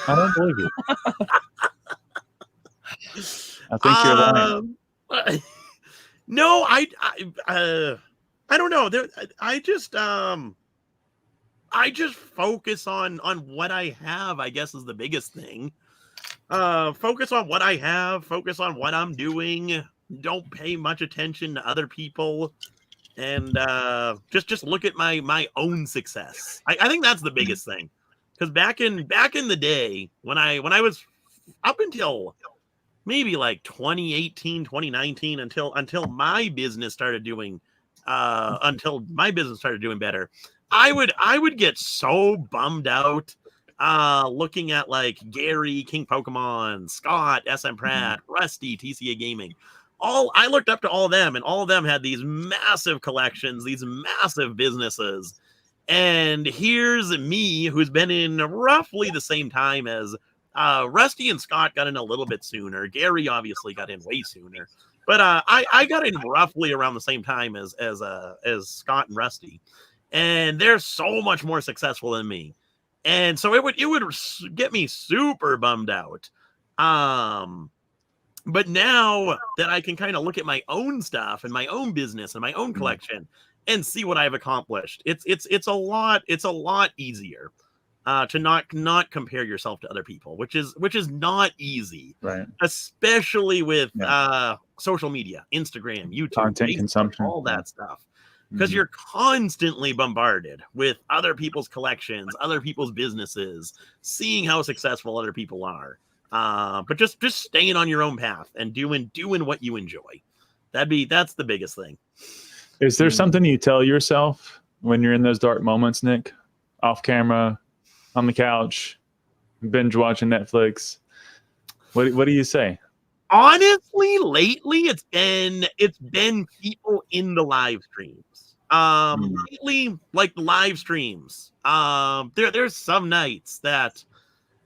think you're lying. No, I don't know. I just focus on what I have, I guess, is the biggest thing. Focus on what I have, focus on what I'm doing. Don't pay much attention to other people, and just look at my own success. I think that's the biggest thing. Because back in the day, when I was up until maybe like 2018, 2019, until my business started doing better, I would get so bummed out looking at like Gary, King Pokemon, Scott, SM Pratt, Rusty, TCA Gaming. I looked up to all of them, and all of them had these massive collections, these massive businesses. And here's me, who's been in roughly the same time as Rusty and Scott got in a little bit sooner. Gary obviously got in way sooner, but I got in roughly around the same time as Scott and Rusty, and they're so much more successful than me. And so it would get me super bummed out. But now that I can kind of look at my own stuff and my own business and my own collection and see what I've accomplished, it's a lot easier to not compare yourself to other people, which is not easy, right? Especially with social media, Instagram, YouTube, content Facebook, consumption, all that stuff. Because you're constantly bombarded with other people's collections, other people's businesses, seeing how successful other people are. But just staying on your own path and doing what you enjoy. That's the biggest thing. Is there something you tell yourself when you're in those dark moments, Nick? Off camera, on the couch, binge watching Netflix. What do you say? Honestly, lately it's been people in the live streams. Lately, like the live streams. There's some nights that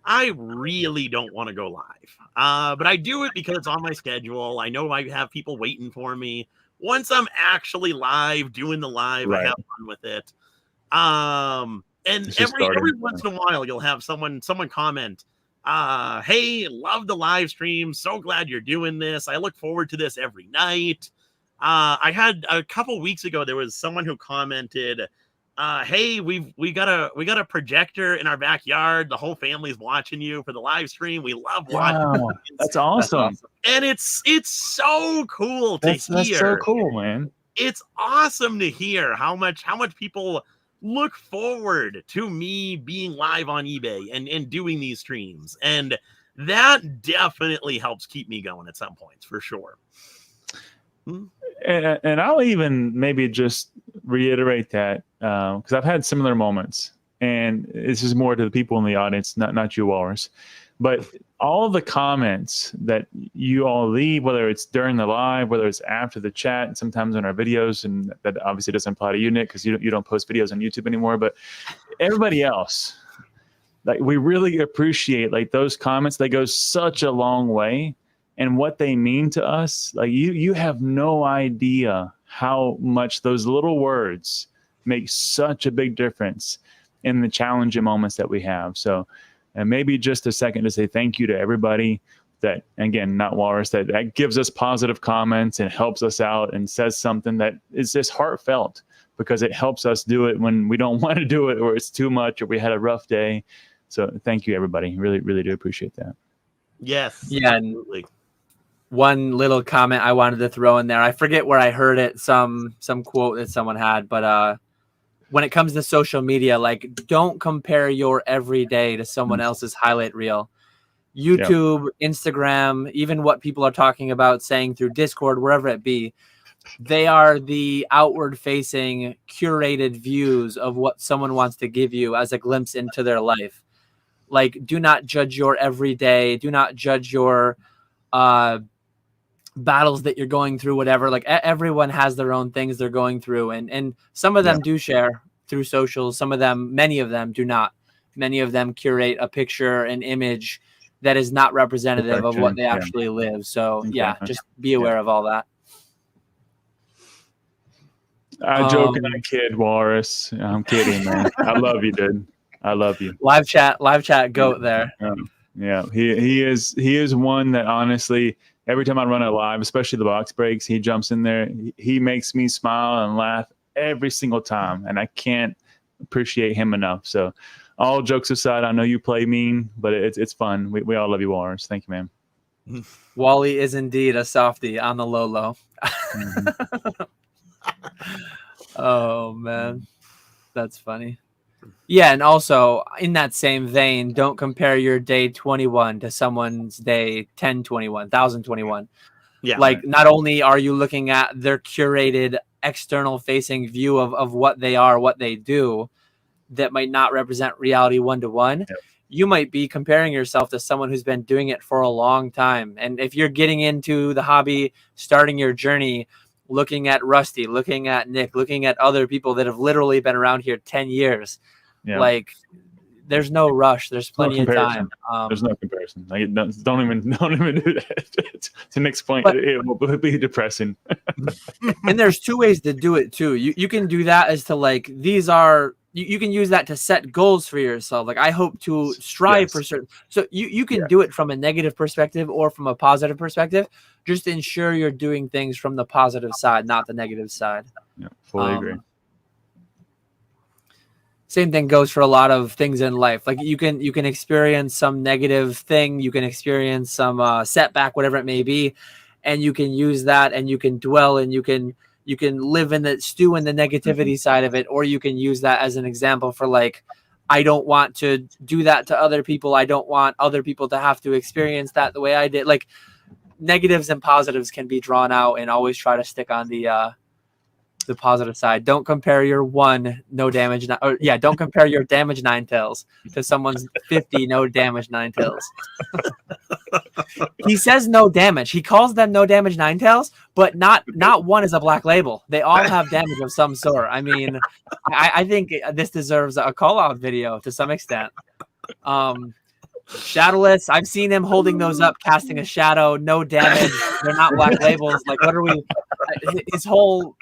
I really don't want to go live. But I do it because it's on my schedule. I know I have people waiting for me. Once I'm actually live doing the live, I have fun with it. And every once in a while you'll have someone comment, hey, love the live stream. So glad you're doing this. I look forward to this every night. I had a couple weeks ago, there was someone who commented, hey, we got a projector in our backyard. The whole family's watching you for the live stream. We love watching. Wow, that's awesome. And it's so cool to hear. That's so cool, man. It's awesome to hear how much people look forward to me being live on eBay and doing these streams. And that definitely helps keep me going at some points, for sure. And I'll even maybe just reiterate that because I've had similar moments, and this is more to the people in the audience, not you, Walrus. But all the comments that you all leave, whether it's during the live, whether it's after the chat, and sometimes on our videos, and that obviously doesn't apply to you, Nick, because you don't post videos on YouTube anymore, but everybody else, like, we really appreciate like those comments. They go such a long way, and what they mean to us. Like you have no idea how much those little words make such a big difference in the challenging moments that we have. So, and maybe just a second to say thank you to everybody that, again, not Walrus, that gives us positive comments and helps us out and says something that is just heartfelt, because it helps us do it when we don't want to do it, or it's too much, or we had a rough day. So thank you, everybody. Really, really do appreciate that. Yes. Yeah. Absolutely. One little comment I wanted to throw in there. I forget where I heard it, some quote that someone had, but when it comes to social media, like, don't compare your everyday to someone else's highlight reel. YouTube, Instagram, even what people are talking about, saying through Discord, wherever it be, they are the outward facing, curated views of what someone wants to give you as a glimpse into their life. Like, do not judge your everyday. Do not judge your battles that you're going through, whatever. Like, everyone has their own things they're going through, and some of them do share through socials. Some of them, many of them do not. Many of them curate a picture, an image that is not representative of what they actually live. So just be aware of all that. I joke and I kid, Walrus. I'm kidding, man. I love you, dude. I love you. Live chat goat there. Yeah, he is one that, honestly, every time I run a live, especially the box breaks, he jumps in there. He makes me smile and laugh every single time, and I can't appreciate him enough. So, all jokes aside, I know you play mean, but it's fun. We all love you, Walrus. Thank you, man. Wally is indeed a softie on the low. Oh man, that's funny. Yeah, and also in that same vein, don't compare your day 21 to someone's day 1021, 1021. Yeah, like, not only are you looking at their curated external facing view of what they are, what they do, that might not represent reality 1-to-1. you might be comparing yourself to someone who's been doing it for a long time. And if you're getting into the hobby, starting your journey, looking at Rusty, looking at Nick, looking at other people that have literally been around here 10 years, like there's no rush. There's plenty of time. There's no comparison. Like, don't even do that. To Nick's point, it will be depressing. And there's two ways to do it too. You can do that as to like, these are, you can use that to set goals for yourself. Like, I hope to strive for certain. So you can do it from a negative perspective or from a positive perspective. Just ensure you're doing things from the positive side, not the negative side. Yeah, fully agree. Same thing goes for a lot of things in life. Like you can experience some negative thing, you can experience some setback, whatever it may be, and you can use that, and you can dwell, and you can live in the stew in the negativity side of it, or you can use that as an example for like, I don't want to do that to other people. I don't want other people to have to experience that the way I did. Like, negatives and positives can be drawn out, and always try to stick on the positive side. Don't compare your don't compare your damage Ninetales to someone's 50 no damage Ninetales. He says no damage. He calls them no damage Ninetales, but not one is a black label. They all have damage of some sort. I mean, I think this deserves a call out video to some extent. Shadowless, I've seen him holding those up, casting a shadow, no damage. They're not black labels. Like, what are we? His whole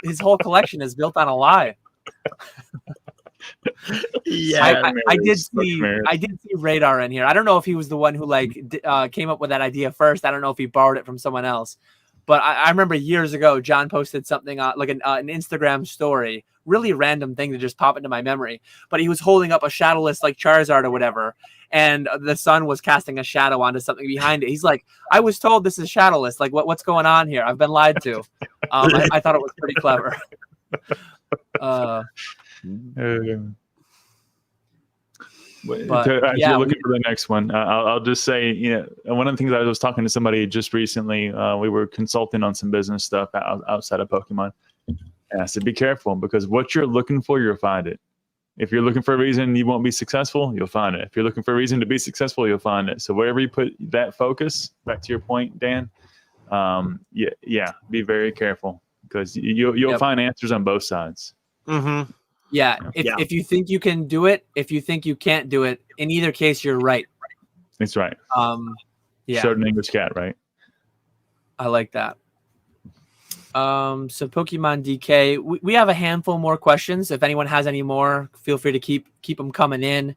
collection is built on a lie. Yeah, I did see Radar in here. I don't know if he was the one who came up with that idea first. I don't know if he borrowed it from someone else. But I remember years ago, John posted something on like an Instagram story, really random thing to just pop into my memory. But he was holding up a shadowless like Charizard or whatever, and the sun was casting a shadow onto something behind it. He's like, I was told this is shadowless. Like, what's going on here? I've been lied to. I thought it was pretty clever. As you're looking for the next one, I'll just say, one of the things I was talking to somebody just recently, we were consulting on some business stuff outside of Pokemon. And I said, be careful, because what you're looking for, you'll find it. If you're looking for a reason you won't be successful, you'll find it. If you're looking for a reason to be successful, you'll find it. So wherever you put that focus, back to your point, Dan, be very careful, because you'll find answers on both sides. Mm-hmm. Yeah. If you think you can do it, if you think you can't do it, in either case, you're right. That's right. Yeah. Showed an English cat, right? I like that. So Pokemon DK, we have a handful more questions. If anyone has any more, feel free to keep them coming in.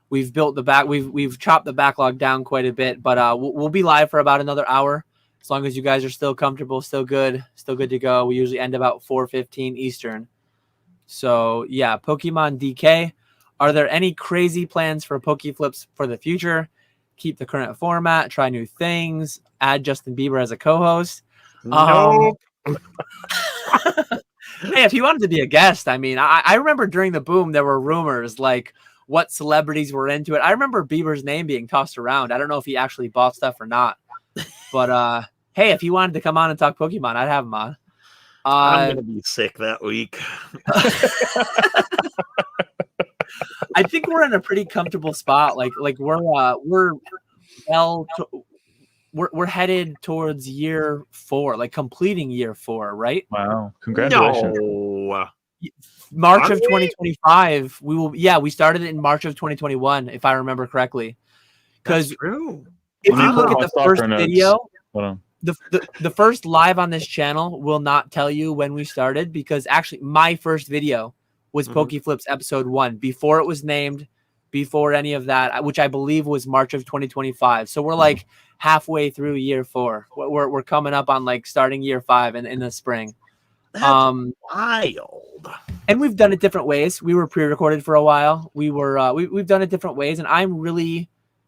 We've built we've chopped the backlog down quite a bit, but we'll be live for about another hour, as long as you guys are still comfortable, still good to go. We usually end about 4:15 Eastern. So yeah, Pokemon DK. Are there any crazy plans for PokeFlipz for the future? Keep the current format, try new things, add Justin Bieber as a co-host. Nope. Hey, if he wanted to be a guest, I mean, I remember during the boom there were rumors like what celebrities were into it. I remember Bieber's name being tossed around. I don't know if he actually bought stuff or not, but hey, if he wanted to come on and talk Pokemon, I'd have him on. I'm gonna be sick that week. I think we're in a pretty comfortable spot. Like we're headed towards year 4, like completing year 4, right? Wow, congratulations! No. March of 2025. We will. Yeah, we started it in March of 2021, if I remember correctly. Because if you look at the first video, the first live on this channel will not tell you when we started, because actually my first video was PokeFlipz episode 1, before it was named, before any of that, which I believe was March of 2025. So we're like halfway through year 4. We're coming up on like starting year 5 in the spring. That's wild. And we've done it different ways. We were pre-recorded for a while. We've done it different ways, and I'm really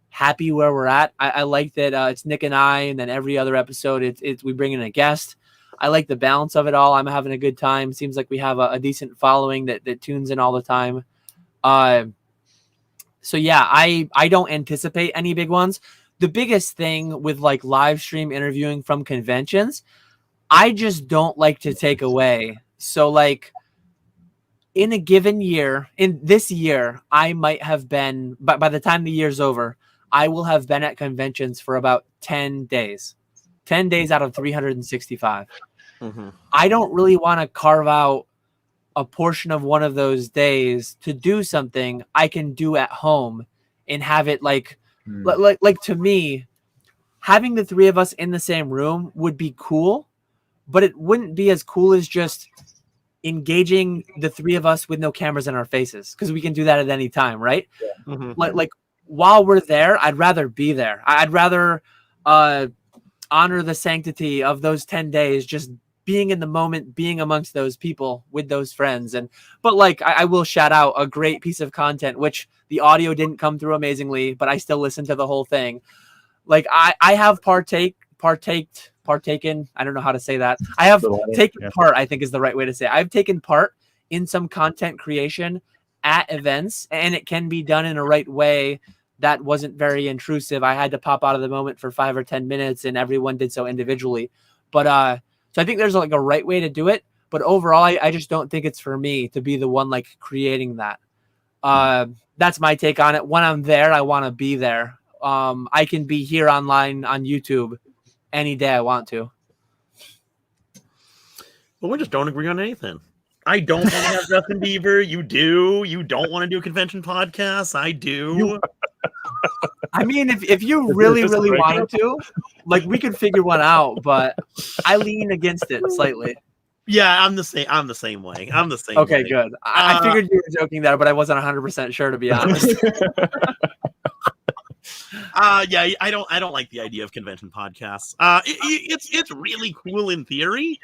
happy where we're at. I like that it's Nick and I, and then every other episode it's we bring in a guest. I like the balance of it all. I'm having a good time. Seems like we have a decent following that tunes in all the time. So yeah, I don't anticipate any big ones. The biggest thing with like live stream interviewing from conventions, I just don't like to take away. So like, in a given year, in this year, I might have been, by the time the year's over, I will have been at conventions for about 10 days. 10 days out of 365. Mm-hmm. I don't really want to carve out a portion of one of those days to do something I can do at home and have it like to me, having the three of us in the same room would be cool, but it wouldn't be as cool as just engaging the three of us with no cameras in our faces, because we can do that at any time, right? Yeah. Mm-hmm. Like while we're there, I'd rather be there. I'd rather honor the sanctity of those 10 days, just being in the moment, being amongst those people with those friends. But like I will shout out a great piece of content, which the audio didn't come through amazingly, but I still listened to the whole thing. Like I have partaken. I don't know how to say that. I have taken part, I think is the right way to say it. I've taken part in some content creation at events, and it can be done in a right way that wasn't very intrusive. I had to pop out of the moment for 5 or 10 minutes, and everyone did so individually. But so I think there's like a right way to do it. But overall, I just don't think it's for me to be the one like creating that. That's my take on it. When I'm there, I want to be there. I can be here online on YouTube any day I want to. But we just don't agree on anything. I don't want to have Justin Bieber. You do. You don't want to do convention podcasts. I do. I mean, if you really wanted to, like, we could figure one out, but I lean against it slightly. Yeah, I'm the same. I'm the same way. I'm the same. Okay, way. good. I figured you were joking there, but I wasn't 100% sure, to be honest. Yeah, I don't like the idea of convention podcasts. It's really cool in theory,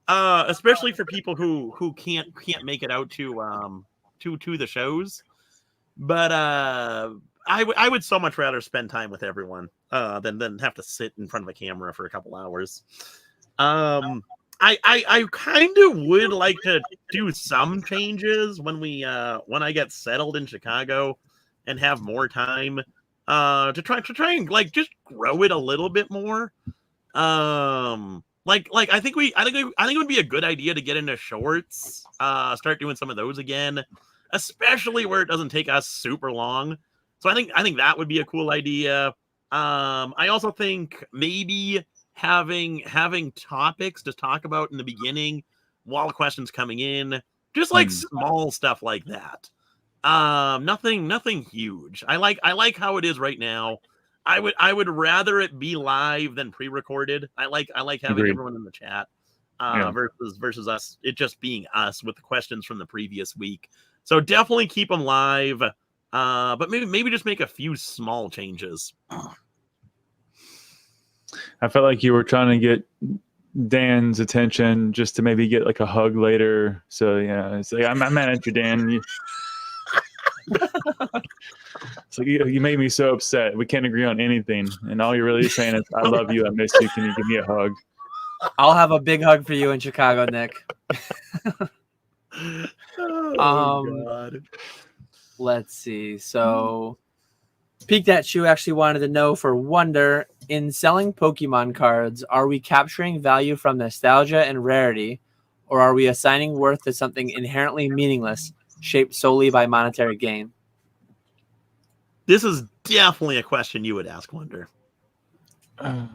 especially for people who can't make it out to the shows. But I would so much rather spend time with everyone than have to sit in front of a camera for a couple hours. I kind of would like to do some changes when I get settled in Chicago and have more time to try and like just grow it a little bit more. I think it would be a good idea to get into shorts, start doing some of those again, especially where it doesn't take us super long. So I think that would be a cool idea. I also think maybe having topics to talk about in the beginning while questions coming in, just like small stuff like that. Nothing huge. I like how it is right now. I would rather it be live than pre-recorded. I like having everyone in the chat versus us, it just being us with the questions from the previous week. So definitely keep them live. But maybe just make a few small changes. I felt like you were trying to get Dan's attention just to maybe get like a hug later. So yeah, it's like, I'm mad at you, Dan. It's like you made me so upset. We can't agree on anything, and all you're really saying is, "I love you. I miss you. Can you give me a hug?" I'll have a big hug for you in Chicago, Nick. God. Let's see. So, Peek That Shoe actually wanted to know for Wonder, in selling Pokemon cards, are we capturing value from nostalgia and rarity, or are we assigning worth to something inherently meaningless, shaped solely by monetary gain? This is definitely a question you would ask, Wonder. Well,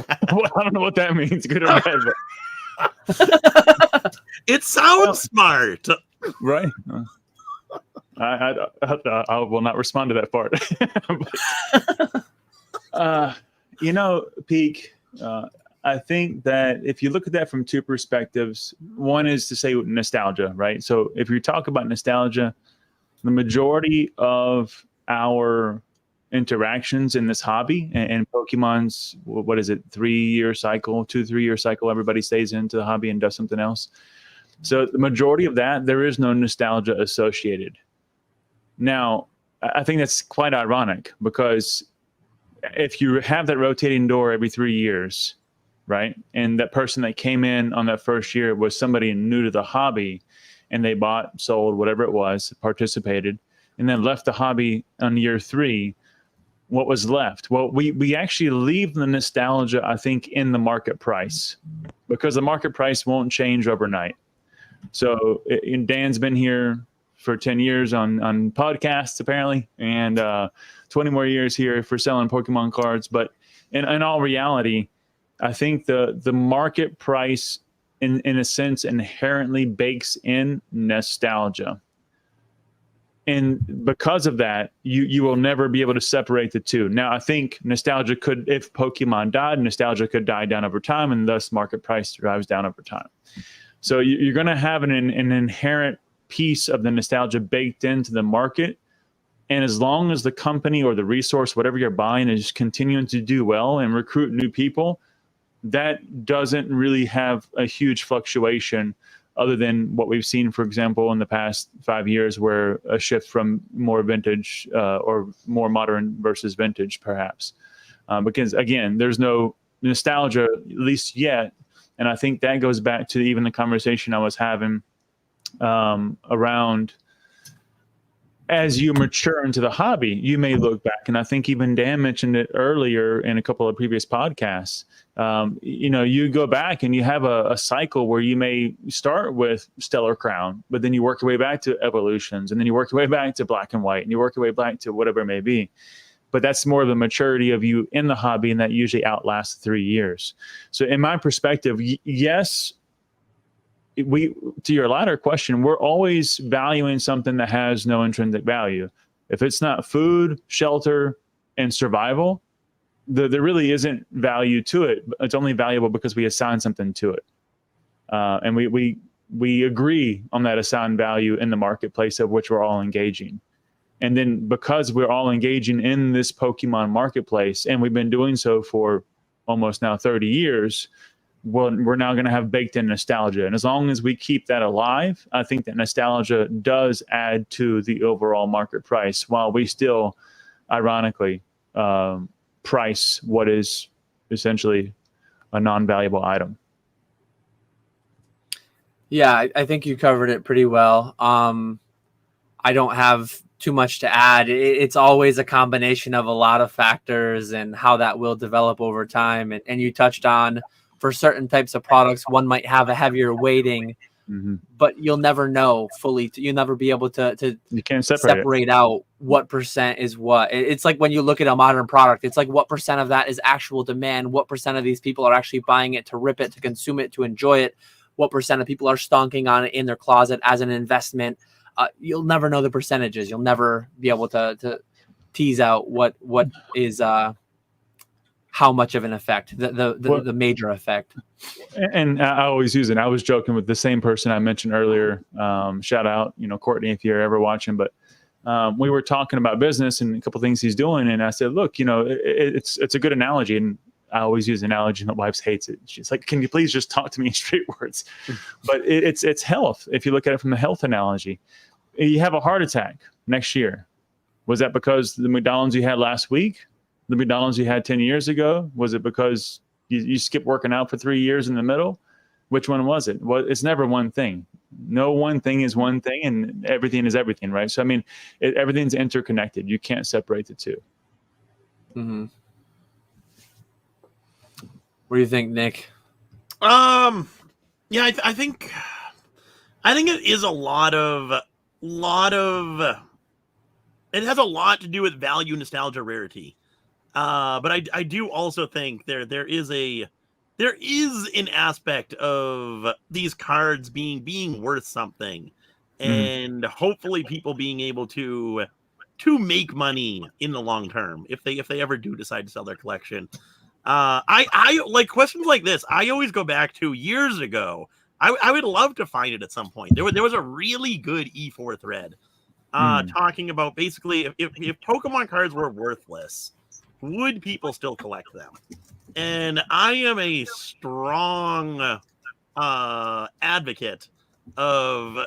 I don't know what that means, good or bad. But... It sounds smart, right? I will not respond to that part. Peek, I think that if you look at that from two perspectives, one is to say nostalgia, right? So if you talk about nostalgia, the majority of our interactions in this hobby and Pokemon's, what is it, 3-year cycle, 2-3-year cycle, everybody stays into the hobby and does something else. So the majority of that, there is no nostalgia associated. Now, I think that's quite ironic, because if you have that rotating door every 3 years, right, and that person that came in on that first year was somebody new to the hobby, and they bought, sold, whatever it was, participated, and then left the hobby on year 3, what was left? Well, we actually leave the nostalgia, I think, in the market price, because the market price won't change overnight. So Dan's been here for 10 years on podcasts apparently, and 20 more years here for selling Pokemon cards. But in all reality, I think the market price in a sense inherently bakes in nostalgia. And because of that, you will never be able to separate the two. Now, I think nostalgia could, if Pokemon died, nostalgia could die down over time, and thus market price drives down over time. So you're going to have an inherent piece of the nostalgia baked into the market. And as long as the company or the resource, whatever you're buying, is continuing to do well and recruit new people, that doesn't really have a huge fluctuation other than what we've seen, for example, in the past 5 years, where a shift from more vintage or more modern versus vintage, perhaps. Because, again, there's no nostalgia, at least yet. And I think that goes back to even the conversation I was having around, as you mature into the hobby, you may look back, and I think even Dan mentioned it earlier in a couple of previous podcasts. You go back and you have a cycle where you may start with Stellar Crown, but then you work your way back to Evolutions, and then you work your way back to Black and White, and you work your way back to whatever it may be. But that's more of the maturity of you in the hobby, and that usually outlasts 3 years. So in my perspective, yes, to your latter question, we're always valuing something that has no intrinsic value. If it's not food, shelter, and survival, there really isn't value to it. It's only valuable because we assign something to it. And we agree on that assigned value in the marketplace of which we're all engaging. And then because we're all engaging in this Pokemon marketplace, and we've been doing so for almost now 30 years, we're now going to have baked in nostalgia. And as long as we keep that alive, I think that nostalgia does add to the overall market price, while we still, ironically, price what is essentially a non-valuable item. Yeah, I think you covered it pretty well. I don't have too much to add. It's always a combination of a lot of factors and how that will develop over time. And you touched on, for certain types of products, one might have a heavier weighting, but you'll never know fully. You'll never be able to you can't separate out what percent is what. It's like when you look at a modern product, it's like what percent of that is actual demand, what percent of these people are actually buying it to rip it, to consume it, to enjoy it, what percent of people are stonking on it in their closet as an investment. You'll never know the percentages. You'll never be able to tease out what is how much of an effect, the major effect. And I always use it. I was joking with the same person I mentioned earlier. Shout out, Courtney, if you're ever watching. But we were talking about business and a couple of things he's doing, and I said, look, it's a good analogy, and I always use an analogy. My wife hates it. She's like, can you please just talk to me in straight words? But it's health. If you look at it from the health analogy, you have a heart attack next year. Was that because the McDonald's you had last week? The McDonald's you had 10 years ago? Was it because you skipped working out for 3 years in the middle? Which one was it? Well, it's never one thing. No one thing is one thing, and everything is everything, right? So, I mean, everything's interconnected. You can't separate the two. Mm-hmm. What do you think, Nick? Yeah, I think it is a lot of it has a lot to do with value, nostalgia, rarity. But I do also think there is an aspect of these cards being worth something, and hopefully people being able to make money in the long term if they ever do decide to sell their collection. I like questions like this. I always go back to years ago. I would love to find it at some point. There was a really good E4 thread talking about basically if Pokemon cards were worthless, would people still collect them? And I am a strong advocate of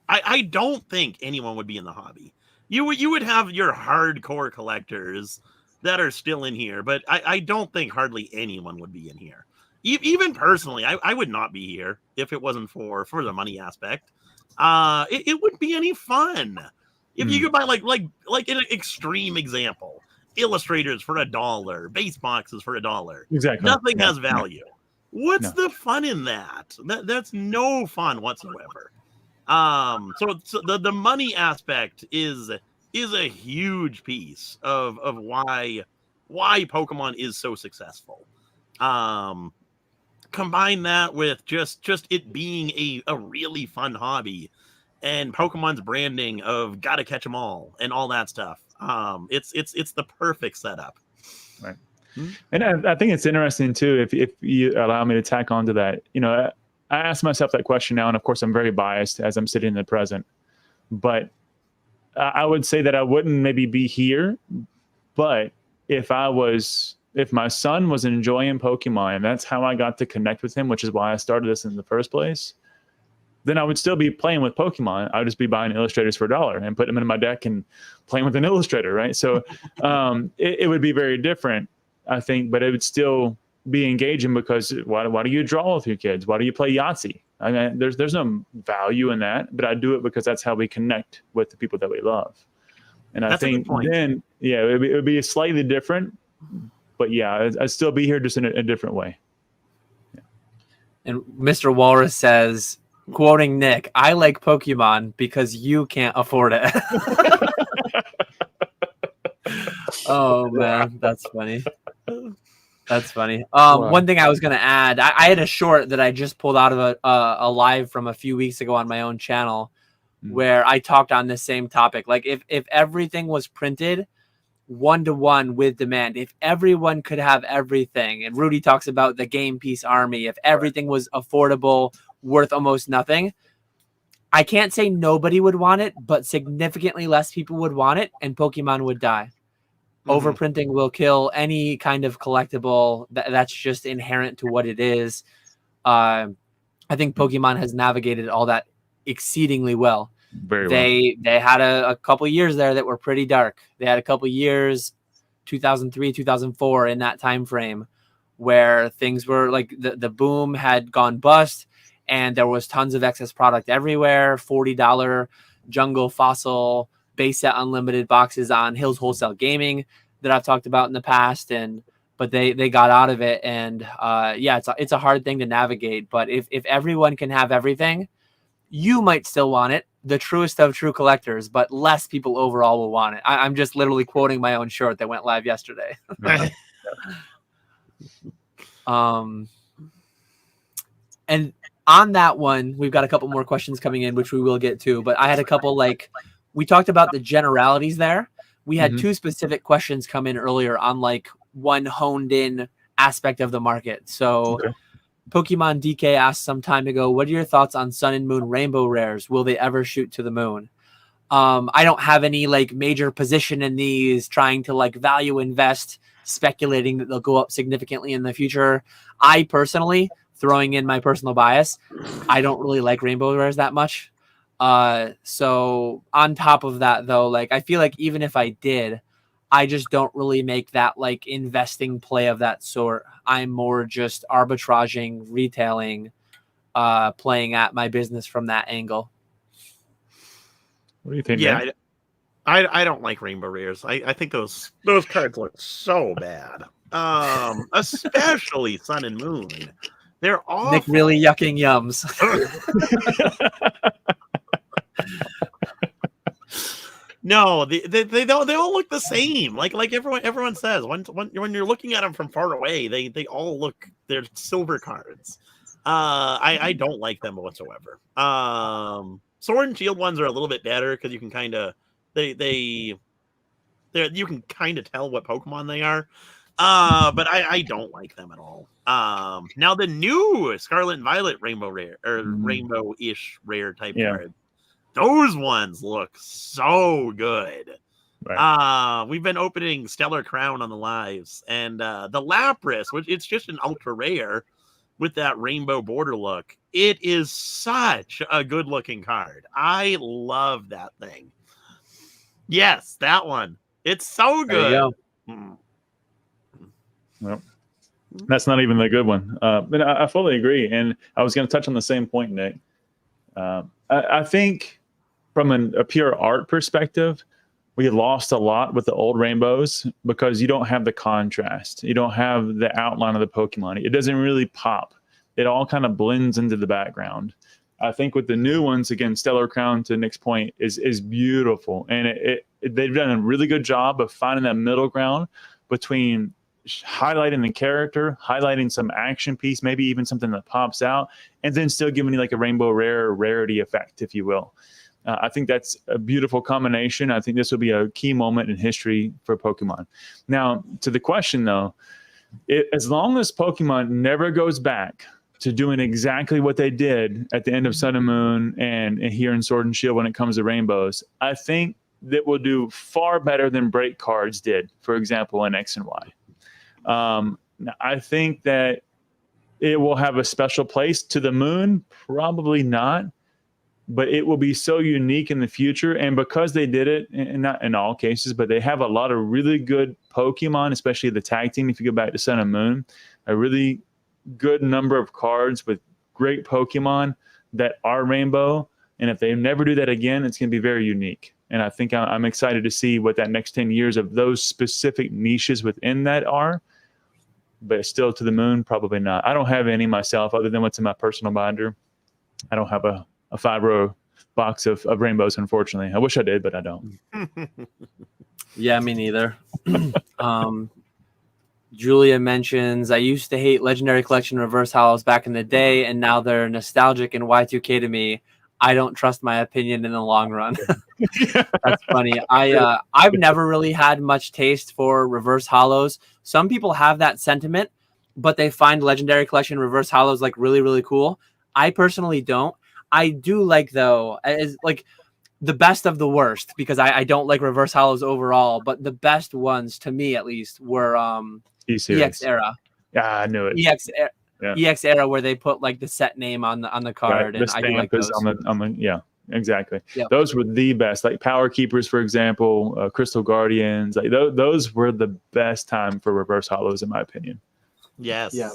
I don't think anyone would be in the hobby. You would have your hardcore collectors that are still in here, but I don't think hardly anyone would be in here. Even personally, I would not be here if it wasn't for the money aspect. It wouldn't be any fun. If you could buy like an extreme example, illustrators for $1, base boxes for $1. Exactly. Nothing has value. What's the fun in that? That's no fun whatsoever. So the money aspect is a huge piece of why Pokemon is so successful. Combine that with just it being a really fun hobby, and Pokemon's branding of gotta catch them all and all that stuff. It's the perfect setup. Right. And I think it's interesting too, if you allow me to tack onto that. You know, I ask myself that question now, and of course I'm very biased as I'm sitting in the present, but I would say that I wouldn't maybe be here, but if my son was enjoying Pokemon and that's how I got to connect with him, which is why I started this in the first place, then I would still be playing with Pokemon. I would just be buying illustrators for $1 and putting them in my deck and playing with an illustrator, right? So it would be very different, I think, but it would still be engaging because why do you draw with your kids? Why do you play Yahtzee? I mean, there's no value in that, but I do it because that's how we connect with the people that we love. And I think then, yeah, it would be slightly different, but yeah, I'd still be here just in a different way. Yeah. And Mr. Walrus says, quoting Nick, "I like Pokemon because you can't afford it." Oh man, that's funny. That's funny. Wow. One thing I was going to add, I had a short that I just pulled out of a live from a few weeks ago on my own channel where I talked on this same topic. Like if everything was printed 1-to-1 with demand, if everyone could have everything, and Rudy talks about the game piece army, if everything was affordable, worth almost nothing, I can't say nobody would want it, but significantly less people would want it, and Pokemon would die. Overprinting will kill any kind of collectible. That's just inherent to what it is. I think Pokemon has navigated all that exceedingly well. Very well. They had a couple years there that were pretty dark. They had a couple years, 2003, 2004, in that time frame, where things were like the boom had gone bust, and there was tons of excess product everywhere. $40 jungle fossil base set unlimited boxes on Hills Wholesale Gaming that I've talked about in the past, but they got out of it, and yeah, it's a hard thing to navigate. But if everyone can have everything, you might still want it, the truest of true collectors, but less people overall will want it. I'm just literally quoting my own short that went live yesterday. And on that one, we've got a couple more questions coming in, which we will get to, but I had a couple, like, we talked about the generalities there. We had two specific questions come in earlier on like one honed in aspect of the market. So Pokemon DK asked some time ago, what are your thoughts on Sun and Moon Rainbow Rares? Will they ever shoot to the moon? I don't have any like major position in these, trying to like value invest, speculating that they'll go up significantly in the future. I personally, throwing in my personal bias, I don't really like Rainbow Rares that much. So on top of that though, like I feel like even if I did, I just don't really make that like investing play of that sort. I'm more just arbitraging, retailing, playing at my business from that angle. What do you think? Yeah, I don't like Rainbow Rares. I think those cards look so bad. Especially Sun and Moon. They're awful. Nick really yucking yums. No, they all look the same. Like everyone says. When you're looking at them from far away, they all look, they're silver cards. I don't like them whatsoever. Sword and Shield ones are a little bit better because you can kind of you can kind of tell what Pokemon they are. But I don't like them at all. Now the new Scarlet and Violet Rainbow Rare or Rainbow-ish rare type card. Those ones look so good. Right. We've been opening Stellar Crown on the lives, and the Lapras, which it's just an ultra rare with that rainbow border look. It is such a good looking card. I love that thing. Yes, that one. It's so good. Well, that's not even the good one. But I fully agree. And I was going to touch on the same point, Nick. I think from a pure art perspective, we lost a lot with the old rainbows because you don't have the contrast. You don't have the outline of the Pokemon. It doesn't really pop. it all kind of blends into the background. I think with the new ones, again, Stellar Crown, to Nick's point, is beautiful. And they've done a really good job of finding that middle ground between highlighting the character, highlighting some action piece, maybe even something that pops out, and then still giving you like a rainbow rare rarity effect, if you will. I think that's a beautiful combination. I think this will be a key moment in history for Pokemon. Now, to the question, though, as long as Pokemon never goes back to doing exactly what they did at the end of Sun and Moon and here in Sword and Shield when it comes to rainbows, I think that will do far better than break cards did, for example, in X and Y. I think that it will have a special place to the moon, probably not, but it will be so unique in the future. And because they did it, and not in all cases, but they have a lot of really good Pokemon, especially the tag team, if you go back to Sun and Moon, a really good number of cards with great Pokemon that are rainbow. And if they never do that again, it's going to be very unique. And I think I'm excited to see what that next 10 years of those specific niches within that are. But still to the moon, probably not. I don't have any myself other than what's in my personal binder. I don't have a 5-row box of rainbows, unfortunately. I wish I did, but I don't. Yeah, me neither. Julia mentions, I used to hate Legendary Collection reverse holos back in the day, and now they're nostalgic and Y2K to me. I don't trust my opinion in the long run. That's funny. I've never really had much taste for reverse holos. Some people have that sentiment, but they find Legendary Collection reverse holos like really, really cool. I personally don't. I do like, though, is like the best of the worst, because I don't like reverse holos overall, but the best ones to me at least were EX era. Yeah, I knew it. EX era, where they put like the set name on the card, right. and I do like those. On the yeah, exactly. Yep. Those were the best. Like Power Keepers, for example, Crystal Guardians. Like those were the best time for reverse holos, in my opinion. Yes. Yeah.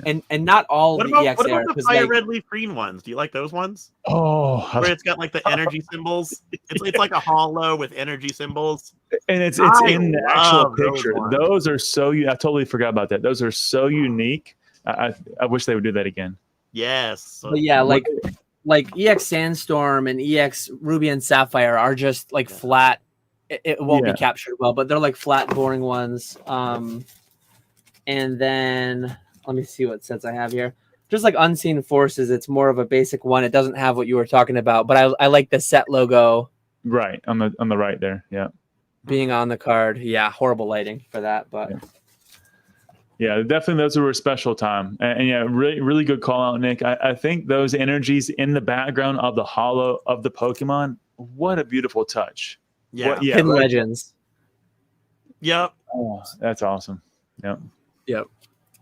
And not all what the about, EX what about era, the fire red leaf green ones? Do you like those ones? Oh, where it's got like the energy symbols. It's like a holo with energy symbols. And it's in the actual picture. Those are so I totally forgot about that. Those are so unique. I wish they would do that again. Yes. But yeah, like EX Sandstorm and EX Ruby and Sapphire are just like flat. It won't be captured well, but they're like flat, boring ones. And then let me see what sets I have here. Just like Unseen Forces, it's more of a basic one. It doesn't have what you were talking about, but I like the set logo. Right on the right there. Yeah. Being on the card. Yeah, horrible lighting for that, but yeah, definitely those were a special time. And yeah, really, really good call out, Nick. I think those energies in the background of the holo of the Pokemon, what a beautiful touch. Yeah. Hidden Legends. Yep. Oh, that's awesome. Yep.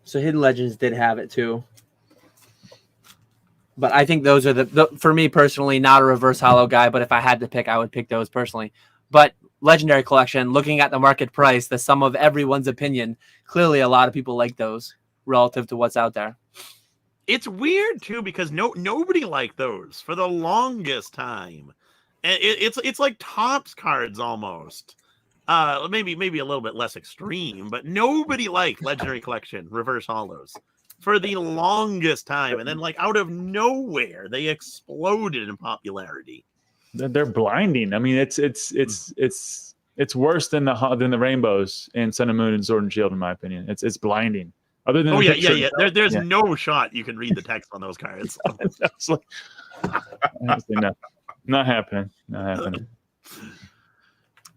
So Hidden Legends did have it too. But I think those are the for me personally, not a reverse holo guy, but if I had to pick, I would pick those personally. But Legendary Collection, looking at the market price, the sum of everyone's opinion, clearly a lot of people like those relative to what's out there. It's weird too, because nobody liked those for the longest time. And it's like Topps cards almost. Maybe a little bit less extreme, but nobody liked Legendary Collection reverse holos for the longest time, and then like out of nowhere they exploded in popularity. They're blinding. I mean, it's worse than the rainbows in Sun and Moon and Sword and Shield, in my opinion. It's blinding. Other than There's no shot you can read the text on those cards. Honestly, no. Not happening.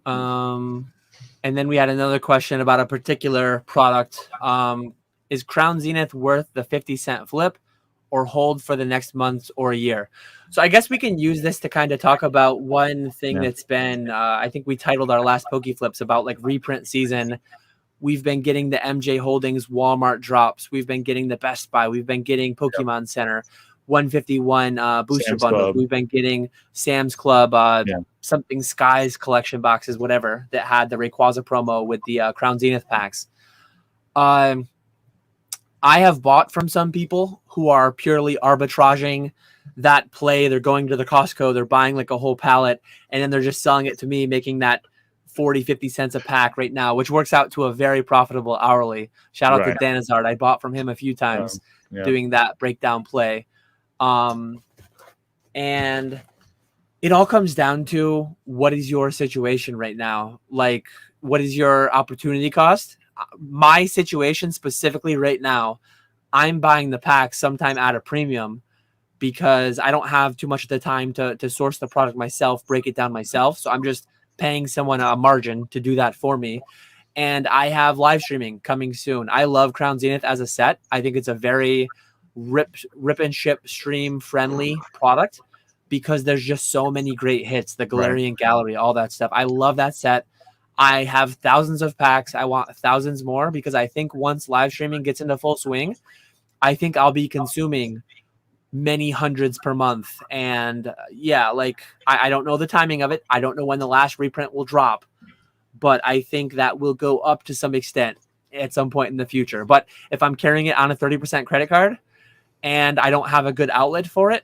And then we had another question about a particular product. Is Crown Zenith worth the 50-cent flip or hold for the next month or a year? So I guess we can use this to kind of talk about one thing that's been, I think we titled our last PokeFlipz about like reprint season. We've been getting the MJ Holdings Walmart drops. We've been getting the Best Buy. We've been getting Pokemon Center 151 booster Sam's bundles. Club. We've been getting Sam's Club, something Skies collection boxes, whatever, that had the Rayquaza promo with the Crown Zenith packs. I have bought from some people who are purely arbitraging that play. They're going to the Costco, they're buying like a whole pallet, and then they're just selling it to me, making that 40-50 cents a pack right now, which works out to a very profitable hourly. Shout out to Danazard. I bought from him a few times. doing that breakdown play. And it all comes down to what is your situation right now? Like, what is your opportunity cost? My situation specifically right now, I'm buying the pack sometime at a premium because I don't have too much of the time to source the product myself, break it down myself. So I'm just paying someone a margin to do that for me. And I have live streaming coming soon. I love Crown Zenith as a set. I think it's a very rip and ship stream friendly product because there's just so many great hits, the Galarian Gallery, all that stuff. I love that set. I have thousands of packs. I want thousands more because I think once live streaming gets into full swing, I think I'll be consuming many hundreds per month. And yeah, like I don't know the timing of it. I don't know when the last reprint will drop, but I think that will go up to some extent at some point in the future. But if I'm carrying it on a 30% credit card and I don't have a good outlet for it,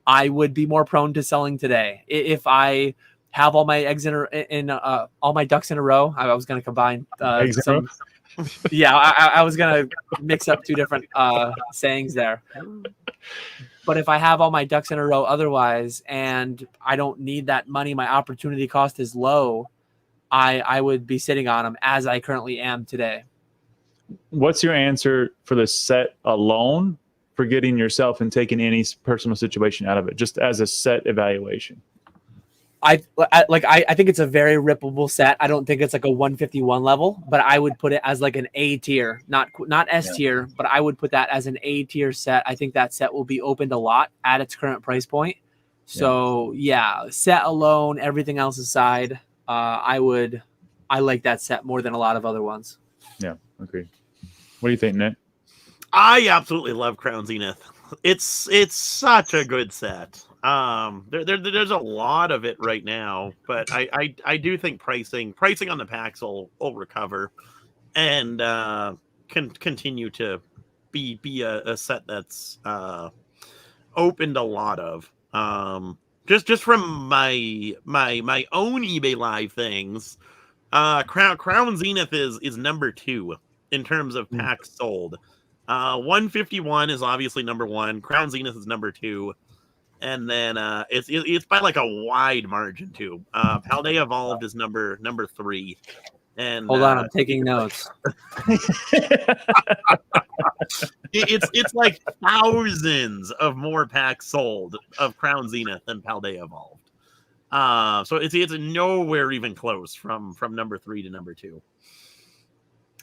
I would be more prone to selling today. If I have all my eggs all my ducks in a row, I was going to combine some. Yeah, I was going to mix up two different sayings there. But if I have all my ducks in a row otherwise, and I don't need that money, my opportunity cost is low, I would be sitting on them as I currently am today. What's your answer for the set alone, forgetting yourself and taking any personal situation out of it, just as a set evaluation? I think it's a very rippable set. I don't think it's like a 151 level, but I would put it as like an A tier, not S tier, but I would put that as an A tier set. I think that set will be opened a lot at its current price point. So yeah, set alone, everything else aside, I like that set more than a lot of other ones. Yeah, agreed. What do you think, Nick? I absolutely love Crown Zenith. It's such a good set. There's a lot of it right now, but I do think pricing on the packs will recover and can continue to be a set that's opened a lot of. Just from my own eBay Live things, Crown Zenith is number 2 in terms of packs sold. 151 is obviously number 1. Crown Zenith is number 2. And then it's by like a wide margin too. Paldea Evolved is number 3. And hold on, I'm taking notes. it's like thousands of more packs sold of Crown Zenith than Paldea Evolved. So it's nowhere even close from number 3 to number 2.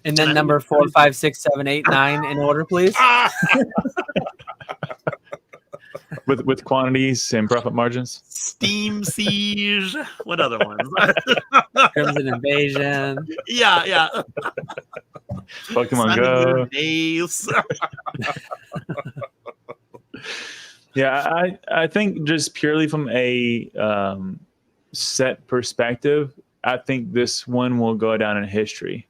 And then number 4, 5, 6, 7, 8, 9 in order, please. With quantities and profit margins. Steam Siege. What other ones? Crimson Invasion. Yeah. Pokemon Go. Days. Yeah, I think just purely from a set perspective, I think this one will go down in history.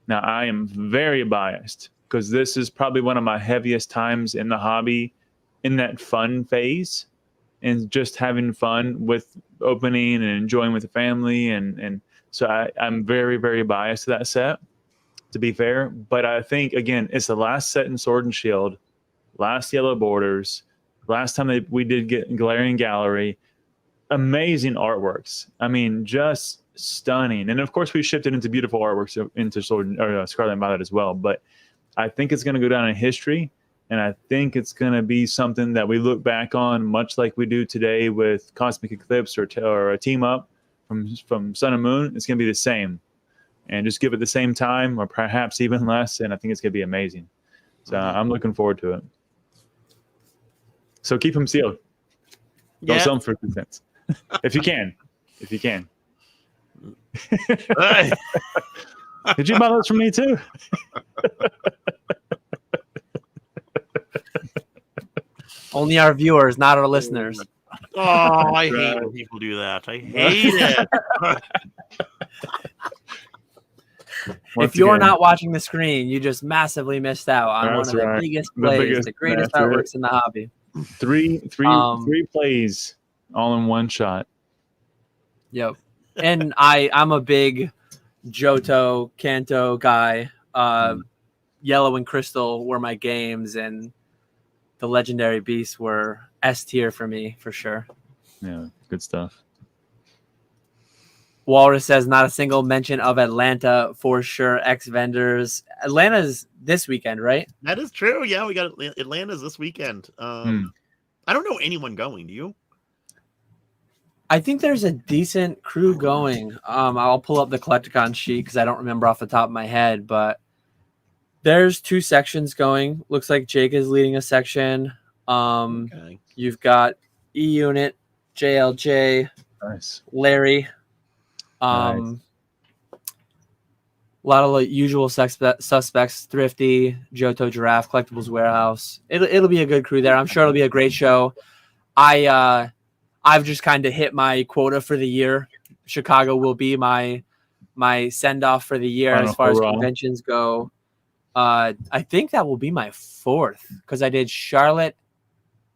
Now, I am very biased because this is probably one of my heaviest times in the hobby, in that fun phase and just having fun with opening and enjoying with the family. And so I'm very, very biased to that set, to be fair. But I think, again, it's the last set in Sword and Shield, last Yellow Borders, last time we did get Galarian Gallery. Amazing artworks. I mean, just stunning. And of course, we shifted into beautiful artworks into Scarlet and Violet as well. But I think it's going to go down in history. And I think it's going to be something that we look back on, much like we do today with Cosmic Eclipse or a team up from Sun and Moon. It's going to be the same, and just give it the same time, or perhaps even less. And I think it's going to be amazing. So I'm looking forward to it. So keep them sealed. Don't sell them for 2 cents if you can. Did you buy those from me too? Only our viewers, not our listeners. Oh, I hate when people do that. I hate it. If you're not watching the screen, you just massively missed out on one of the biggest plays, the greatest artworks in the hobby. Three plays all in one shot. Yep. And I'm a big Johto, Kanto guy. Yellow and Crystal were my games, and the legendary beasts were S tier for me for sure. Yeah, good stuff. Walrus says not a single mention of Atlanta for sure. Ex vendors. Atlanta's this weekend, right? That is true. Yeah, we got Atlanta's this weekend. I don't know anyone going. Do you? I think there's a decent crew going. I'll pull up the Collecticon sheet because I don't remember off the top of my head, but there's 2 sections going. Looks like Jake is leading a section. Okay. You've got E Unit, JLJ, Nice. Larry. Nice. A lot of the usual suspects: Thrifty, Johto Giraffe, Collectibles Warehouse. It'll be a good crew there. I'm sure it'll be a great show. I've just kind of hit my quota for the year. Chicago will be my send off for the year as far as conventions go. I think that will be my 4th because I did Charlotte,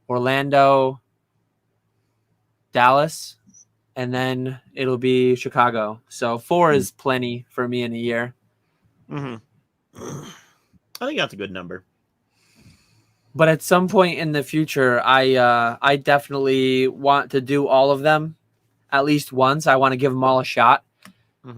Orlando, Dallas, and then it'll be Chicago. So 4 is plenty for me in a year. I think that's a good number. But at some point in the future, I definitely want to do all of them at least once. I want to give them all a shot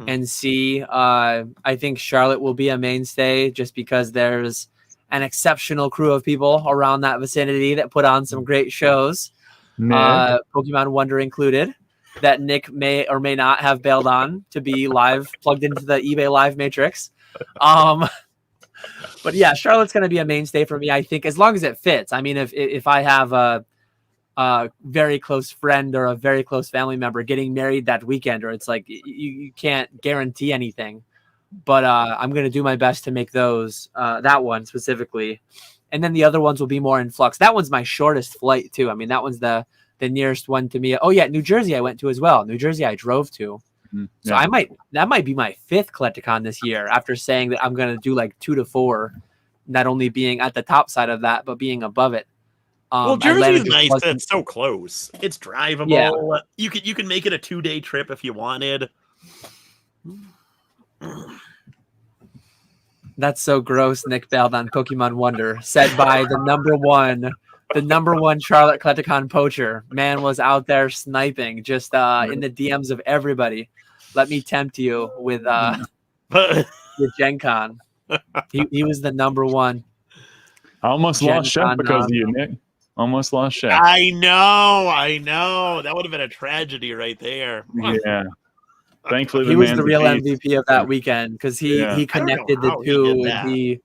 and see. I think Charlotte will be a mainstay just because there's an exceptional crew of people around that vicinity that put on some great shows. Pokemon Wonder included, that Nick may or may not have bailed on to be live, plugged into the eBay Live Matrix. But yeah, Charlotte's going to be a mainstay for me, I think, as long as it fits. I mean, if I have a very close friend or a very close family member getting married that weekend, or it's like you can't guarantee anything. But I'm going to do my best to make those, that one specifically. And then the other ones will be more in flux. That one's my shortest flight, too. I mean, that one's the nearest one to me. Oh, yeah, New Jersey I went to as well. New Jersey I drove to. So that might be my 5th Collecticon this year after saying that I'm going to do like 2 to 4, not only being at the top side of that, but being above it. Well, Jersey's nice. It's so close. It's drivable. Yeah. You can make it a 2-day trip if you wanted. That's so gross. Nick bailed on Pokemon Wonder, said by the number one Charlotte Collecticon poacher. Man was out there sniping just in the DMs of everybody. Let me tempt you with Gen Con. He was the number one. I almost lost Chef because of you, Nick. Almost lost Chef. I know. That would have been a tragedy right there. Yeah. Thankfully, he was the real MVP of that weekend because he connected the two.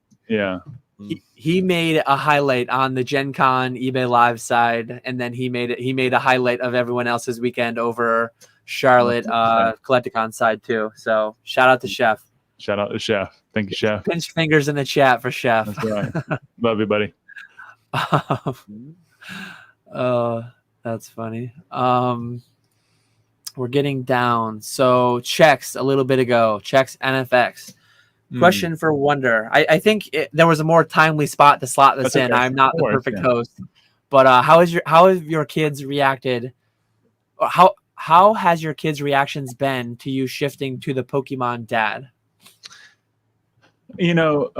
He made a highlight on the Gen Con eBay Live side, and then he made a highlight of everyone else's weekend over Charlotte Collecticon side too. So shout out to Chef. Shout out to Chef. Thank you, Chef. Pinch fingers in the chat for Chef. That's right. Love you, buddy. Oh, that's funny. We're getting down. So checks a little bit ago. Checks NFX. Question for Wonder. I think there was a more timely spot to slot this in. Okay. I'm not the perfect host, but how have your kids reacted? How has your kids' reactions been to you shifting to the Pokemon dad? You know,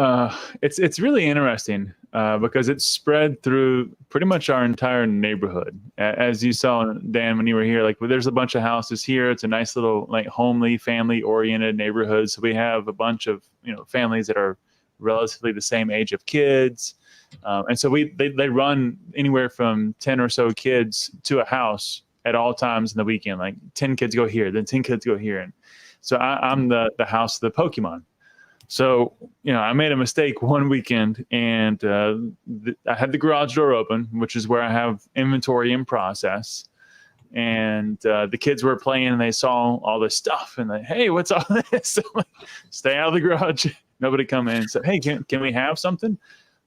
it's really interesting because it's spread through pretty much our entire neighborhood. As you saw, Dan, when you were here, like there's a bunch of houses here. It's a nice little like homely, family-oriented neighborhood. So we have a bunch of families that are relatively the same age of kids, and so they run anywhere from 10 or so kids to a house at all times in the weekend. Like 10 kids go here, then 10 kids go here, and so I'm the house of the Pokemon. So, I made a mistake one weekend, and I had the garage door open, which is where I have inventory in process. And the kids were playing, and they saw all this stuff, and hey, what's all this? Like, stay out of the garage. Nobody come in and said, hey, can we have something?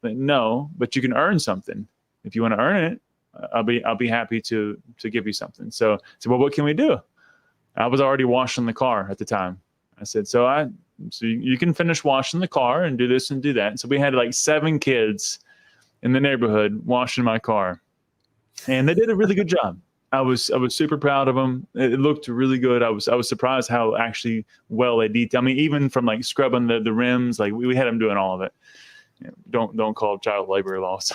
Like, no, but you can earn something. If you want to earn it, I'll be happy to give you something. So well, what can we do? I was already washing the car at the time. I said, so you can finish washing the car and do this and do that. So we had like 7 kids in the neighborhood washing my car, and they did a really good job. I was super proud of them. It looked really good. I was surprised how actually well they detailed. I mean, even from like scrubbing the rims, like we had them doing all of it. don't call child labor laws.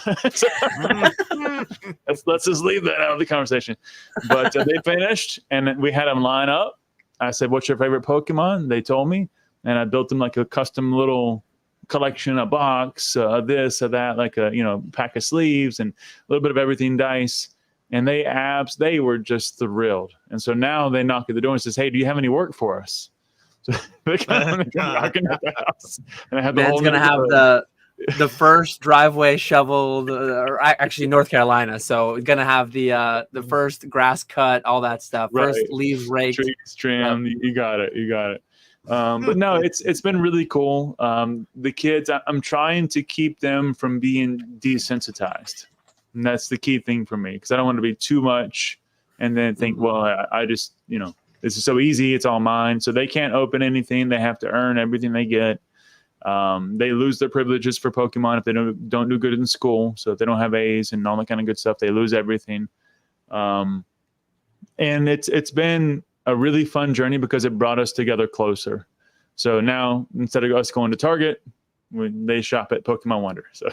let's just leave that out of the conversation. But they finished, and we had them line up. I said, "What's your favorite Pokemon?" They told me, and I built them like a custom little collection, a box, this or that, like a pack of sleeves and a little bit of everything dice. And they were just thrilled. And so now they knock at the door and says, "Hey, do you have any work for us?" So they come knocking at the house, and I have the Man's whole gonna have the first driveway shoveled, or actually North Carolina. So gonna have the first grass cut, all that stuff. First leaves raked, trees trimmed. You got it. But no, it's been really cool. The kids, I'm trying to keep them from being desensitized. And that's the key thing for me, because I don't want to be too much and then think, well, I just, this is so easy. It's all mine. So they can't open anything. They have to earn everything they get. They lose their privileges for Pokemon if they don't do good in school. So if they don't have A's and all that kind of good stuff, they lose everything. And it's been a really fun journey because it brought us together closer. So now, instead of us going to Target, they shop at Pokemon Wonder. So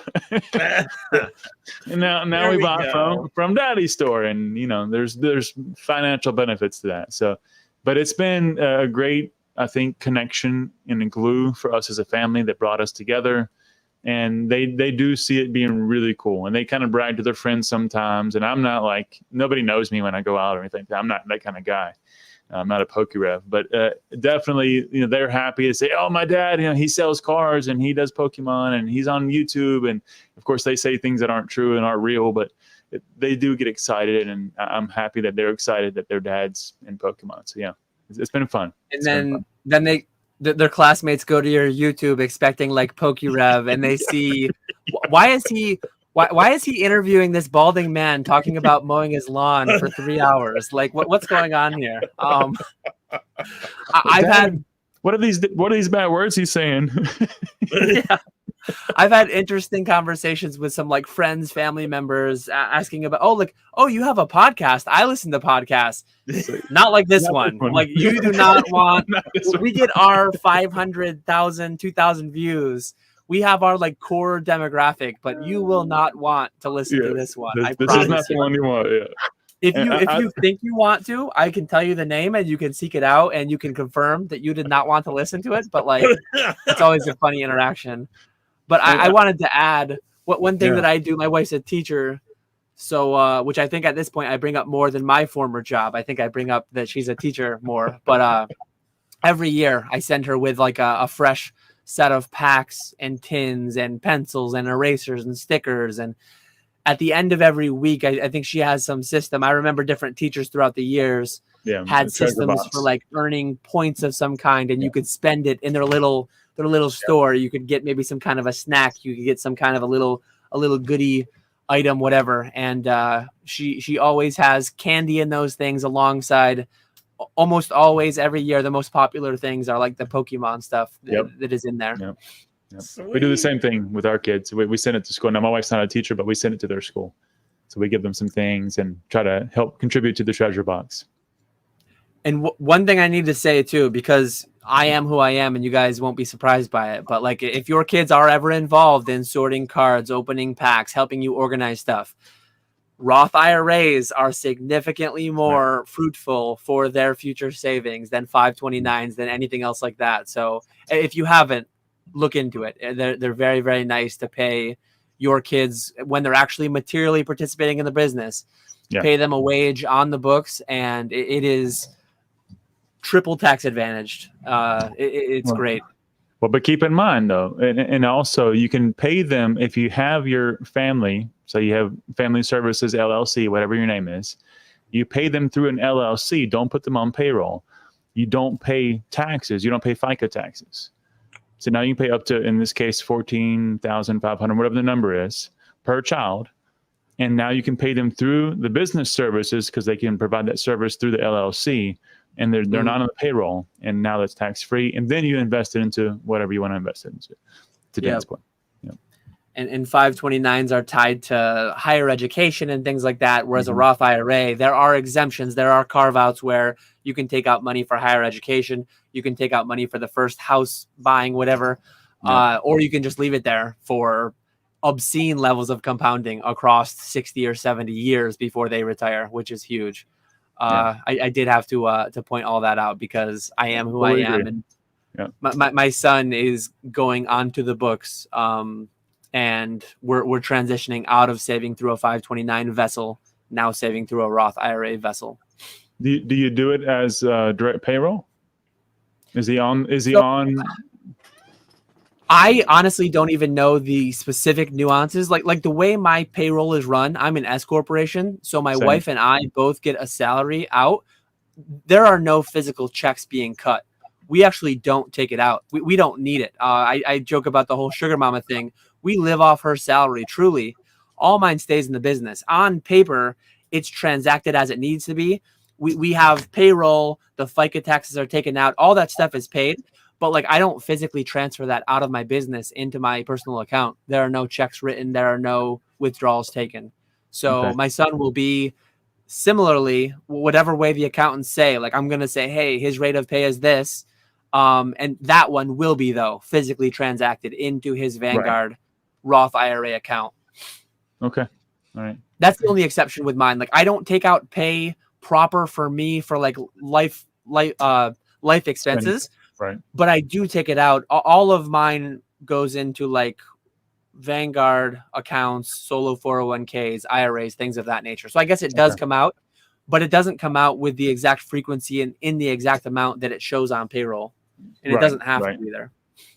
and now we buy from Daddy's store, and there's financial benefits to that. So, but it's been a great, I think, connection and a glue for us as a family that brought us together. And they do see it being really cool, and they kind of brag to their friends sometimes. And I'm not like, nobody knows me when I go out or anything. I'm not that kind of guy. I'm not a PokeRev, but definitely, they're happy to say, "Oh, my dad, he sells cars and he does Pokemon and he's on YouTube." And of course, they say things that aren't true and aren't real, but they do get excited, and I'm happy that they're excited that their dad's in Pokemon. So yeah, it's been fun. And then their classmates go to your YouTube expecting like PokeRev, and they see why is he interviewing this balding man talking about mowing his lawn for 3 hours? Like what's going on here? I've had what are these bad words he's saying? Yeah. I've had interesting conversations with some like friends, family members asking about, oh, you have a podcast. I listen to podcasts. Not like this one. Like you do not want, we get our 500,000, 2,000 views. We have our like core demographic, but you will not want to listen to this one. This is not the one you want. Yeah. If you think you want to, I can tell you the name and you can seek it out and you can confirm that you did not want to listen to it. But like, it's always a funny interaction. But I wanted to add one thing that I do. My wife's a teacher, so which I think at this point I bring up more than my former job. I think I bring up that she's a teacher more. But every year I send her with like a fresh set of packs and tins and pencils and erasers and stickers. And at the end of every week, I think she has some system. I remember different teachers throughout the years had systems for like earning points of some kind, and you could spend it in their little store. You could get maybe some kind of a snack. You could get some kind of a little goodie item, whatever. And she always has candy in those things alongside. Almost always every year, the most popular things are like the Pokemon stuff that is in there. Yep. We do the same thing with our kids. We send it to school. Now, my wife's not a teacher, but we send it to their school. So we give them some things and try to help contribute to the treasure box. And one thing I need to say too, because I am who I am and you guys won't be surprised by it, but like if your kids are ever involved in sorting cards, opening packs, helping you organize stuff, Roth IRAs are significantly more fruitful for their future savings than 529s, than anything else like that. So if you haven't, look into it. They're very, very nice to pay your kids when they're actually materially participating in the business. Pay them a wage on the books, and it is triple tax advantaged. It's great. Well, but keep in mind though, and also you can pay them if you have your family. So you have Family Services LLC, whatever your name is. You pay them through an LLC. Don't put them on payroll. You don't pay taxes. You don't pay FICA taxes. So now you can pay up to, in this case, $14,500, whatever the number is, per child. And now you can pay them through the business services because they can provide that service through the LLC. And they're not on the payroll. And now that's tax free. And then you invest it into whatever you want to invest it into. To Dan's point. And 529s are tied to higher education and things like that. Whereas a Roth IRA, there are exemptions. There are carve outs where you can take out money for higher education. You can take out money for the first house buying, whatever. or you can just leave it there for obscene levels of compounding across 60 or 70 years before they retire, which is huge. I did have to point all that out because I am who I am, and my son is going onto the books, and we're transitioning out of saving through a 529 vessel, now saving through a Roth IRA vessel. Do you do it as direct payroll? Is he on? I honestly don't even know the specific nuances. Like the way my payroll is run, I'm an S corporation, so my wife and I both get a salary out. There are no physical checks being cut. We actually don't take it out. We don't need it. I joke about the whole sugar mama thing. We live off her salary. Truly, all mine stays in the business. On paper, it's transacted as it needs to be. We have payroll. The FICA taxes are taken out. All that stuff is paid. But like, I don't physically transfer that out of my business into my personal account. There are no checks written. There are no withdrawals taken. So my son will be similarly, whatever way the accountants say, like I'm going to say, hey, his rate of pay is this. And that one will be, though, physically transacted into his Vanguard Roth IRA account. Okay. All right. That's the only exception with mine. Like, I don't take out pay proper for me for like life expenses. Right. But I do take it out. All of mine goes into like Vanguard accounts, solo 401ks, IRAs, things of that nature. So I guess it does come out, but it doesn't come out with the exact frequency and in the exact amount that it shows on payroll. And it doesn't have to either.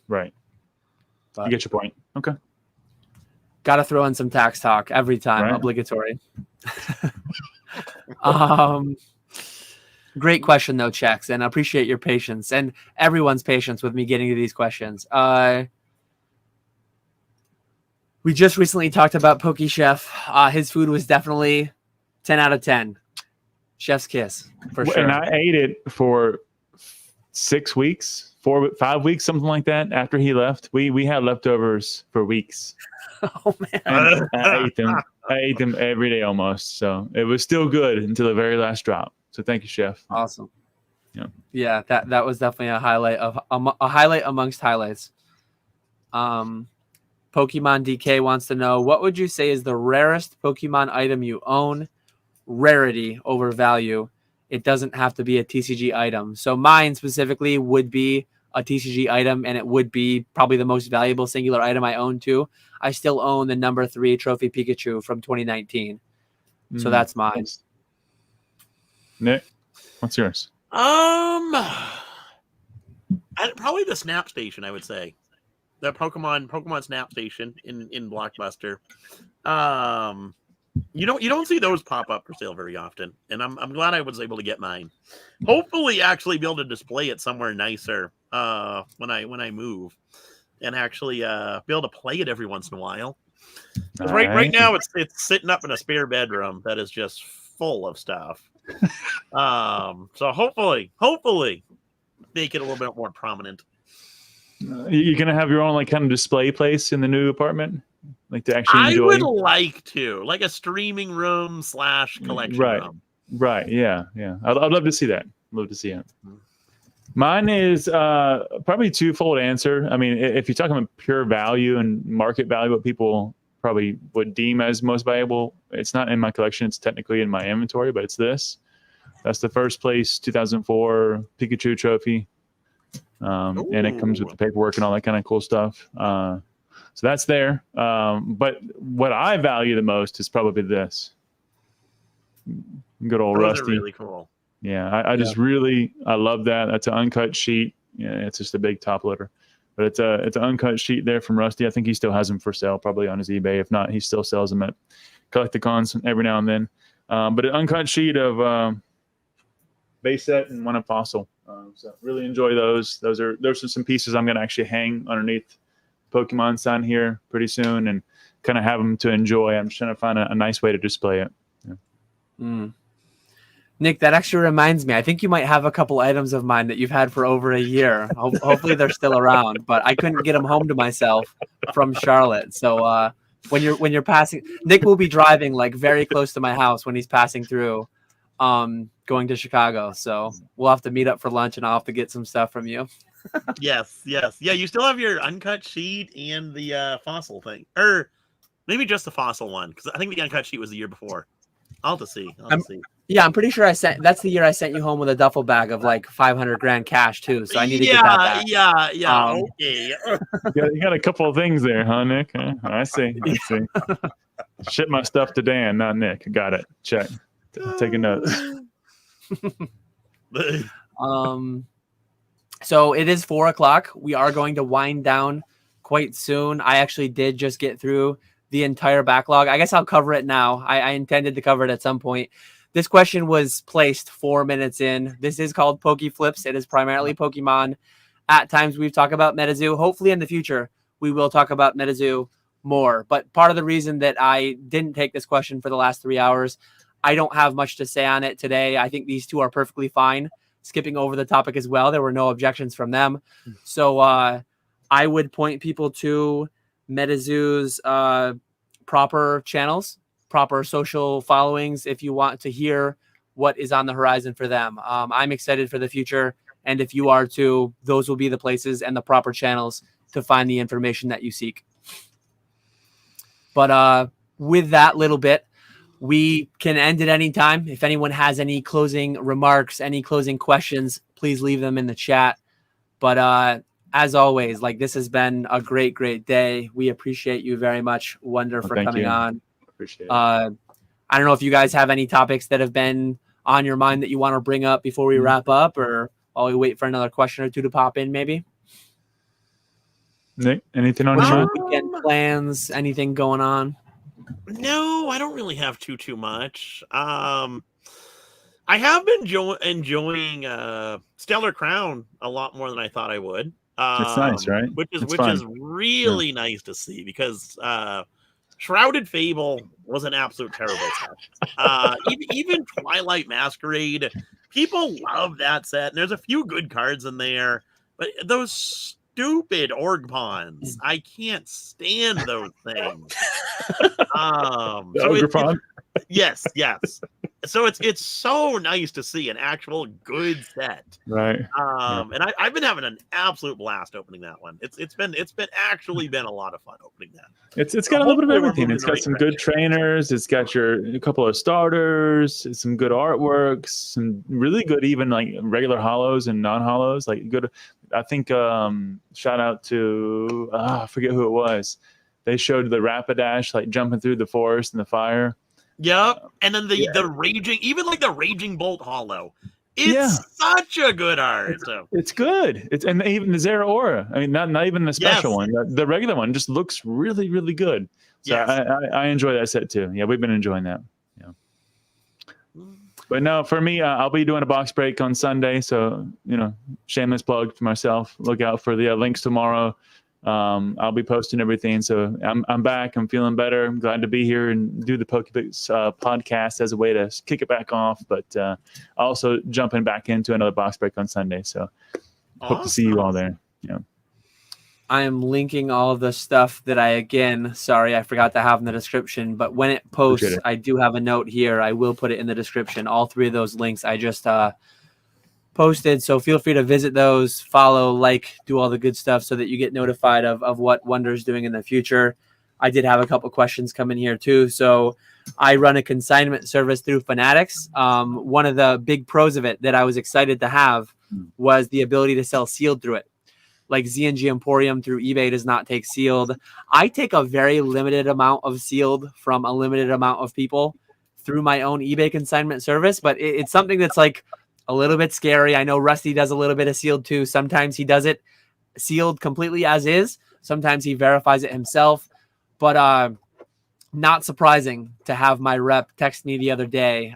Right. But, you get your point. Okay. Got to throw in some tax talk every time. Obligatory. Great question, though, Chex, and I appreciate your patience and everyone's patience with me getting to these questions. We just recently talked about Poke Chef. His food was definitely 10 out of 10. Chef's kiss, for sure. And I ate it for 6 weeks, 5 weeks, something like that. After he left, we had leftovers for weeks. Oh man! And I ate them every day almost. So it was still good until the very last drop. So thank you, Chef. Awesome. Yeah, that was definitely a highlight amongst highlights. Pokemon DK wants to know, what would you say is the rarest Pokemon item you own? Rarity over value. It doesn't have to be a TCG item. So mine specifically would be a TCG item, and it would be probably the most valuable singular item I own too. I still own the number 3 Trophy Pikachu from 2019. So that's mine. Nick, what's yours? Probably the Snap Station, I would say. The Pokemon Snap Station in Blockbuster. You don't see those pop up for sale very often, and I'm glad I was able to get mine. Hopefully, actually be able to display it somewhere nicer when I move, and actually be able to play it every once in a while. Right now it's sitting up in a spare bedroom that is just full of stuff. So hopefully make it a little bit more prominent. You're gonna have your own like kind of display place in the new apartment, like to actually enjoy. I would like to, like a streaming room / collection room. Right. Yeah. I'd love to see that. Love to see it. Mine is probably a twofold answer. I mean, if you're talking about pure value and market value, what people probably would deem as most valuable, it's not in my collection. It's technically in my inventory, but it's this. That's the first place 2004 Pikachu trophy. And it comes with the paperwork and all that kind of cool stuff. So that's there. But what I value the most is probably this. Good old Those Rusty. Are really cool. Yeah, I just I love that. That's an uncut sheet. Yeah, it's just a big top loader. But it's an uncut sheet there from Rusty. I think he still has them for sale, probably on his eBay. If not, he still sells them at Collecticons every now and then. But an uncut sheet of base set and one of fossil. So really enjoy those. Those are some pieces I'm going to actually hang underneath Pokemon sign here pretty soon and kind of have them to enjoy. I'm just trying to find a nice way to display it. Yeah. Nick, that actually reminds me. I think you might have a couple items of mine that you've had for over a year. Hopefully they're still around, but I couldn't get them home to myself from Charlotte. So when you're passing, Nick will be driving like very close to my house when he's passing through, going to Chicago. So we'll have to meet up for lunch, and I'll have to get some stuff from you. Yes. Yeah. You still have your uncut sheet and the fossil thing, or maybe just the fossil one, because I think the uncut sheet was the year before. I'll have to see. Yeah, I'm pretty sure that's the year I sent you home with a duffel bag of like 500 grand cash too. So I need to get that back. Yeah. Okay. You got a couple of things there, huh, Nick? I see. Ship my stuff to Dan, not Nick. Got it. Check. Taking notes. So it is 4:00. We are going to wind down quite soon. I actually did just get through the entire backlog. I guess I'll cover it now. I intended to cover it at some point. This question was placed 4 minutes in. This is called PokeFlipz. It is primarily Pokemon. At times we've talked about MetaZoo. Hopefully in the future we will talk about MetaZoo more. But part of the reason that I didn't take this question for the last 3 hours, I don't have much to say on it today. I think these two are perfectly fine. Skipping over the topic as well. There were no objections from them. So I would point people to MetaZoo's proper channels, proper social followings, if you want to hear what is on the horizon for them. I'm excited for the future. And if you are too, those will be the places and the proper channels to find the information that you seek. But with that little bit, we can end at any time. If anyone has any closing remarks, any closing questions, please leave them in the chat. But as always, like, this has been a great, great day. We appreciate you very much, Wonder, for coming on. Appreciate it. I don't know if you guys have any topics that have been on your mind that you want to bring up before we wrap up, or while we wait for another question or two to pop in, maybe. Nick, anything on your mind? Weekend plans, anything going on? No, I don't really have too much. I have been enjoying Stellar Crown a lot more than I thought I would. It's nice, right? Which is really nice to see, because Shrouded Fable was an absolute terrible set. Even Twilight Masquerade, people love that set, and there's a few good cards in there, but those stupid org pawns, I can't stand those things. Yes. So it's so nice to see an actual good set, right? And I've been having an absolute blast opening that one. It's been a lot of fun opening that. It's got a little bit of everything. It's got some good trainers. It's got a couple of starters, some good artworks, some really good, even like regular holos and non-holos, like good. I think shout out to I forget who it was. They showed the Rapidash like jumping through the forest and the fire. Yep, and then the raging, even like the Raging Bolt holo. It's such a good art. It's good. And even the Zera Aura. I mean, not even the special one. The regular one just looks really, really good. So I enjoy that set too. Yeah, we've been enjoying that. Yeah. But no, for me, I'll be doing a box break on Sunday. So, shameless plug for myself. Look out for the links tomorrow. I'll be posting everything. So I'm back. I'm feeling better. I'm glad to be here and do the PokeFlipz podcast as a way to kick it back off. But also jumping back into another box break on Sunday. So hope to see you all there. Yeah. I am linking all of the stuff that I forgot to have in the description, but when it posts, I do have a note here. I will put it in the description. All three of those links I just posted. So feel free to visit those, follow, do all the good stuff so that you get notified of what Wonder's doing in the future. I did have a couple questions come in here too. So I run a consignment service through Fanatics. One of the big pros of it that I was excited to have was the ability to sell sealed through it. Like Z&G Emporium through eBay does not take sealed. I take a very limited amount of sealed from a limited amount of people through my own eBay consignment service, but it's something that's like a little bit scary. I know Rusty does a little bit of sealed too. Sometimes he does it sealed completely as is. Sometimes he verifies it himself, but not surprising to have my rep text me the other day,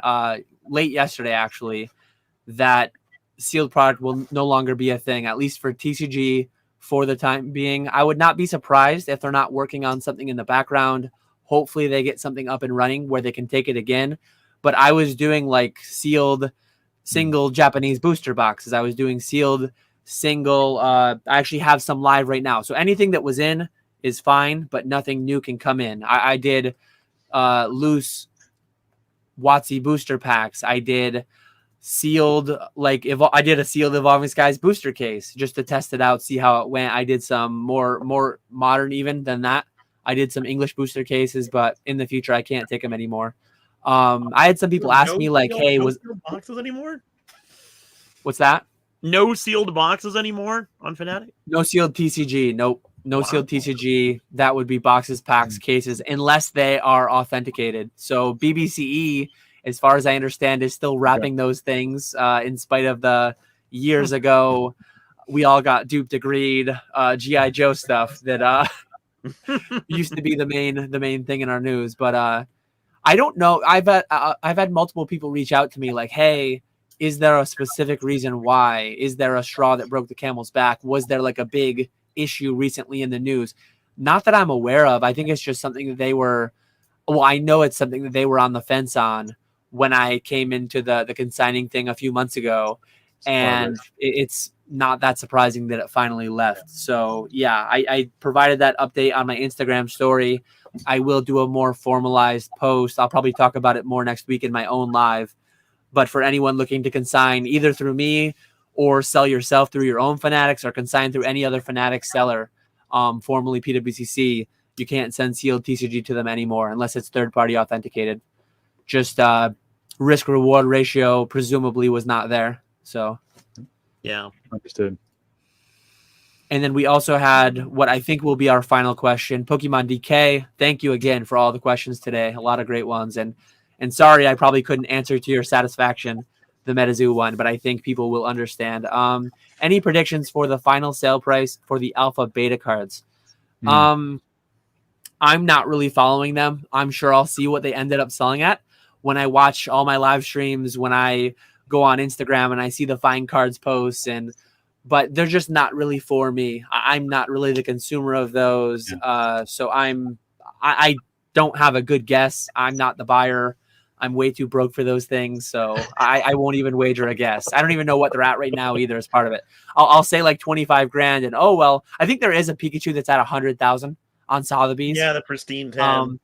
late yesterday actually, that sealed product will no longer be a thing, at least for TCG for the time being. I would not be surprised if they're not working on something in the background. Hopefully they get something up and running where they can take it again. But I was doing like sealed single Japanese booster boxes. I was doing sealed single. I actually have some live right now. So anything that was in is fine, but nothing new can come in. I did loose WotC booster packs. I did sealed, like I did a sealed Evolving Skies booster case just to test it out, see how it went. I did some more modern even than that. I did some English booster cases, but in the future I can't take them anymore. I had some people ask me like, "Hey, no sealed boxes anymore? What's that? No sealed boxes anymore on Fnatic? No sealed TCG. Nope. No sealed TCG. That would be boxes, packs, cases, unless they are authenticated. So BBCE, as far as I understand, is still wrapping those things in spite of the years ago we all got duped, agreed, G.I. Joe stuff that used to be the main thing in our news. But I don't know. I've had multiple people reach out to me like, "Hey, is there a specific reason why? Is there a straw that broke the camel's back? Was there like a big issue recently in the news?" Not that I'm aware of. I think it's just something that they were, well, I know it's something that they were on the fence on when I came into the consigning thing a few months ago. And it's not that surprising that it finally left. So yeah, I provided that update on my Instagram story. I will do a more formalized post. I'll probably talk about it more next week in my own live. But for anyone looking to consign either through me or sell yourself through your own Fanatics or consign through any other Fanatics seller, formerly PWCC, you can't send sealed TCG to them anymore unless it's third-party authenticated. Just risk-reward ratio presumably was not there. So, yeah, understood. And then we also had what I think will be our final question, Pokemon DK. Thank you again for all the questions today. A lot of great ones. And sorry, I probably couldn't answer to your satisfaction, the MetaZoo one, but I think people will understand. Any predictions for the final sale price for the alpha beta cards? I'm not really following them. I'm sure I'll see what they ended up selling at when I watch all my live streams, when I go on Instagram and I see the Find Cards posts, but they're just not really for me. I'm not really the consumer of those. So I don't have a good guess. I'm not the buyer. I'm way too broke for those things. So I won't even wager a guess. I don't even know what they're at right now either as part of it. I'll say like 25 grand and oh, well, I think there is a Pikachu that's at 100,000 on Sotheby's. Yeah, the pristine 10.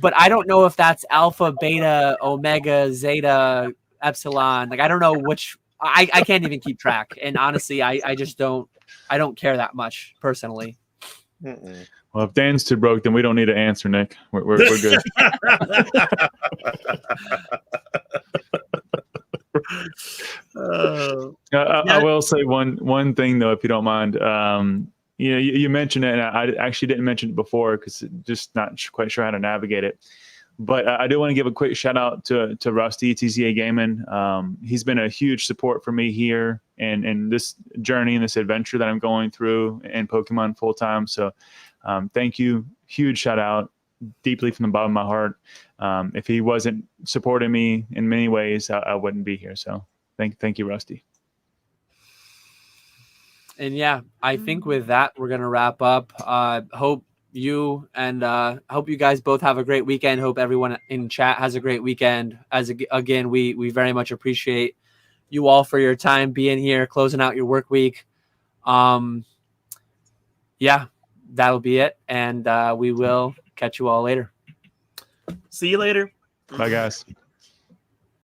But I don't know if that's alpha, beta, omega, zeta, epsilon. Like, I don't know which, I can't even keep track. And honestly, I just don't care that much personally. Well, if Dan's too broke, then we don't need to answer, Nick. We're good. I will say one thing though, if you don't mind. You mentioned it, and I actually didn't mention it before because just not quite sure how to navigate it. But I do want to give a quick shout out to Rusty, TCA Gaming. He's been a huge support for me here and this journey and this adventure that I'm going through in Pokemon full time. So thank you. Huge shout out deeply from the bottom of my heart. If he wasn't supporting me in many ways, I wouldn't be here. So thank you, Rusty. And yeah, I think with that, we're going to wrap up. Hope you guys both have a great weekend. Hope everyone in chat has a great weekend. Again, we very much appreciate you all for your time being here, closing out your work week. Yeah, that'll be it. And we will catch you all later. See you later. Bye, guys.